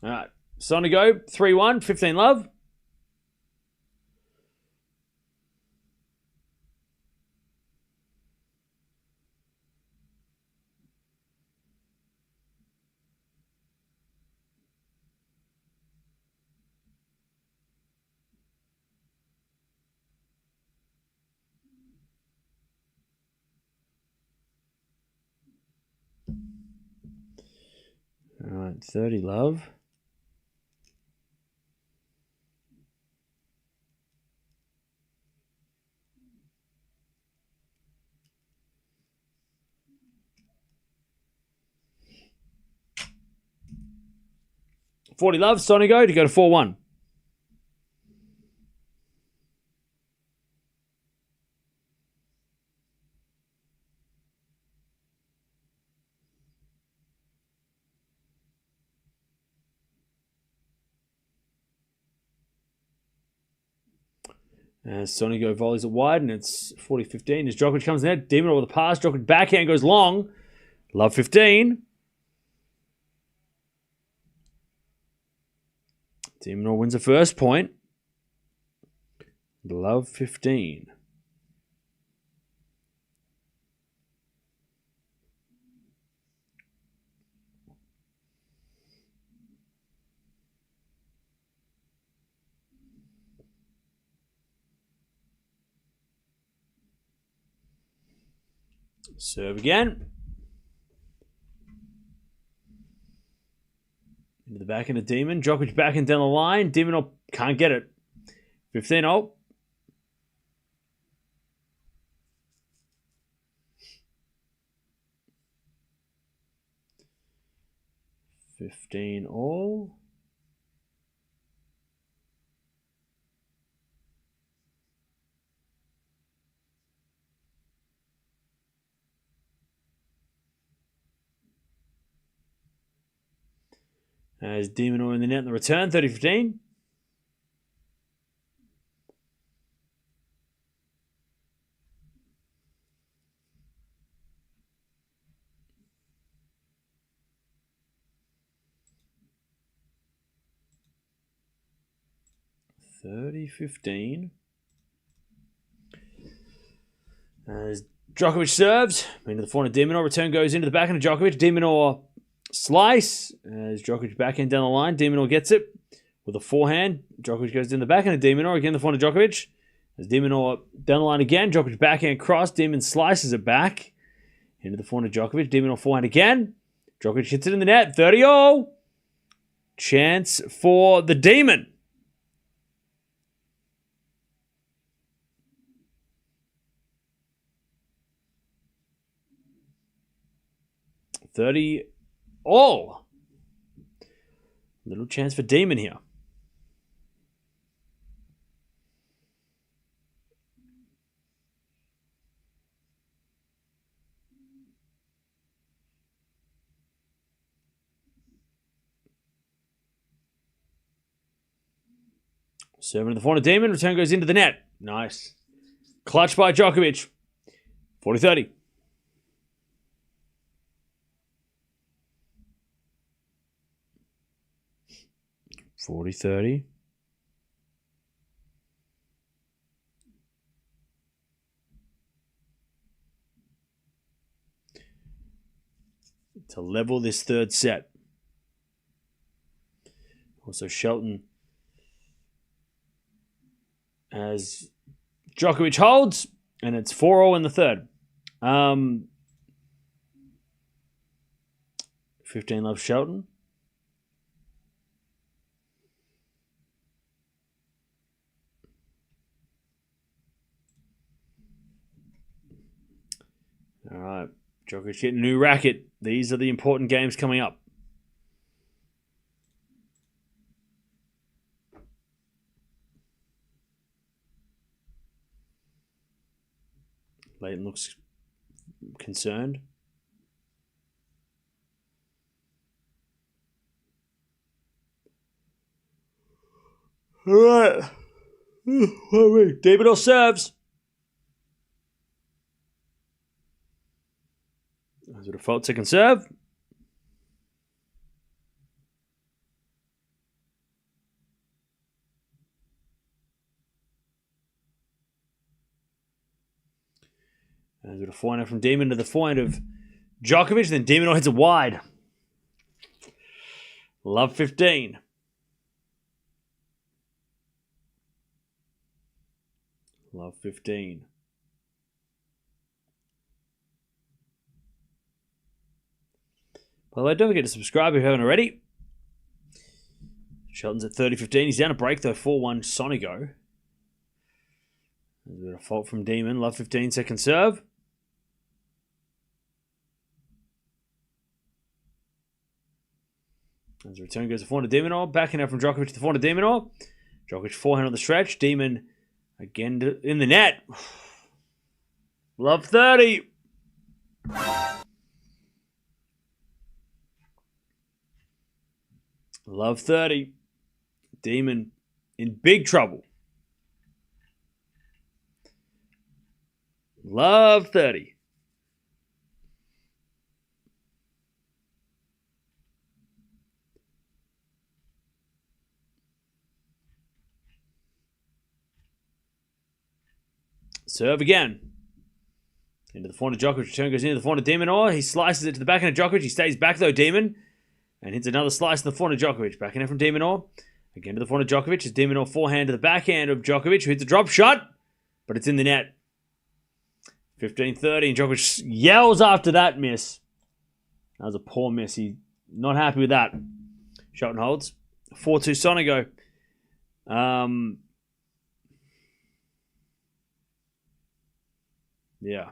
All right. Sonego, 3-1, 15 love. All right, 30 love. $40 love, Sonego to go to 4-1. As Sonego volleys it wide, and it's 40-15. As Djokovic comes in there, De Minaur with a pass. Djokovic backhand goes long. Love 15. De Minaur wins the first point. Love 15. Serve again. Into the backhand of Demon. Djokovic backhand down the line. De Minaur can't get it. 15-0. All. As De Minaur in the net in the return, 30-15. As Djokovic serves into the forehand of De Minaur. Return goes into the backhand of Djokovic. De Minaur slice as Djokovic backhand down the line. De Minaur gets it with a forehand. Djokovic goes in the backhand of De Minaur. Again, the forehand of Djokovic. As De Minaur down the line again. Djokovic backhand cross. De Minaur slices it back into the forehand of Djokovic. De Minaur forehand again. Djokovic hits it in the net. 30-all. Chance for the Demon. All. Little chance for Demon here. Serving to the forehand of Demon. Return goes into the net. Nice. Clutch by Djokovic. 40-30. 40-30. To level this third set. Also Shelton as Djokovic holds, and it's 4-all in the third. 15 love Shelton. All right, Djokovic getting a new racket. These are the important games coming up. Leighton looks concerned. All right. David serves. As a default second serve. As a forehand from Demon to the forehand of Djokovic. Then De Minaur hits it wide. Love 15. Love 15. By the way, don't forget to subscribe if you haven't already. Shelton's at 30-15. He's down a break though, 4-1 Sonigo. There's a bit of fault from Demon. Love 15, second serve. As the return goes to forehand of De Minaur. Backing out from Djokovic to the forehand of De Minaur. Djokovic forehand on the stretch. Demon again in the net. Love 30. Love 30. Demon in big trouble. Love 30. Serve again. Into the forehand of Djokovic. Return goes into the forehand of De Minaur. He slices it to the backhand of Djokovic. He stays back though, Demon. And hits another slice to the forehand of Djokovic. Backhand from De Minaur. Again to the forehand of Djokovic. As De Minaur forehand to the backhand of Djokovic, who hits a drop shot. But it's in the net. 15-30. And Djokovic yells after that miss. That was a poor miss. He's not happy with that. Shelton holds. 4-2 Sonigo. Yeah.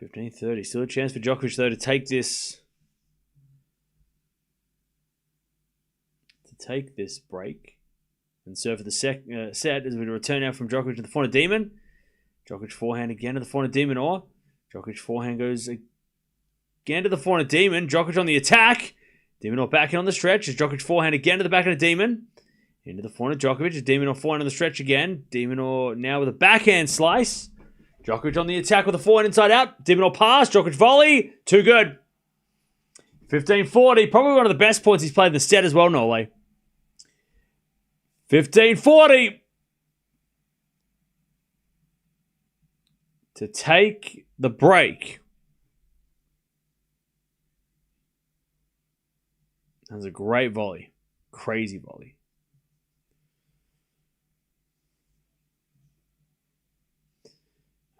15-30. Still a chance for Djokovic, though, to take this. Break. And serve for the set as we return out from Djokovic to the forehand of Demon. Djokovic forehand again to the forehand of De Minaur. Djokovic forehand goes again to the forehand of Demon. Djokovic on the attack. De Minaur back in on the stretch. As Djokovic forehand again to the back of the Demon. Into the forehand of Djokovic. As De Minaur forehand on the stretch again. De Minaur now with a backhand slice. Djokovic on the attack with a forehand inside out. De Minaur pass. Djokovic volley. Too good. 15-40. Probably one of the best points he's played in the set as well, Norway. 15-40. To take the break. That was a great volley. Crazy volley.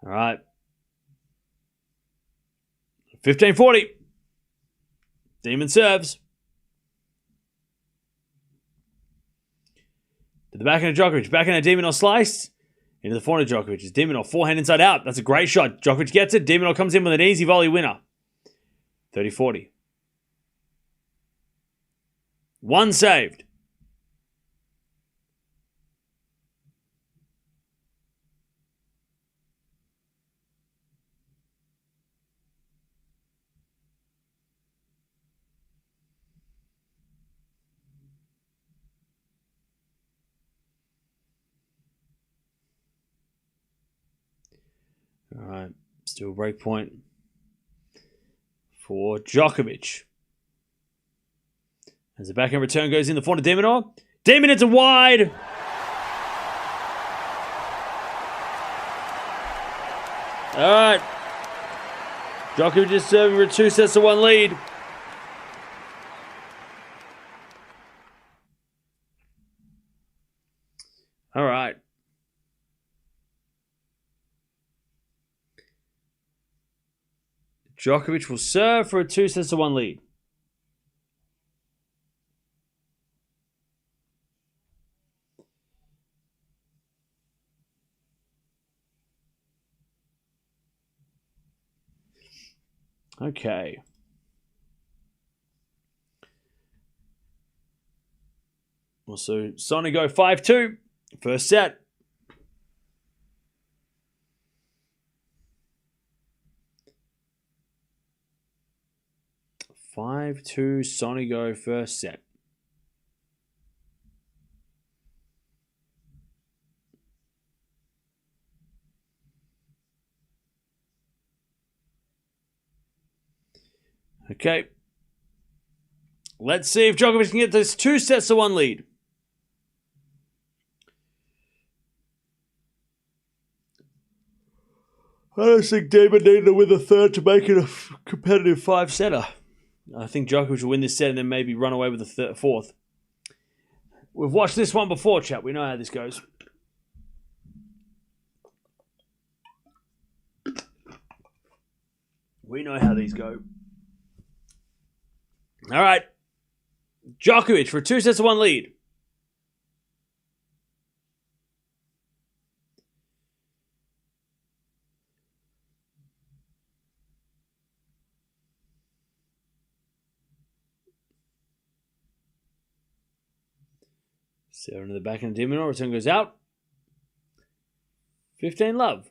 All right. 15-40. Demon serves. To the backhand of Djokovic. Backhand of De Minaur slice. Into the forehand of Djokovic. It's De Minaur forehand inside out. That's a great shot. Djokovic gets it. De Minaur comes in with an easy volley winner. 30-40. One saved. All right, still break point for Djokovic. As the backhand return goes in the forehand of De Minaur. De Minaur to wide. All right. Djokovic is serving for a 2-1 lead. All right. Djokovic will serve for a 2-1 lead. Okay. Also, Sonny go 5-2. First set. 5-2, Sonny go first set. Okay. Let's see if Djokovic can get this 2-1 lead. I don't think David needed to win the third to make it a competitive 5-setter. I think Djokovic will win this set and then maybe run away with the fourth. We've watched this one before, chat. We know how this goes. We know how these go. All right. Djokovic for a 2-1 lead. Seven to the back end of De Minaur. Return goes out. 15 love.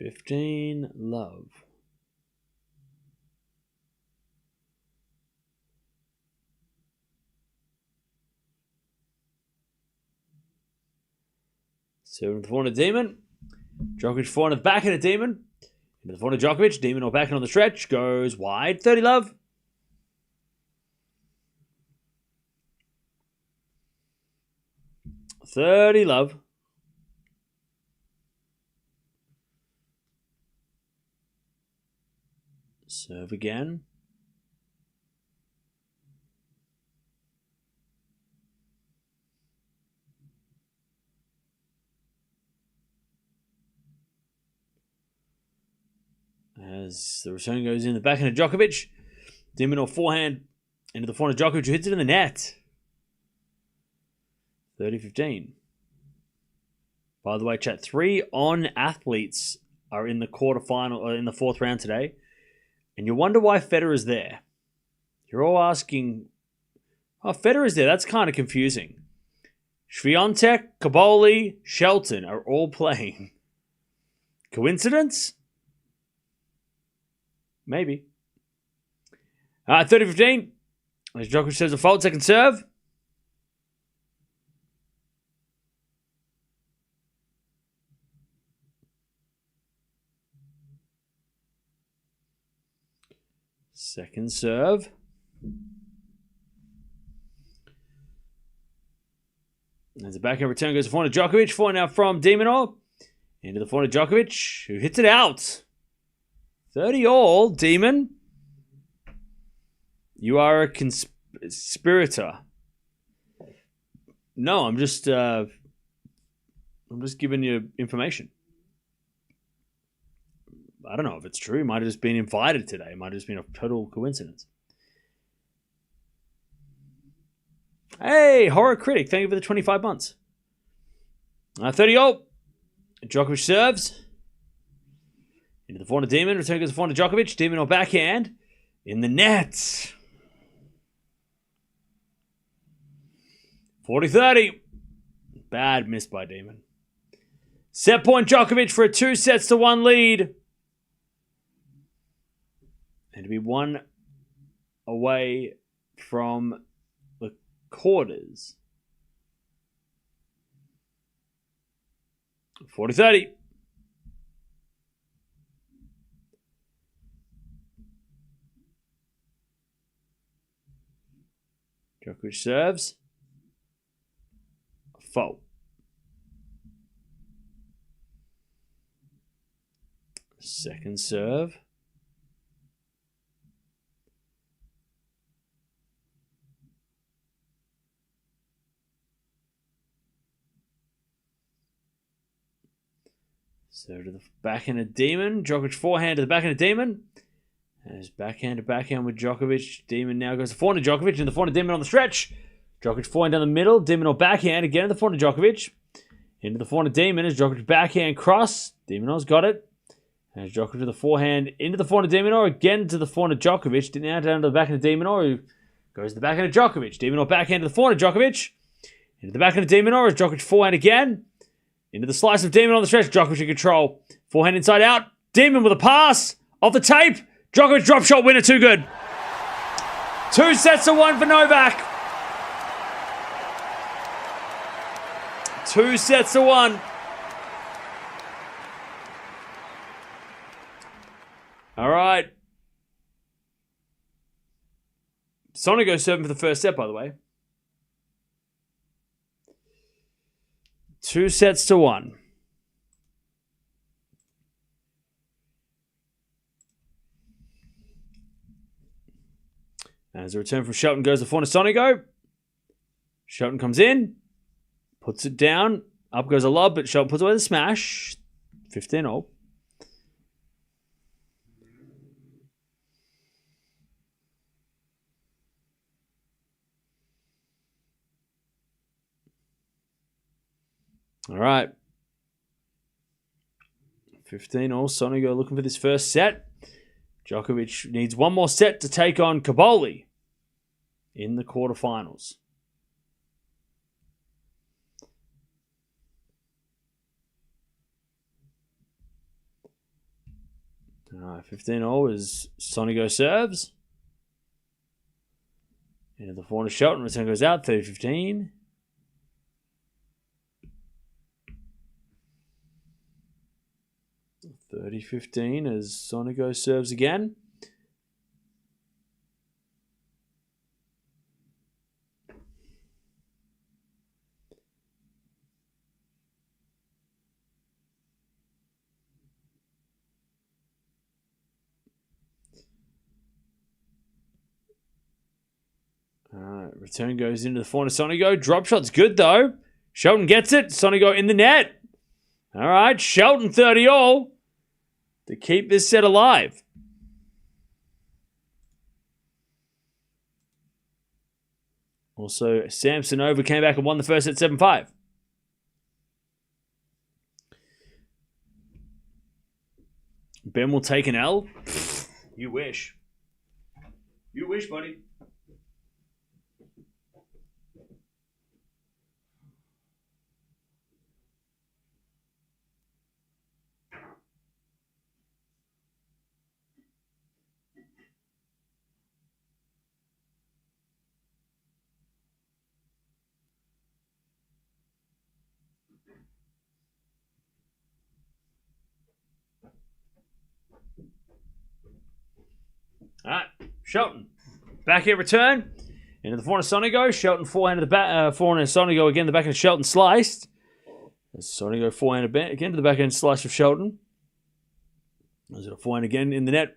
$15 love. Seven to the forehand of Demon. Djokovic forehand back in a Demon. Into the forehand of Djokovic. De Minaur back on the stretch. Goes wide. 30 love. $30 love. Serve again. As the return goes in the backhand of Djokovic. De Minaur forehand into the forehand of Djokovic, who hits it in the net. 30-15. By the way, chat, 3 on athletes are in the quarterfinal or in the fourth round today. And you wonder why Federer's there. You're all asking Oh, Federer's there. That's kind of confusing. Swiatek, Caboli, Shelton are all playing. Coincidence? Maybe. 30-15. As Djokovic says a fault, second serve. Second serve. As the backhand return goes to forehand to Djokovic. Forehand now from De Minaur. Into the forehand to Djokovic, who hits it out. 30-all, Demon. You are a conspirator. No, I'm just giving you information. I don't know if it's true. It might have just been invited today. It might have just been a total coincidence. Hey, Horror Critic, thank you for the 25 months. 30-all. Djokovic serves. Into the forehand to Demon. Return goes to forehand to Djokovic. Demon or backhand. In the net. 40-30. Bad miss by Demon. Set point Djokovic for a 2-1 lead. And to be one away from the quarters. 40-30. Djokovic serves. Fault. Second serve. So to the backhand of Demon. Djokovic forehand to the backhand of Demon. As backhand to backhand with Djokovic. Demon now goes to forehand to Djokovic. And the forehand to Demon on the stretch. Djokovic forehand down the middle. Demon or backhand. Again to the forehand to Djokovic. Into the forehand to Demon as Djokovic backhand cross. Demonor's got it. As Djokovic to the forehand. Into the forehand to Demonor. Again to the forehand to Djokovic. Now down to the backhand to Demonor. Who goes to the backhand to Djokovic. Demonor backhand to the forehand to Djokovic. Into the backhand to Demonor as Djokovic forehand again. Into the slice of Demon on the stretch. Djokovic in control. Forehand inside out. Demon with a pass. Off the tape. Djokovic drop shot winner. Too good. 2-1 for Novak. 2-1. All right. Sonego serving for the first set, by the way. 2-1. As a return from Shelton goes to forehand to Sonego. Shelton comes in. Puts it down. Up goes a lob, but Shelton puts away the smash. 15-all. All right. 15-all. Sonego looking for this first set. Djokovic needs one more set to take on Caboli in the quarterfinals. All right, 15-all as Sonego serves. Into the forehand of Shelton. Return goes out. 30-15. as Sonego serves again. Return goes into the forehand of Sonego. Drop shot's good though. Shelton gets it. Sonego in the net. All right, Shelton 30-all to keep this set alive. Also, Samsonova came back and won the first set 7-5. Ben will take an L. You wish. You wish, buddy. All right, Shelton. Backhand return. Into the forehand of Sonigo. Shelton forehand to the back. Forehand of Sonigo again. The backhand of Shelton sliced. Sonigo forehand again to the backhand slice of Shelton. There's a forehand again in the net.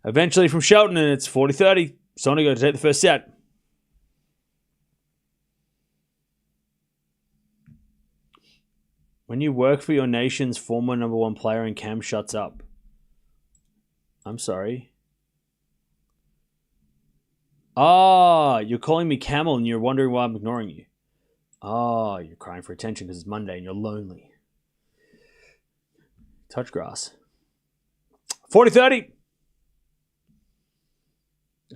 Eventually from Shelton, and it's 40-30. Sonigo to take the first set. When you work for your nation's former number one player and Cam shuts up. I'm sorry. Ah, you're calling me Camel and you're wondering why I'm ignoring you. Ah, you're crying for attention because it's Monday and you're lonely. Touch grass. 40-30.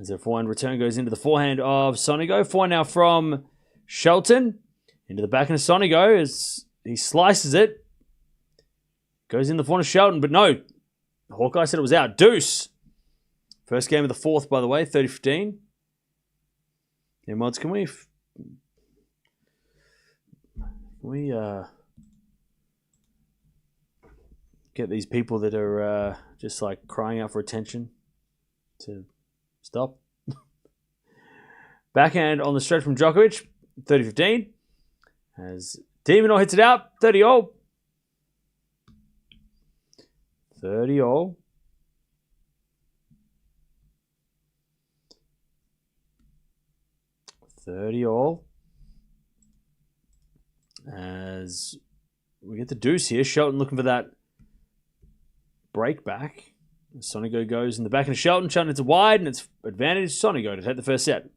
As their forehand return goes into the forehand of Sonigo. Forehand now from Shelton. Into the backhand of Sonigo as he slices it. Goes in the forehand of Shelton, but no. Hawkeye said it was out. Deuce. First game of the fourth, by the way, 30-15. Yeah, mods, can we get these people that are just like crying out for attention to stop? Backhand on the stretch from Djokovic, 30-15. As De Minaur hits it out, 30-all. 30-all. As we get the deuce here. Shelton looking for that break back. Sonigo goes in the back of Shelton. Shelton hits it wide, and it's advantage Sonigo to take the first set.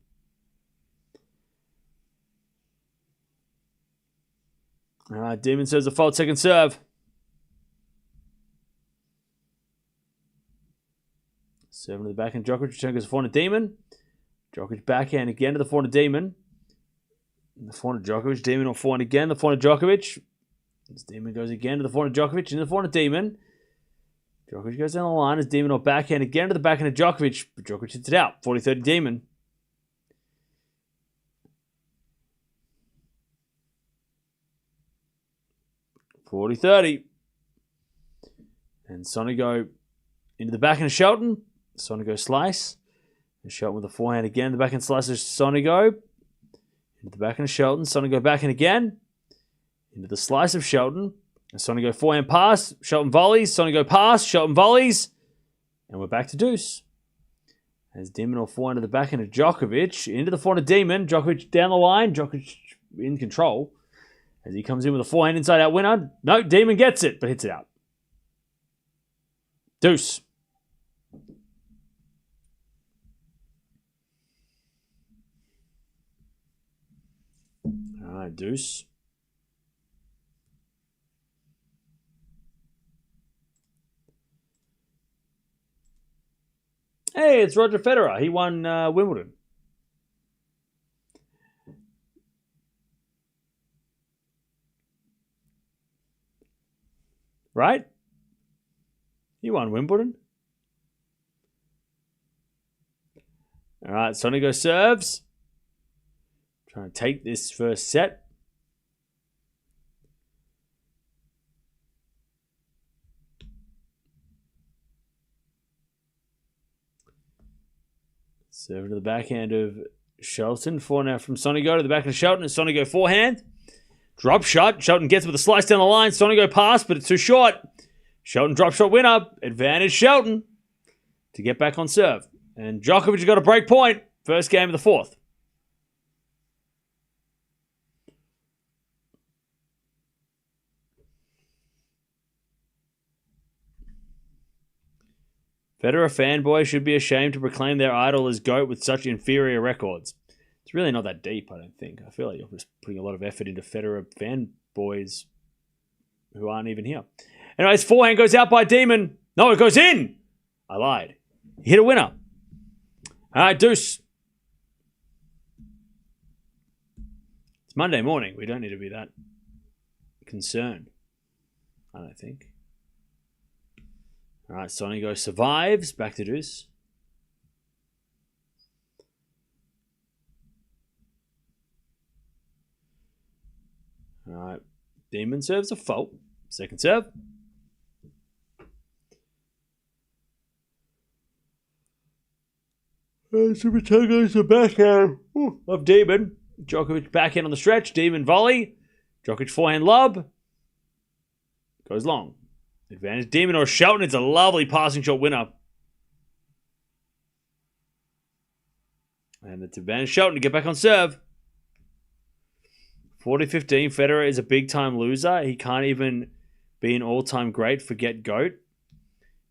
All right, Demon serves a fault second serve. Serving to the backhand. Djokovic return goes forehand to Demon. Djokovic backhand again to the forehand of Demon. The forehand of Djokovic. Demon on forehand again. The forehand of Djokovic. As Demon goes again to the forehand of Djokovic. Into the forehand of Demon. Djokovic goes down the line as Demon on backhand again to the backhand of Djokovic. But Djokovic hits it out. 40-30 Demon. And Sonigo into the backhand of Shelton. Sonigo slice. And Shelton with the forehand again. The backhand slice of Sonigo. Into the backhand of Shelton. Sonigo backhand again. Into the slice of Shelton. And Sonigo forehand pass. Shelton volleys. Sonigo pass. Shelton volleys. And we're back to deuce. As Demon or forehand to the backhand of Djokovic. Into the forehand of Demon. Djokovic down the line. Djokovic in control. As he comes in with a forehand inside out winner. No, Demon gets it, but hits it out. Deuce. All right, deuce. Hey, it's Roger Federer. He won Wimbledon. Right? He won Wimbledon. All right, Sonigo serves. Trying to take this first set. Serving to the backhand of Shelton. Forehand now from Sonigo to the backhand of Shelton. And Sonigo forehand. Drop shot. Shelton gets with a slice down the line. Sonigo pass, but it's too short. Shelton drop shot winner. Advantage Shelton to get back on serve. And Djokovic has got a break point. First game of the fourth. Federer fanboys should be ashamed to proclaim their idol as GOAT with such inferior records. It's really not that deep, I don't think. I feel like you're just putting a lot of effort into Federer fanboys who aren't even here. Anyways, forehand goes out by Demon. No, it goes in. I lied. He hit a winner. All right, deuce. It's Monday morning. We don't need to be that concerned, I don't think. All right, Sonigo survives. Back to deuce. All right, Demon serves a fault. Second serve. Super Togo's the backhand of Demon. Djokovic backhand on the stretch. Demon volley. Djokovic forehand lob. Goes long. Advantage Demon or Shelton. It's a lovely passing shot winner. And it's advantage Shelton to get back on serve. 40-15. Federer is a big-time loser. He can't even be an all-time great. Forget GOAT.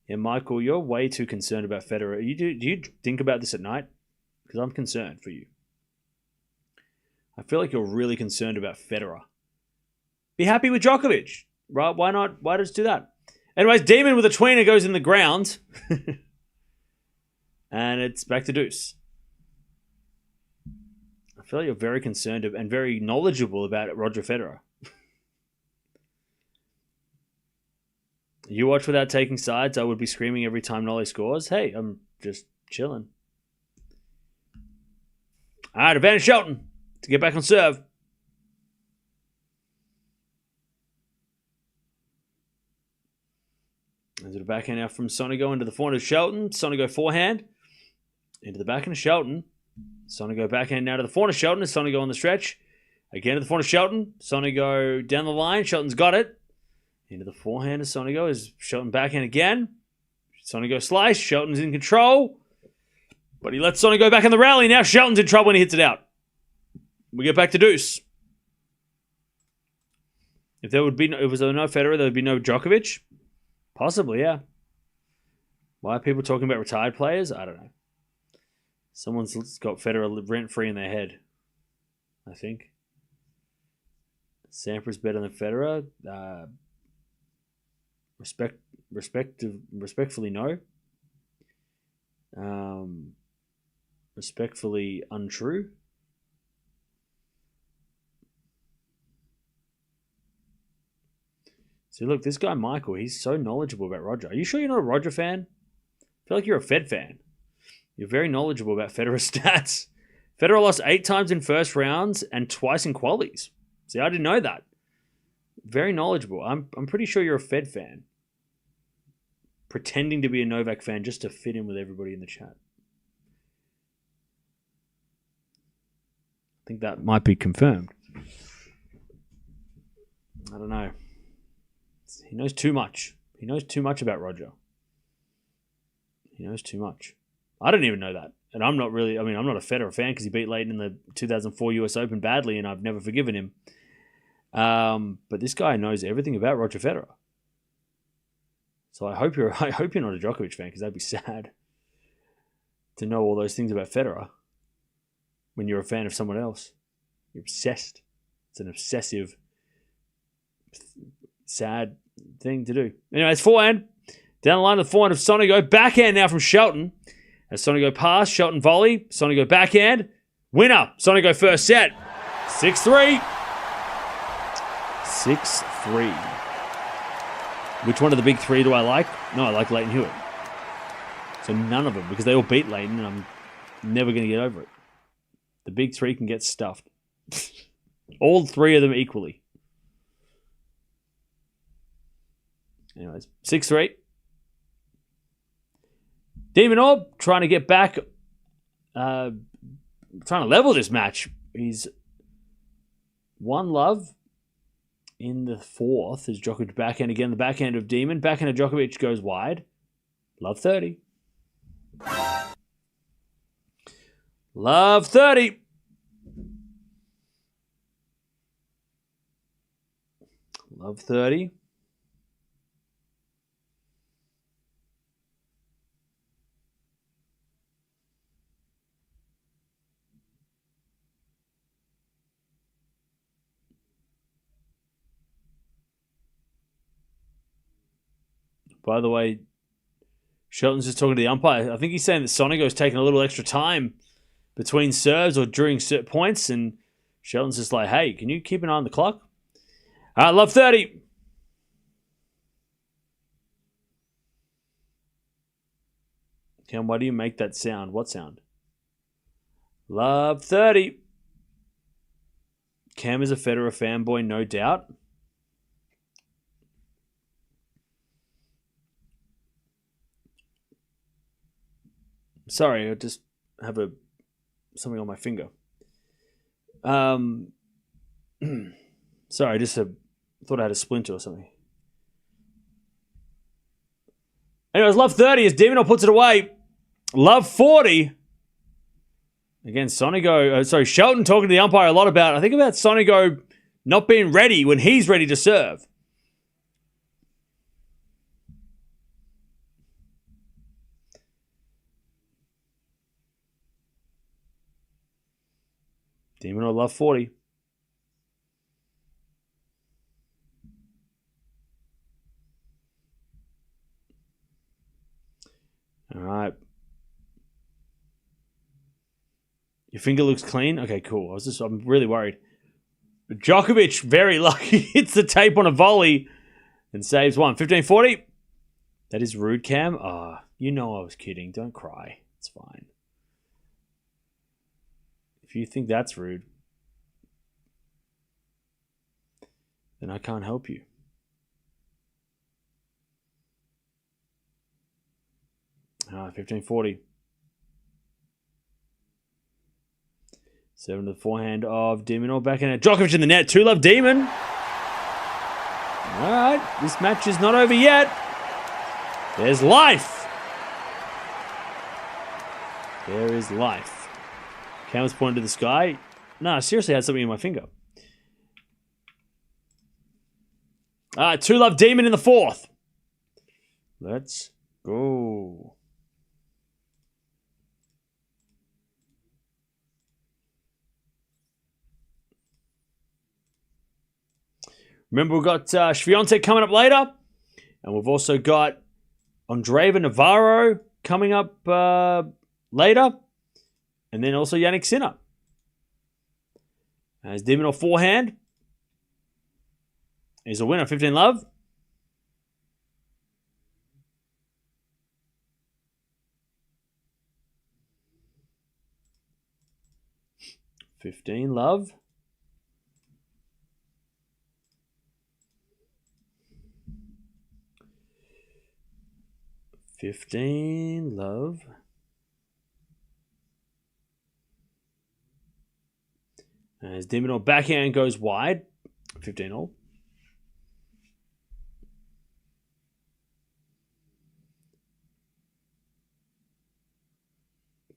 Yeah, Michael, you're way too concerned about Federer. Do you think about this at night? Because I'm concerned for you. I feel like you're really concerned about Federer. Be happy with Djokovic, right? Why not? Why just do that? Anyways, Demon with a tweener goes in the ground. And it's back to deuce. I feel like you're very concerned and very knowledgeable about Roger Federer. You watch without taking sides. I would be screaming every time Nolly scores. Hey, I'm just chilling. All right, advantage Shelton to get back on serve. Into the backhand now from Sonego into the forehand of Shelton. Sonego forehand. Into the backhand of Shelton. Sonego backhand now to the forehand of Shelton. Sonego on the stretch. Again to the forehand of Shelton. Sonego down the line. Shelton's got it. Into the forehand of Sonego is Shelton backhand again. Sonego slice. Shelton's in control. But he lets Sonego back in the rally. Now Shelton's in trouble when he hits it out. We get back to deuce. If there was no Federer, there would be no Djokovic. Possibly, yeah. Why are people talking about retired players? I don't know. Someone's got Federer rent-free in their head, I think. Sampra's better than Federer. Respectfully, no. Respectfully untrue. See, look, this guy Michael, he's so knowledgeable about Roger. Are you sure you're not a Roger fan? I feel like you're a Fed fan. You're very knowledgeable about Federer's stats. Federer lost 8 times in first rounds and twice in qualies. See, I didn't know that. Very knowledgeable. I'm pretty sure you're a Fed fan. Pretending to be a Novak fan just to fit in with everybody in the chat. I think that might be confirmed. I don't know. He knows too much. He knows too much about Roger. He knows too much. I don't even know that. And I'm not really, I'm not a Federer fan because he beat Leighton in the 2004 US Open badly and I've never forgiven him. But this guy knows everything about Roger Federer. So I hope you're not a Djokovic fan because that'd be sad to know all those things about Federer when you're a fan of someone else. You're obsessed. It's an obsessive, sad thing to do. Anyways, forehand. Down the line of the forehand of Sonego. Backhand now from Shelton. As Sonego pass, Shelton volley. Sonego backhand. Winner. Sonego first set. 6-3. 6-3. Which one of the big three do I like? No, I like Leighton Hewitt. So none of them, because they all beat Leighton and I'm never going to get over it. The big three can get stuffed. All 3 of them equally. Anyways, 6-3. De Minaur trying to get back, trying to level this match. He's 1-love in the 4th as Djokovic backhand again. The backhand of Demon. Backhand of Djokovic goes wide. Love 30. Love 30. Love 30. By the way, Shelton's just talking to the umpire. I think he's saying that Sonego's taking a little extra time between serves or during points, and Shelton's just like, hey, can you keep an eye on the clock? All right, love 30. Cam, why do you make that sound? What sound? Love 30. Cam is a Federer fanboy, no doubt. Sorry, I just have something on my finger. Sorry, I just thought I had a splinter or something. Anyways, love 30 as De Minaur puts it away. Love 40. Again, Shelton talking to the umpire a lot about Sonigo not being ready when he's ready to serve. De Minaur love 40. All right. Your finger looks clean? Okay, cool. I'm really worried. Djokovic, very lucky, hits the tape on a volley and saves one. 15-40. That is rude, Cam. You know I was kidding. Don't cry. It's fine. If you think that's rude, then I can't help you. All right, 15-40. 7 to the forehand of De Minaur back in it. Djokovic in the net. 2-love Demon. All right, this match is not over yet. There's life. There is life. Cam was pointing to the sky. No, I seriously had something in my finger. All right, 2-love Demon in the fourth. Let's go. Remember, we've got Swiatek coming up later. And we've also got Andreeva Navarro coming up later. And then also Jannik Sinner. As De Minaur forehand is a winner, 15-love. $15-love. $15-love. As De Minaur backhand goes wide. 15-all.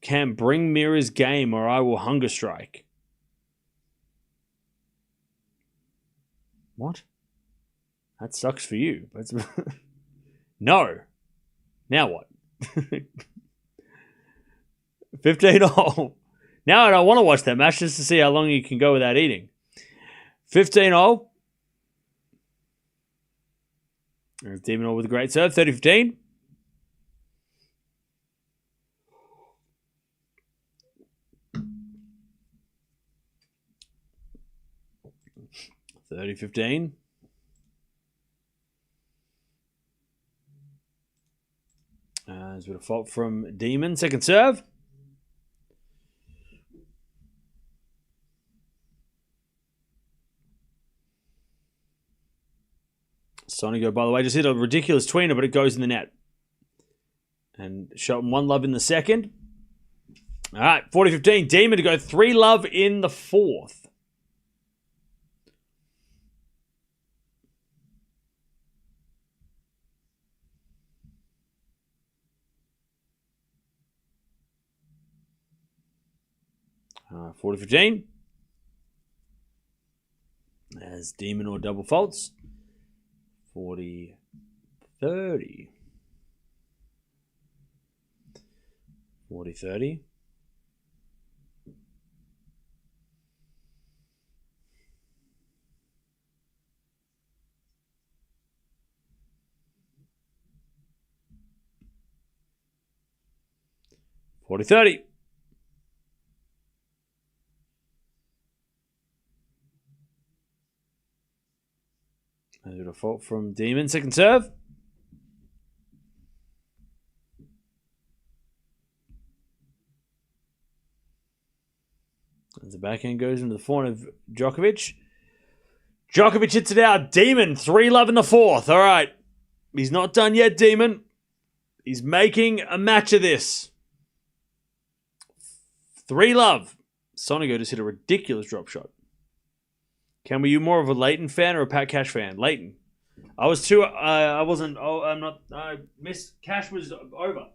Can bring Mirra's game or I will hunger strike. What? That sucks for you. No. Now what? 15-all. Now I don't want to watch that match just to see how long you can go without eating. 15-all. There's De Minaur with a great serve. 30-15. $30-15. There's a bit of fault from Demon. Second serve. Sonigo, by the way, just hit a ridiculous tweener, but it goes in the net. And Shelton 1-love in the second. All right, 40-15. Demon to go 3-love in the fourth. Uh, 40-15. As De Minaur double faults. 40-30. 40-30. $40-30. A fault from Demon. Second serve. As the backhand goes into the forehand of Djokovic. Djokovic hits it out. Demon, 3-love in the fourth. All right. He's not done yet, Demon. He's making a match of this. 3-love. Sonigo just hit a ridiculous drop shot. Cam, were you more of a Leighton fan or a Pat Cash fan? Leighton. I was too. I wasn't. Oh, I'm not. Miss Cash was over.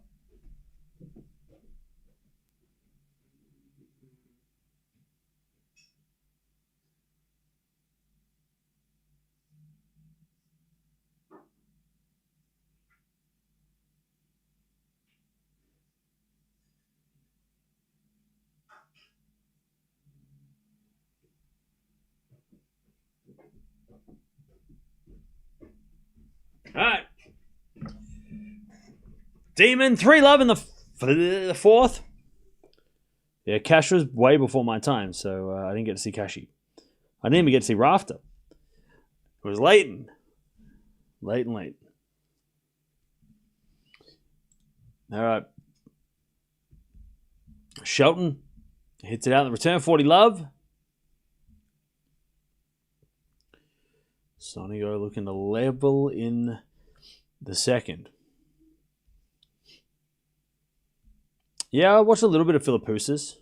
All right. Demon 3-love in the fourth. Yeah, Cash was way before my time, so I didn't get to see Cashy. I didn't even get to see Rafter. It was Leighton. Leighton. All right. Shelton hits it out in the return. 40-love. Sonigo looking to level in the second. Yeah, I watched a little bit of Philippoussis.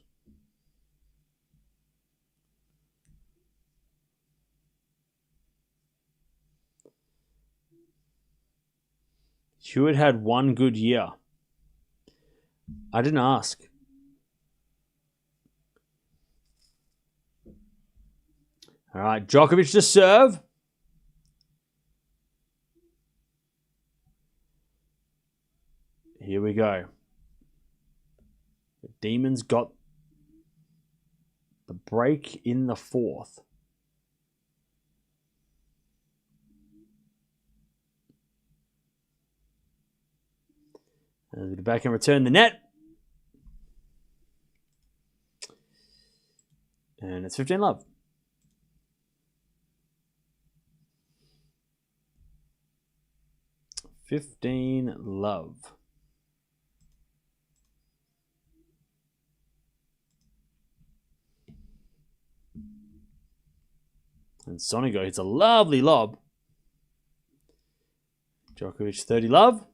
Hewitt had one good year. I didn't ask. All right, Djokovic to serve. Here we go. The Demons got the break in the fourth. And the back and return the net. And it's 15-love. $15-love. And Sonigo hits a lovely lob. Djokovic 30-love.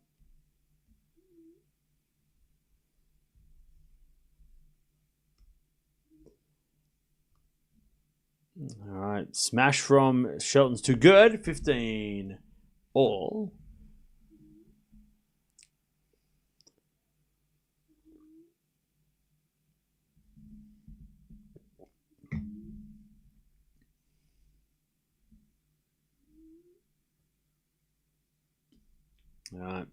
All right, smash from Shelton's too good. 15 all. All right.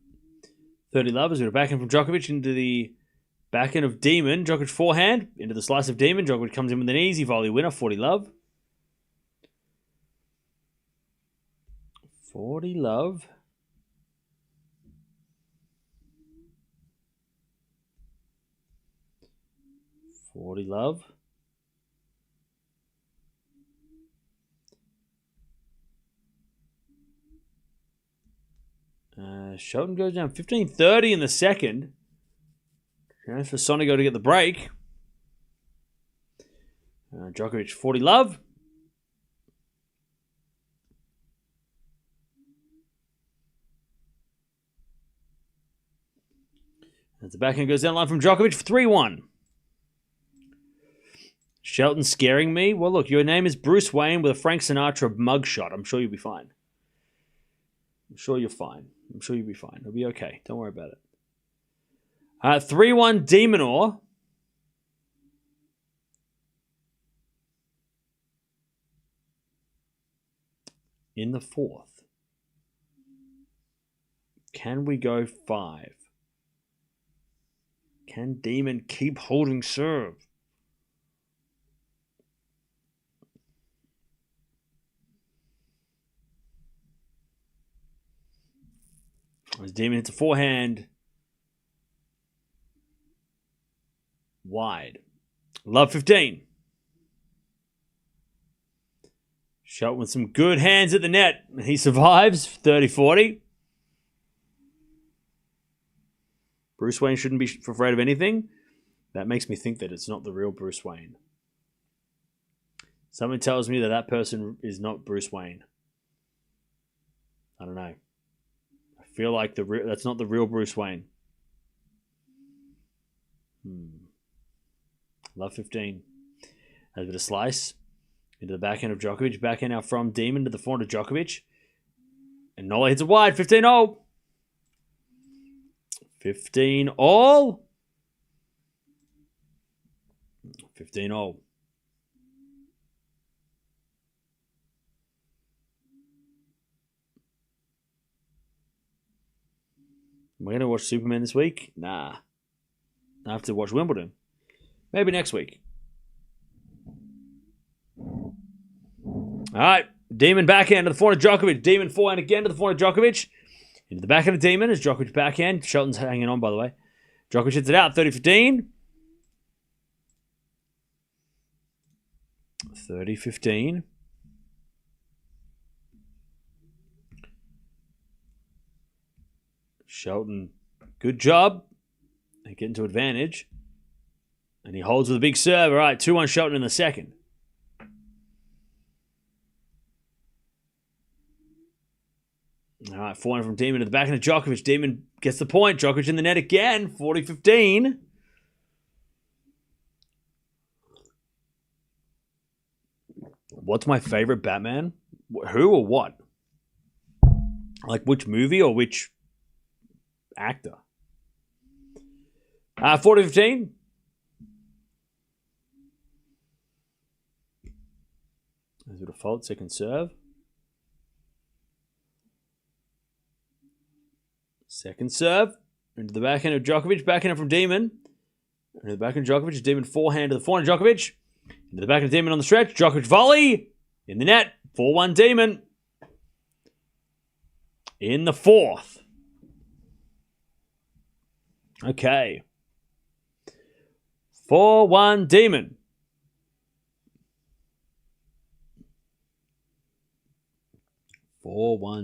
30-love as we go back in from Djokovic into the back end of Demon. Djokovic forehand into the slice of Demon. Djokovic comes in with an easy volley winner. 40-love. 40-love. Shelton goes down 15-30 in the second. Chance for Sonigo to get the break. Djokovic 40-love. As the backhand goes down line from Djokovic for 3-1. Shelton scaring me. Well, look, your name is Bruce Wayne with a Frank Sinatra mugshot. I'm sure you'll be fine. I'm sure you're fine. I'm sure you'll be fine. It'll be okay. Don't worry about it. 3-1 De Minaur. In the fourth. Can we go 5? Can Demon keep holding serve? As Demon hits a forehand. Wide. Love 15. Shelton with some good hands at the net. He survives. 30-40. Bruce Wayne shouldn't be afraid of anything. That makes me think that it's not the real Bruce Wayne. Something tells me that that person is not Bruce Wayne. I don't know. I feel like that's not the real Bruce Wayne. Love 15. Has a bit of slice. Into the backhand of Djokovic. Backhand out from Demon to the forehand of Djokovic. And Nola hits it wide. 15-all. 15-all. 15-all. Am I going to watch Superman this week? Nah. I have to watch Wimbledon. Maybe next week. All right. Demon backhand to the forehand of Djokovic. Demon forehand again to the forehand of Djokovic. Into the backhand of Demon as Djokovic backhand. Shelton's hanging on, by the way. Djokovic hits it out. 30-15. 30-15. Shelton, good job. And getting to advantage. And he holds with a big serve. All right, 2-1 Shelton in the second. All right, 4-1 from Demon to the backhand of Djokovic. Demon gets the point. Djokovic in the net again. 40-15. What's my favorite Batman? Who or what? Like which movie or which actor? 40-15. There's a default second serve. Second serve. Into the backhand of Djokovic. Backhand from Demon. Into the backhand of Djokovic. Demon forehand to the forehand of Djokovic. Into the backhand of Demon on the stretch. Djokovic volley. In the net. 4-1 Demon. In the fourth. Okay. 4-1 Demon.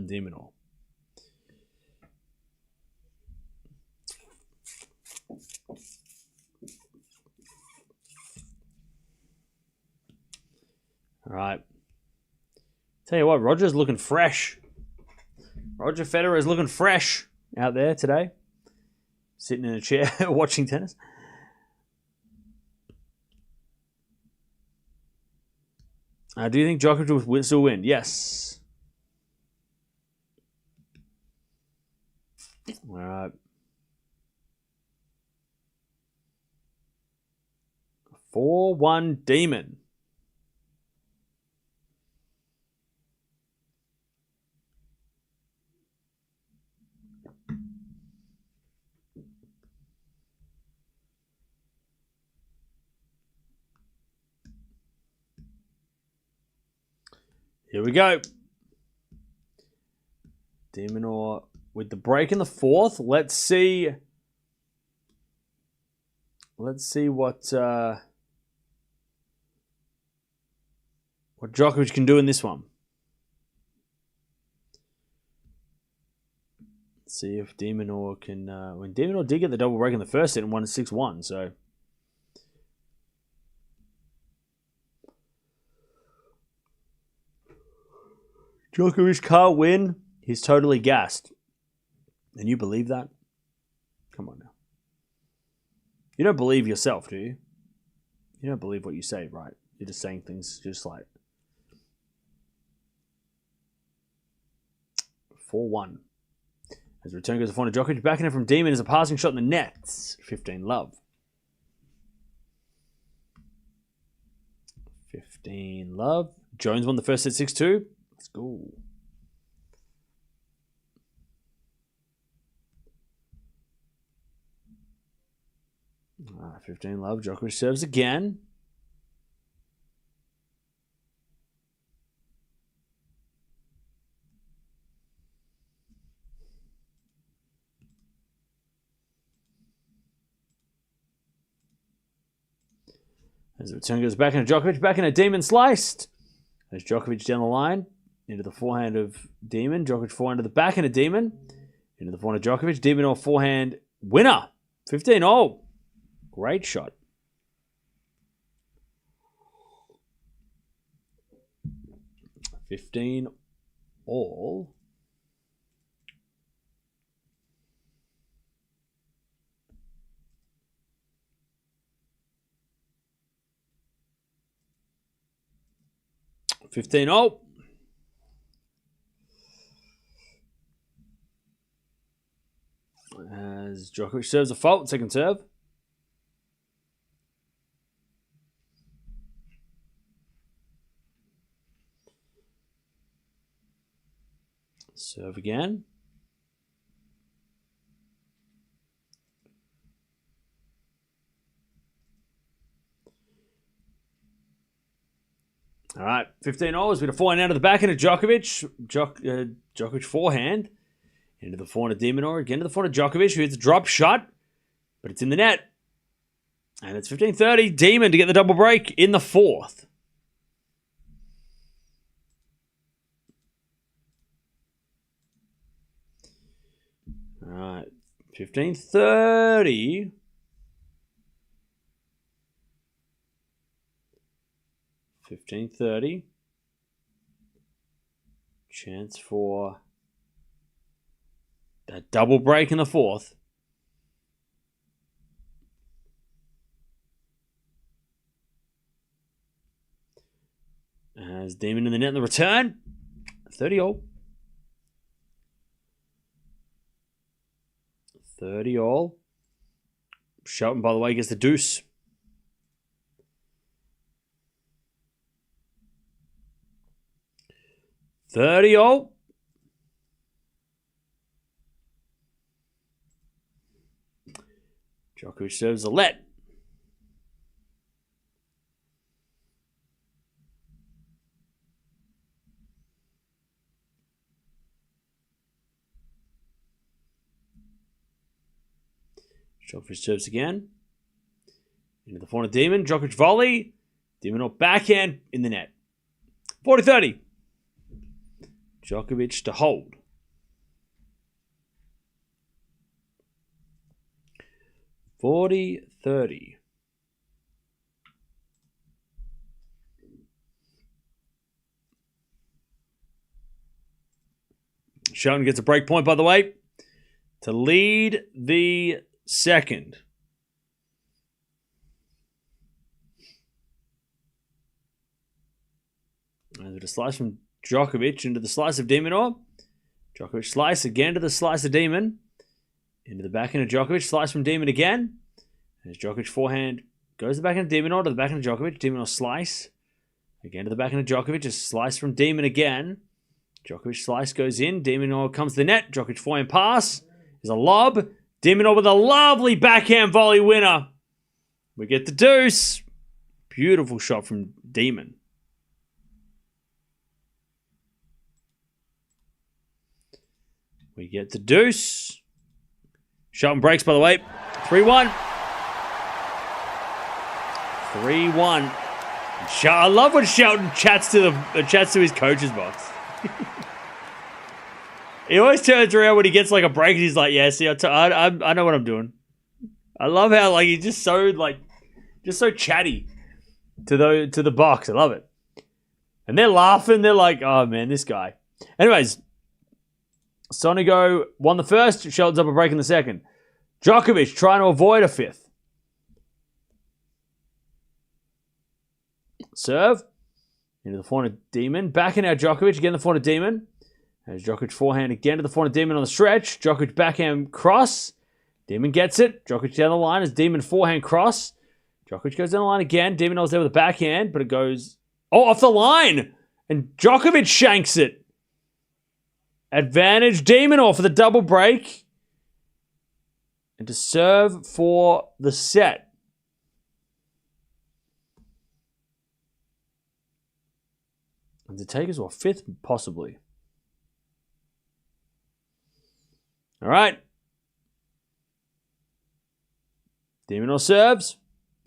Demon. All right. Tell you what, Roger's looking fresh. Roger Federer is looking fresh out there today. Sitting in a chair watching tennis. Do you think Djokovic will still win? Yes. All right. 4-1 Demon. Here we go. De Minaur with the break in the fourth. Let's see what Djokovic can do in this one. Let's see if De Minaur can. When De Minaur did get the double break in the first set and won at 6-1, so. Djokovic can't win. He's totally gassed. And you believe that? Come on now. You don't believe yourself, do you? You don't believe what you say, right? You're just saying things just like 4-1. As return goes to forehand of Djokovic. Backhand from Demon is a passing shot in the net. 15 love. 15 love. Jones won the first set 6-2. Let's go. 15 love. Djokovic serves again. As the return goes back into Djokovic. Back into Demon sliced. As Djokovic down the line. Into the forehand of Demon. Djokovic forehand to the back into Demon. Into the forehand of Djokovic. Demon or forehand winner. 15-all. Great shot. $15-all. 15-all. As Djokovic serves a fault, second serve. Serve again. All right, 15-all with a forehand out of the backhand of Djokovic. Djokovic forehand. Into the forehand of De Minaur. Again to the forehand of Djokovic, who hits a drop shot, but it's in the net. And it's 15-30. Demon to get the double break in the fourth. All right, 15-30. 15-30. Chance for that double break in the fourth. As Demon in the net in the return. 30-all. 30-all. Shelton, by the way, gets the deuce. Djokovic serves a let. Djokovic serves again. Into the forehand of Demon. Djokovic volley. Demon or backhand in the net. 40-30. Djokovic to hold. 40-30. Shelton gets a break point, by the way, to lead the second. And a slice from Djokovic into the slice of De Minaur. Djokovic slice again to the slice of Demon. Into the backhand of Djokovic. Slice from Demon again. As Djokovic forehand goes to the backhand of De Minaur to the backhand of Djokovic. De Minaur slice. Again to the backhand of Djokovic. A slice from Demon again. Djokovic slice goes in. De Minaur comes to the net. Djokovic forehand pass. Is a lob. De Minaur with a lovely backhand volley winner. We get the deuce. Beautiful shot from Demon. We get the deuce. Shelton breaks, by the way. 3-1. 3-1. I love when Shelton chats to his coach's box. He always turns around when he gets like a break and he's like, yeah, see, I know what I'm doing. I love how like he's just so chatty to the box. I love it. And they're laughing. They're like, oh man, this guy. Anyways, Sonigo won the first. Shelton's up a break in the second. Djokovic trying to avoid a fifth. Serve. Into the forehand of Demon. Back in out Djokovic. Again the forehand of Demon. As Djokovic forehand again to the forehand of Demon on the stretch. Djokovic backhand cross. Demon gets it. Djokovic down the line as Demon forehand cross. Djokovic goes down the line again. Demon was there with a backhand, but it goes off the line. And Djokovic shanks it. Advantage De Minaur for the double break. And to serve for the set. And to take us to a fifth, possibly. All right. De Minaur serves.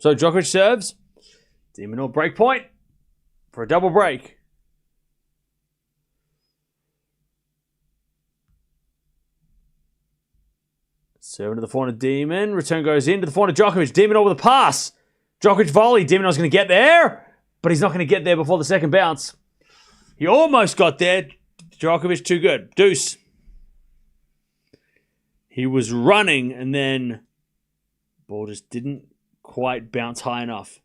So Djokovic serves. De Minaur break point for a double break. Serving to the forehand of Demon. Return goes into the forehand of Djokovic. De Minaur with a pass. Djokovic volley. De Minaur's going to get there, but he's not going to get there before the second bounce. He almost got there. Djokovic too good. Deuce. He was running and then ball just didn't quite bounce high enough.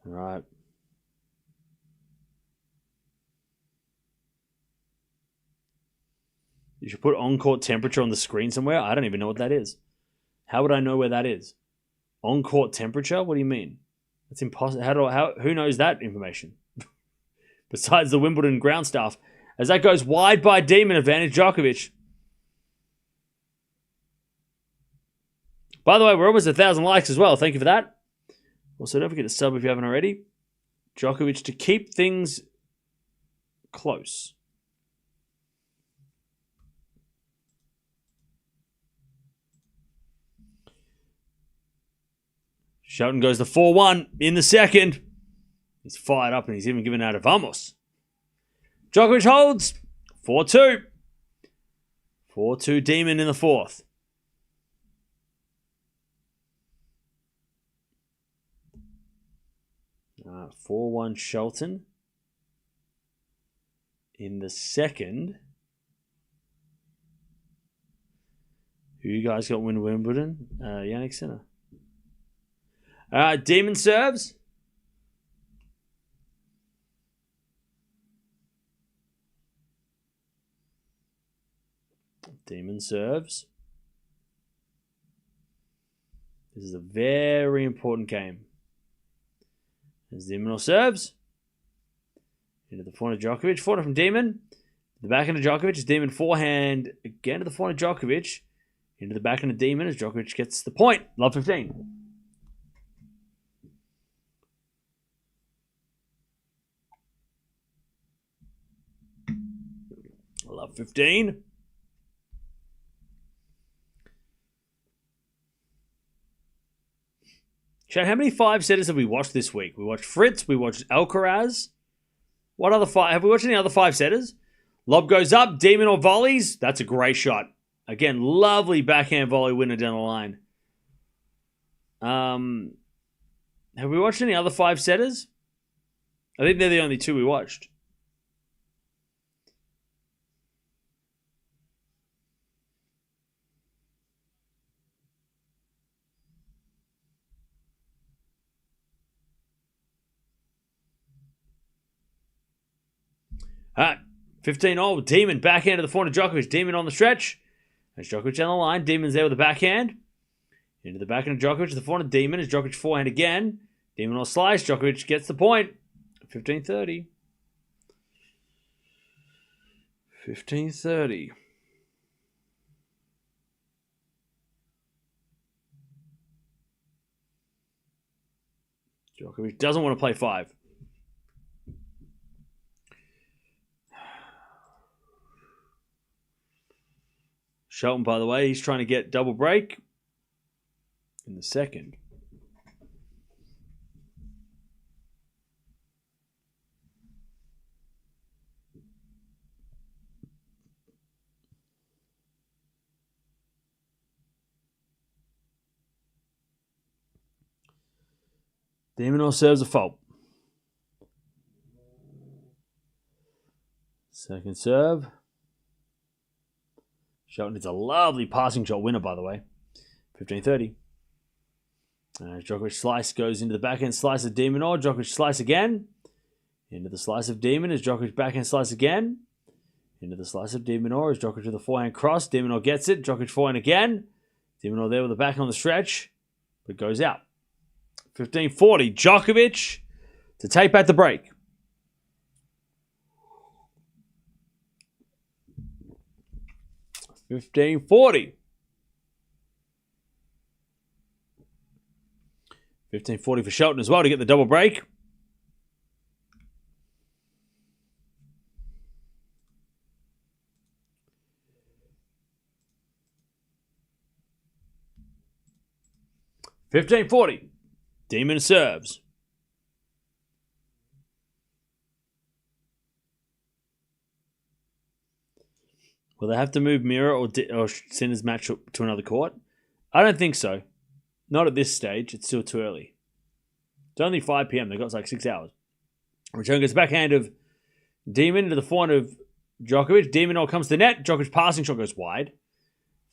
All right. You should put on-court temperature on the screen somewhere. I don't even know what that is. How would I know where that is? On-court temperature? What do you mean? That's impossible. Who knows that information? Besides the Wimbledon ground staff. As that goes wide by Demon, advantage Djokovic. By the way, we're almost 1,000 likes as well. Thank you for that. Also, don't forget to sub if you haven't already. Djokovic to keep things close. Shelton goes to 4-1 in the second. He's fired up and he's even given out a vamos. Djokovic holds 4-2. 4-2 Demon in the fourth. Uh, 4-1 Shelton in the second. Who you guys got win Wimbledon? Jannik Sinner. Demon serves. Demon serves. This is a very important game. As Demon serves. Into the forehand of Djokovic. Forehand from Demon. The backhand of Djokovic is Demon forehand. Again to the forehand of Djokovic. Into the backhand of Demon as Djokovic gets the point. Love 15. Love 15. Chad, how many 5-setters have we watched this week? We watched Fritz. We watched Alcaraz. What other five? Have we watched any other 5-setters? Lob goes up. Demon or volleys. That's a great shot. Again, lovely backhand volley winner down the line. Have we watched any other 5-setters? I think they're the only two we watched. All right, 15-all. Demon backhand to the forehand of Djokovic. Demon on the stretch. As Djokovic down the line. Demon's there with the backhand. Into the backhand of Djokovic. The forehand of Demon. As Djokovic forehand again. Demon will slice. Djokovic gets the point. 15-30. 15-30. Djokovic doesn't want to play 5. Shelton, by the way, he's trying to get double break in the second. De Minaur serves a fault. Second serve. Shelton is a lovely passing shot winner, by the way. 15-30. Djokovic slice goes into the backhand slice of De Minaur. Djokovic slice again. Into the slice of Demon as Djokovic backhand slice again. Into the slice of De Minaur as Djokovic with the forehand cross. De Minaur gets it. Djokovic forehand again. De Minaur there with the backhand on the stretch. But goes out. 15-40. Djokovic to take back the break. $15-40 for Shelton as well to get the double break. $15-40. Demon serves. Will they have to move Mirra or Sinner's match to another court? I don't think so. Not at this stage. It's still too early. It's only 5 p.m. They've got like 6 hours. Return gets backhand of Demon into the forehand of Djokovic. Demon all comes to the net. Djokovic passing shot goes wide.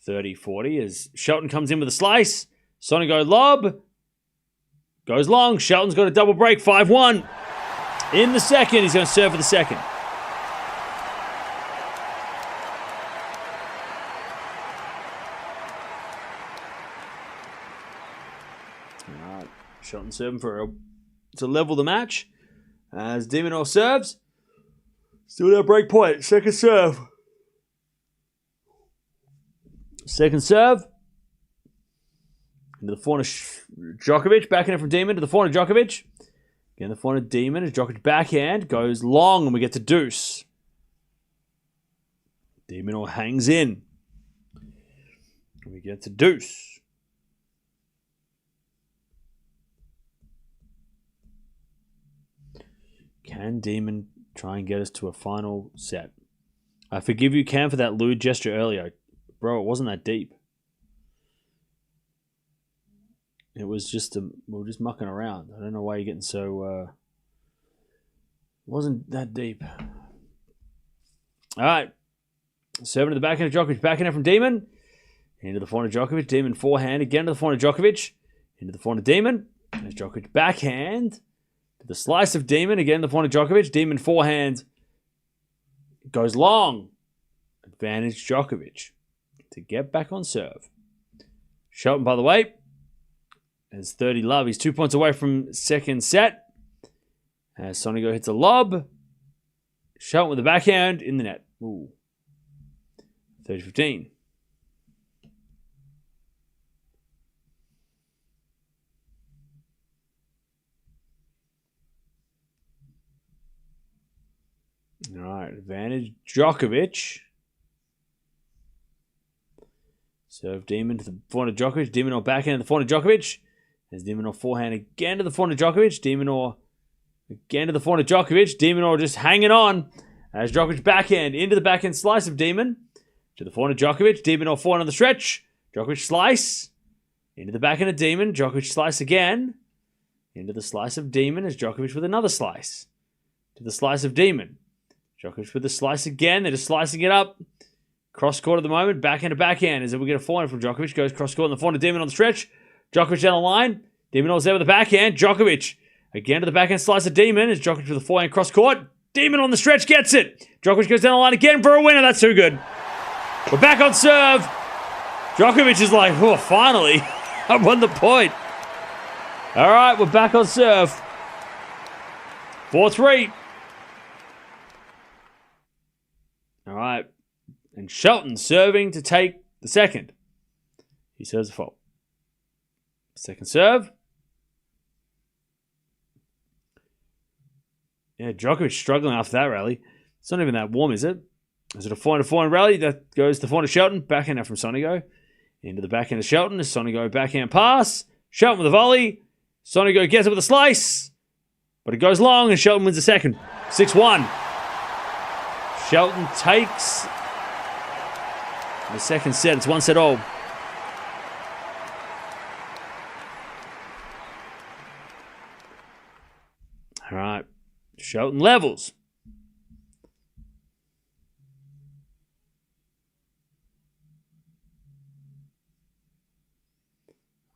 30-40 as Shelton comes in with a slice. Sonego lob. Goes long. Shelton's got a double break. 5-1. In the second, he's going to serve for the second. All right. Shelton serving to level the match. As De Minaur serves. Still that break point. Second serve. Second serve. Into the forehand of Djokovic. Backhand from Demon to the forehand of Djokovic. Again, the forehand of Demon as Djokovic backhand. Goes long and we get to deuce. De Minaur hangs in. We get to deuce. Can Demon try and get us to a final set? I forgive you, Cam, for that lewd gesture earlier. Bro, it wasn't that deep. It was just, we were just mucking around. I don't know why you're getting so, it wasn't that deep. All right. Serving to the backhand of Djokovic. Backhand from Demon. Into the forehand of Djokovic. Demon forehand. Again to the forehand of Djokovic. Into the forehand of Demon. There's Djokovic backhand. To the slice of Demon. Again the forehand of Djokovic. Demon forehand. Goes long. Advantage Djokovic to get back on serve. Shelton, by the way, has 30 love. He's 2 points away from second set. As Sonigo hits a lob. Shelton with the backhand in the net. Ooh. 30-15. All right, advantage Djokovic. Serve Demon to the forehand of Djokovic. De Minaur backhand to the forehand of Djokovic. There's De Minaur forehand again to the forehand of Djokovic. De Minaur again to the forehand of Djokovic. De Minaur just hanging on as Djokovic backhand into the backhand slice of Demon. To the forehand of Djokovic. De Minaur forehand on the stretch. Djokovic slice. Into the backhand of Demon. Djokovic slice again. Into the slice of Demon as Djokovic with another slice. To the slice of Demon. Djokovic with the slice again. They're just slicing it up. Cross court at the moment. Backhand to backhand. As we get a forehand from Djokovic. Goes cross court and the forehand of Demon on the stretch. Djokovic down the line. De Minaur's there with the backhand. Djokovic again to the backhand slice of Demon. As Djokovic with the forehand cross court. Demon on the stretch gets it. Djokovic goes down the line again for a winner. That's too good. We're back on serve. Djokovic is like, oh, finally. I won the point. All right, we're back on serve. 4-3. All right. And Shelton serving to take the second. He serves a fault. Second serve. Yeah, Djokovic struggling after that rally. It's not even that warm, is it? Is it a forehand rally? That goes to the forehand of Shelton. Backhand now from Sonigo. Into the backhand of Shelton. Sonigo backhand pass. Shelton with a volley. Sonigo gets it with a slice. But it goes long and Shelton wins the second. 6-1. Shelton takes the second set. It's one set all. All right. Shelton levels.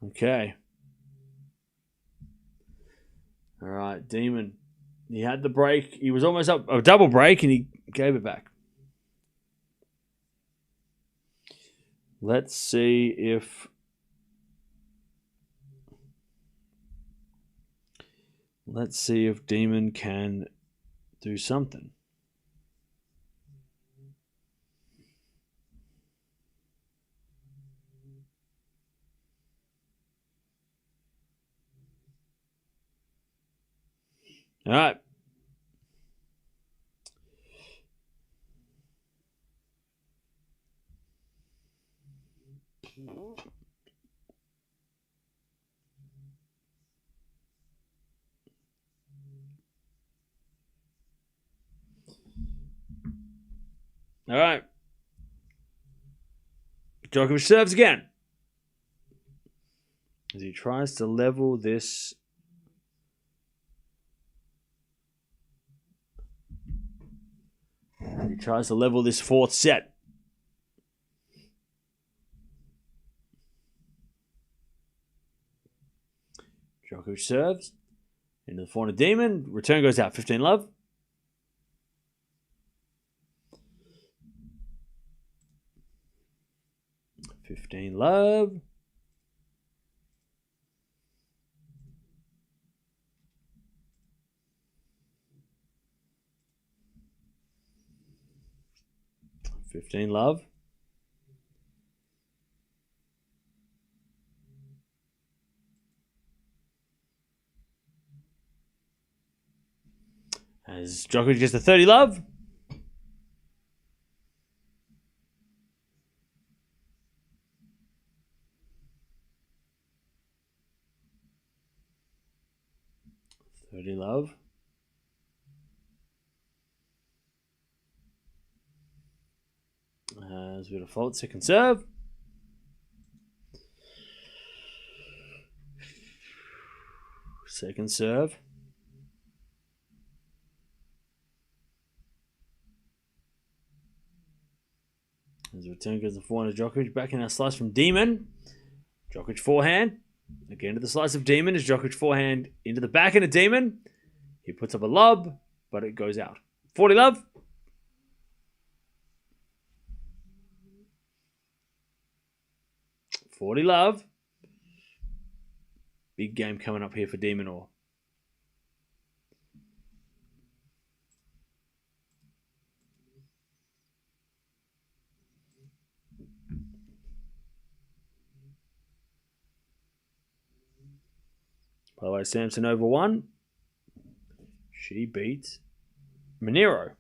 Okay. All right, Demon. He had the break. He was almost up a double break and he gave it back. Let's see if Demon can do something. All right. All right. Djokovic serves again. As he tries to level this. He tries to level this fourth set. Djokovic serves. Into the forehand of Demon. Return goes out. 15 love. Love. As Djokovic gets to 30 love. As we default, second serve. Second serve. As the return goes to the forehand of Djokovic. Back in our slice from Demon. Djokovic forehand. Again to the slice of Demon as Djokovic forehand into the backhand of Demon. He puts up a lob, but it goes out. 40 love. Big game coming up here for De Minaur. By the way, Samson over 1. She beats Monero.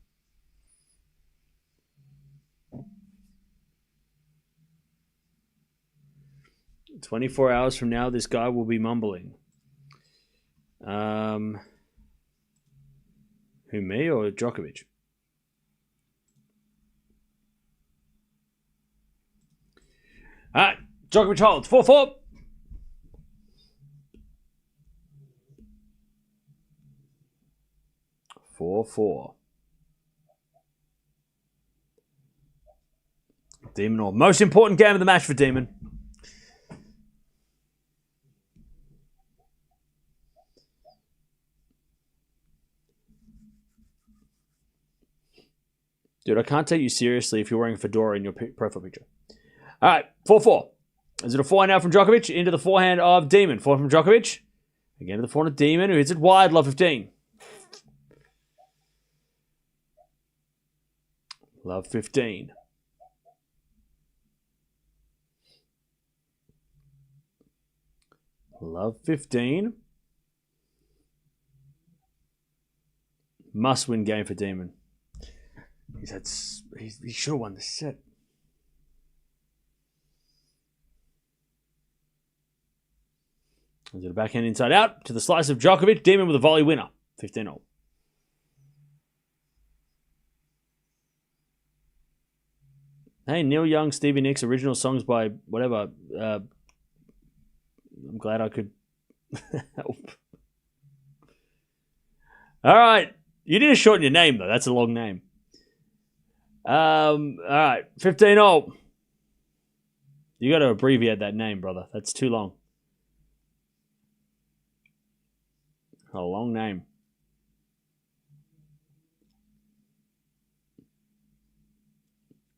24 hours from now, this guy will be mumbling. Who, me or Djokovic? All right, Djokovic holds 4-4. Demon or most important game of the match for Demon. Dude, I can't take you seriously if you're wearing a fedora in your profile picture. All right, 4-4. Is it a forehand now from Djokovic into the forehand of Demon? Forehand from Djokovic. Again to the forehand of Demon, who hits it wide, love 15. Love 15. Love 15. Must-win game for Demon. He should have won the set. Into the backhand inside out to the slice of Djokovic. Demon with a volley winner. 15-0. Hey, Neil Young, Stevie Nicks, original songs by whatever. I'm glad I could help. All right. You need to shorten your name, though. That's a long name. All right. 15-0. You got to abbreviate that name, brother. That's too long. A long name.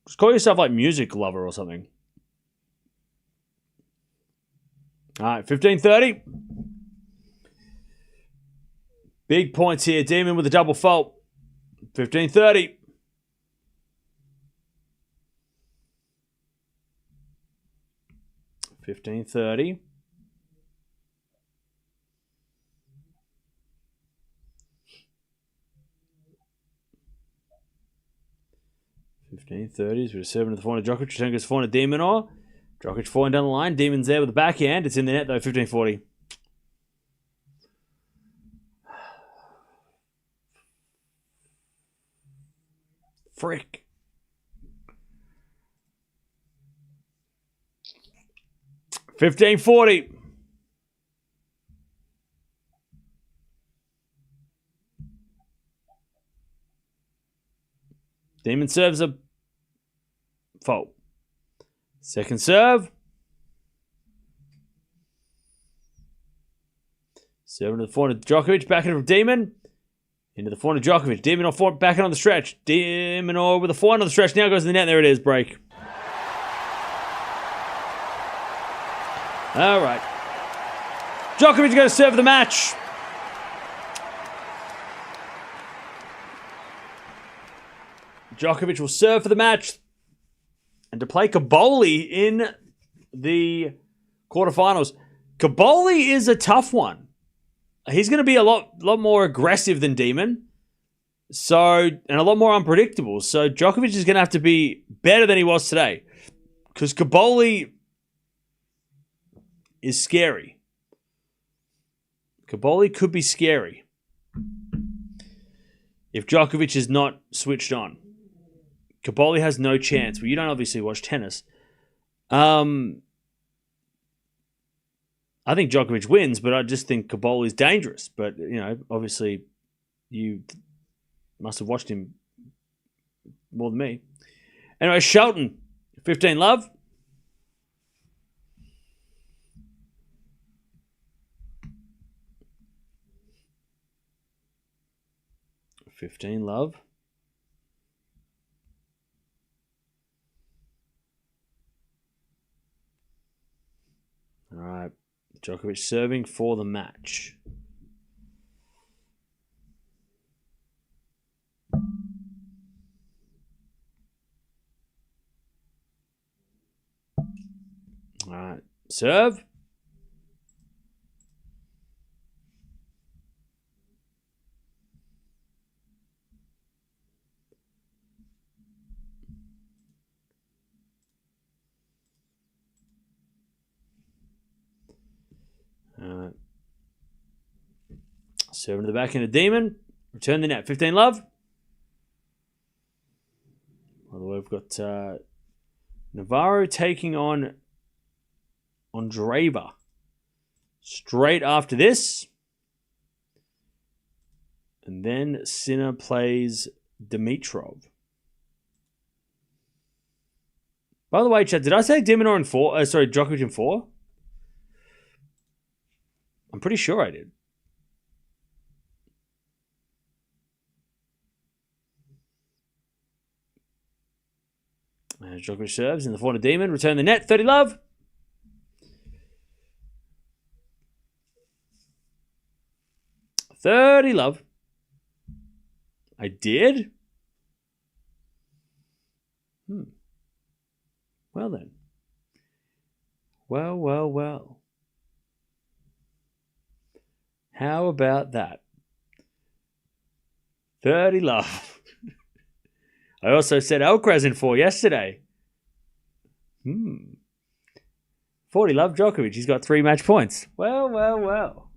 Just call yourself like Music Lover or something. All right, 15-30. Big points here. Demon with a double fault. 15-30. $15.30. $15.30. We're 7 to the forehand of Djokovic. Return goes forehand of De Minaur. Djokovic forehand down the line. Demon's there with the backhand. It's in the net though. 15-40. Frick. $15.40. Demon serves a fault. Second serve. Serving to the forehand of Djokovic. Back into Demon. Into the forehand of Djokovic. De Minaur back in on the stretch. De Minaur with the forehand on the stretch. Now goes to the net. There it is. Break. All right. Djokovic going to serve the match. Djokovic will serve for the match. And to play Caboli in the quarterfinals. Caboli is a tough one. He's going to be a lot more aggressive than Demon. And a lot more unpredictable. So Djokovic is going to have to be better than he was today. Because Caboli is scary. Caboli could be scary if Djokovic is not switched on. Caboli has no chance. Well, you don't obviously watch tennis. I think Djokovic wins, but I just think Caboli is dangerous. But, obviously you must have watched him more than me. Anyway, Shelton, 15 love. All right. Djokovic serving for the match. All right. Serve. Serving to the back end of Demon. Return the net. 15 love. By the way, we've got Navarro taking on Andreeva. Straight after this. And then Sinner plays Dimitrov. By the way, chat, did I say De Minaur in 4? Djokovic in 4? I'm pretty sure I did. Djokovic serves in the forehand of Demon. Return the net. 30 love. I did? Well then. Well. How about that? 30 love. I also said Alcaraz in 4 yesterday. 40 love Djokovic. He's got 3 match points. Well,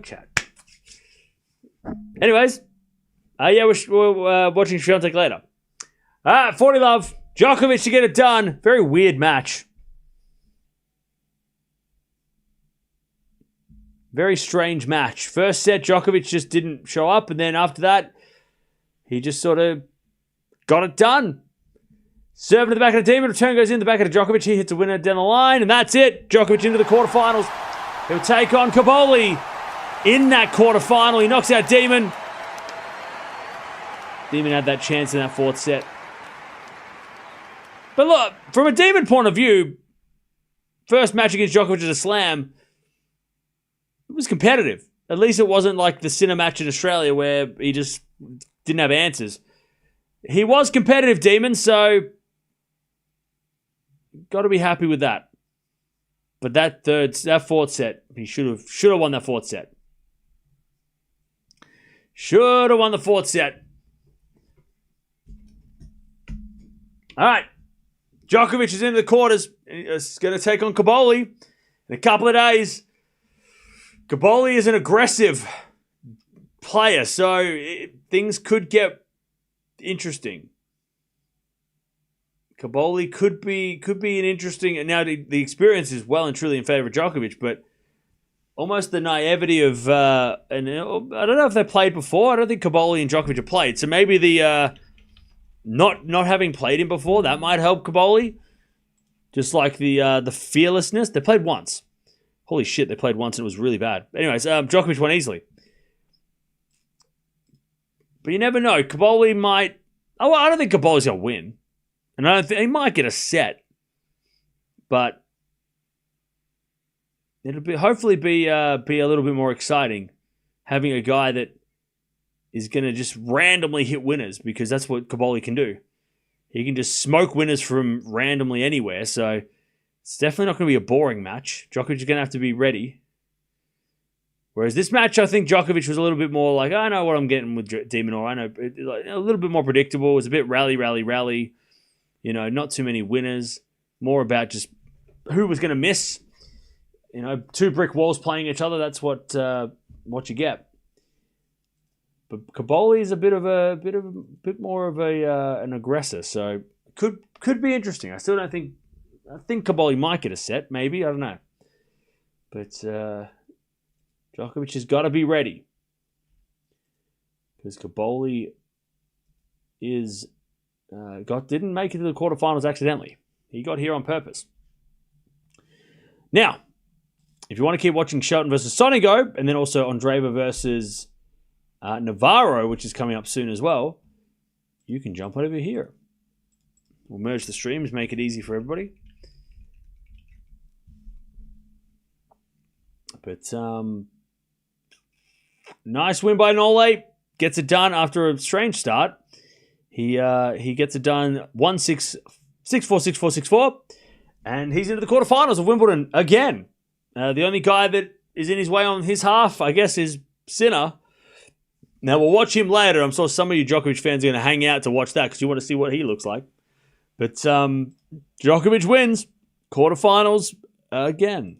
chat. Anyways, we're watching Swiatek later. 40 love. Djokovic to get it done. Very weird match. Very strange match. First set, Djokovic just didn't show up, and then after that, he just sort of got it done. Serving to the back of the Demon. Return goes in the back of the Djokovic. He hits a winner down the line, and that's it. Djokovic into the quarterfinals. He'll take on Caboli in that quarterfinal. He knocks out Demon. Demon had that chance in that 4th set. But look, from a Demon point of view, first match against Djokovic is a slam. It was competitive. At least it wasn't like the Sinner match in Australia where he just didn't have answers. He was competitive, Demon, so got to be happy with that. But that 4th set, he should have won that 4th set. Should have won the 4th set. All right. Djokovic is into the quarters. He's going to take on Caboli in a couple of days. Caboli is an aggressive player, so things could get interesting. Caboli could be an interesting, and now the experience is well and truly in favor of Djokovic, but almost the naivety of, and I don't know if they played before. I don't think Caboli and Djokovic have played, so maybe the not having played him before, that might help Caboli. Just like the fearlessness. They played once. Holy shit, they played once and it was really bad. Anyways, Djokovic won easily. But you never know. Caboli might... Oh, I don't think Caboli's going to win. And I don't think he might get a set. But it'll hopefully be a little bit more exciting having a guy that is going to just randomly hit winners, because that's what Caboli can do. He can just smoke winners from randomly anywhere, so it's definitely not going to be a boring match. Djokovic is going to have to be ready. Whereas this match, I think Djokovic was a little bit more like, I know what I'm getting with De Minaur. I know, a little bit more predictable. It was a bit rally. You know, not too many winners. More about just who was going to miss. You know, two brick walls playing each other. That's what you get. But Caboli is a bit more of an aggressor, so could be interesting. I still don't think. I think Caboli might get a set, maybe, I don't know. But Djokovic has got to be ready, because Caboli didn't make it to the quarterfinals accidentally. He got here on purpose. Now, if you want to keep watching Shelton versus Sonigo, and then also Andreeva versus Navarro, which is coming up soon as well, you can jump over here. We'll merge the streams, make it easy for everybody. But nice win by Nole. Gets it done after a strange start. He gets it done 1-6, 6-4, 6-4, 6-4. And he's into the quarterfinals of Wimbledon again. The only guy that is in his way on his half, I guess, is Sinner. Now, we'll watch him later. I'm sure some of you Djokovic fans are going to hang out to watch that because you want to see what he looks like. But Djokovic wins quarterfinals again.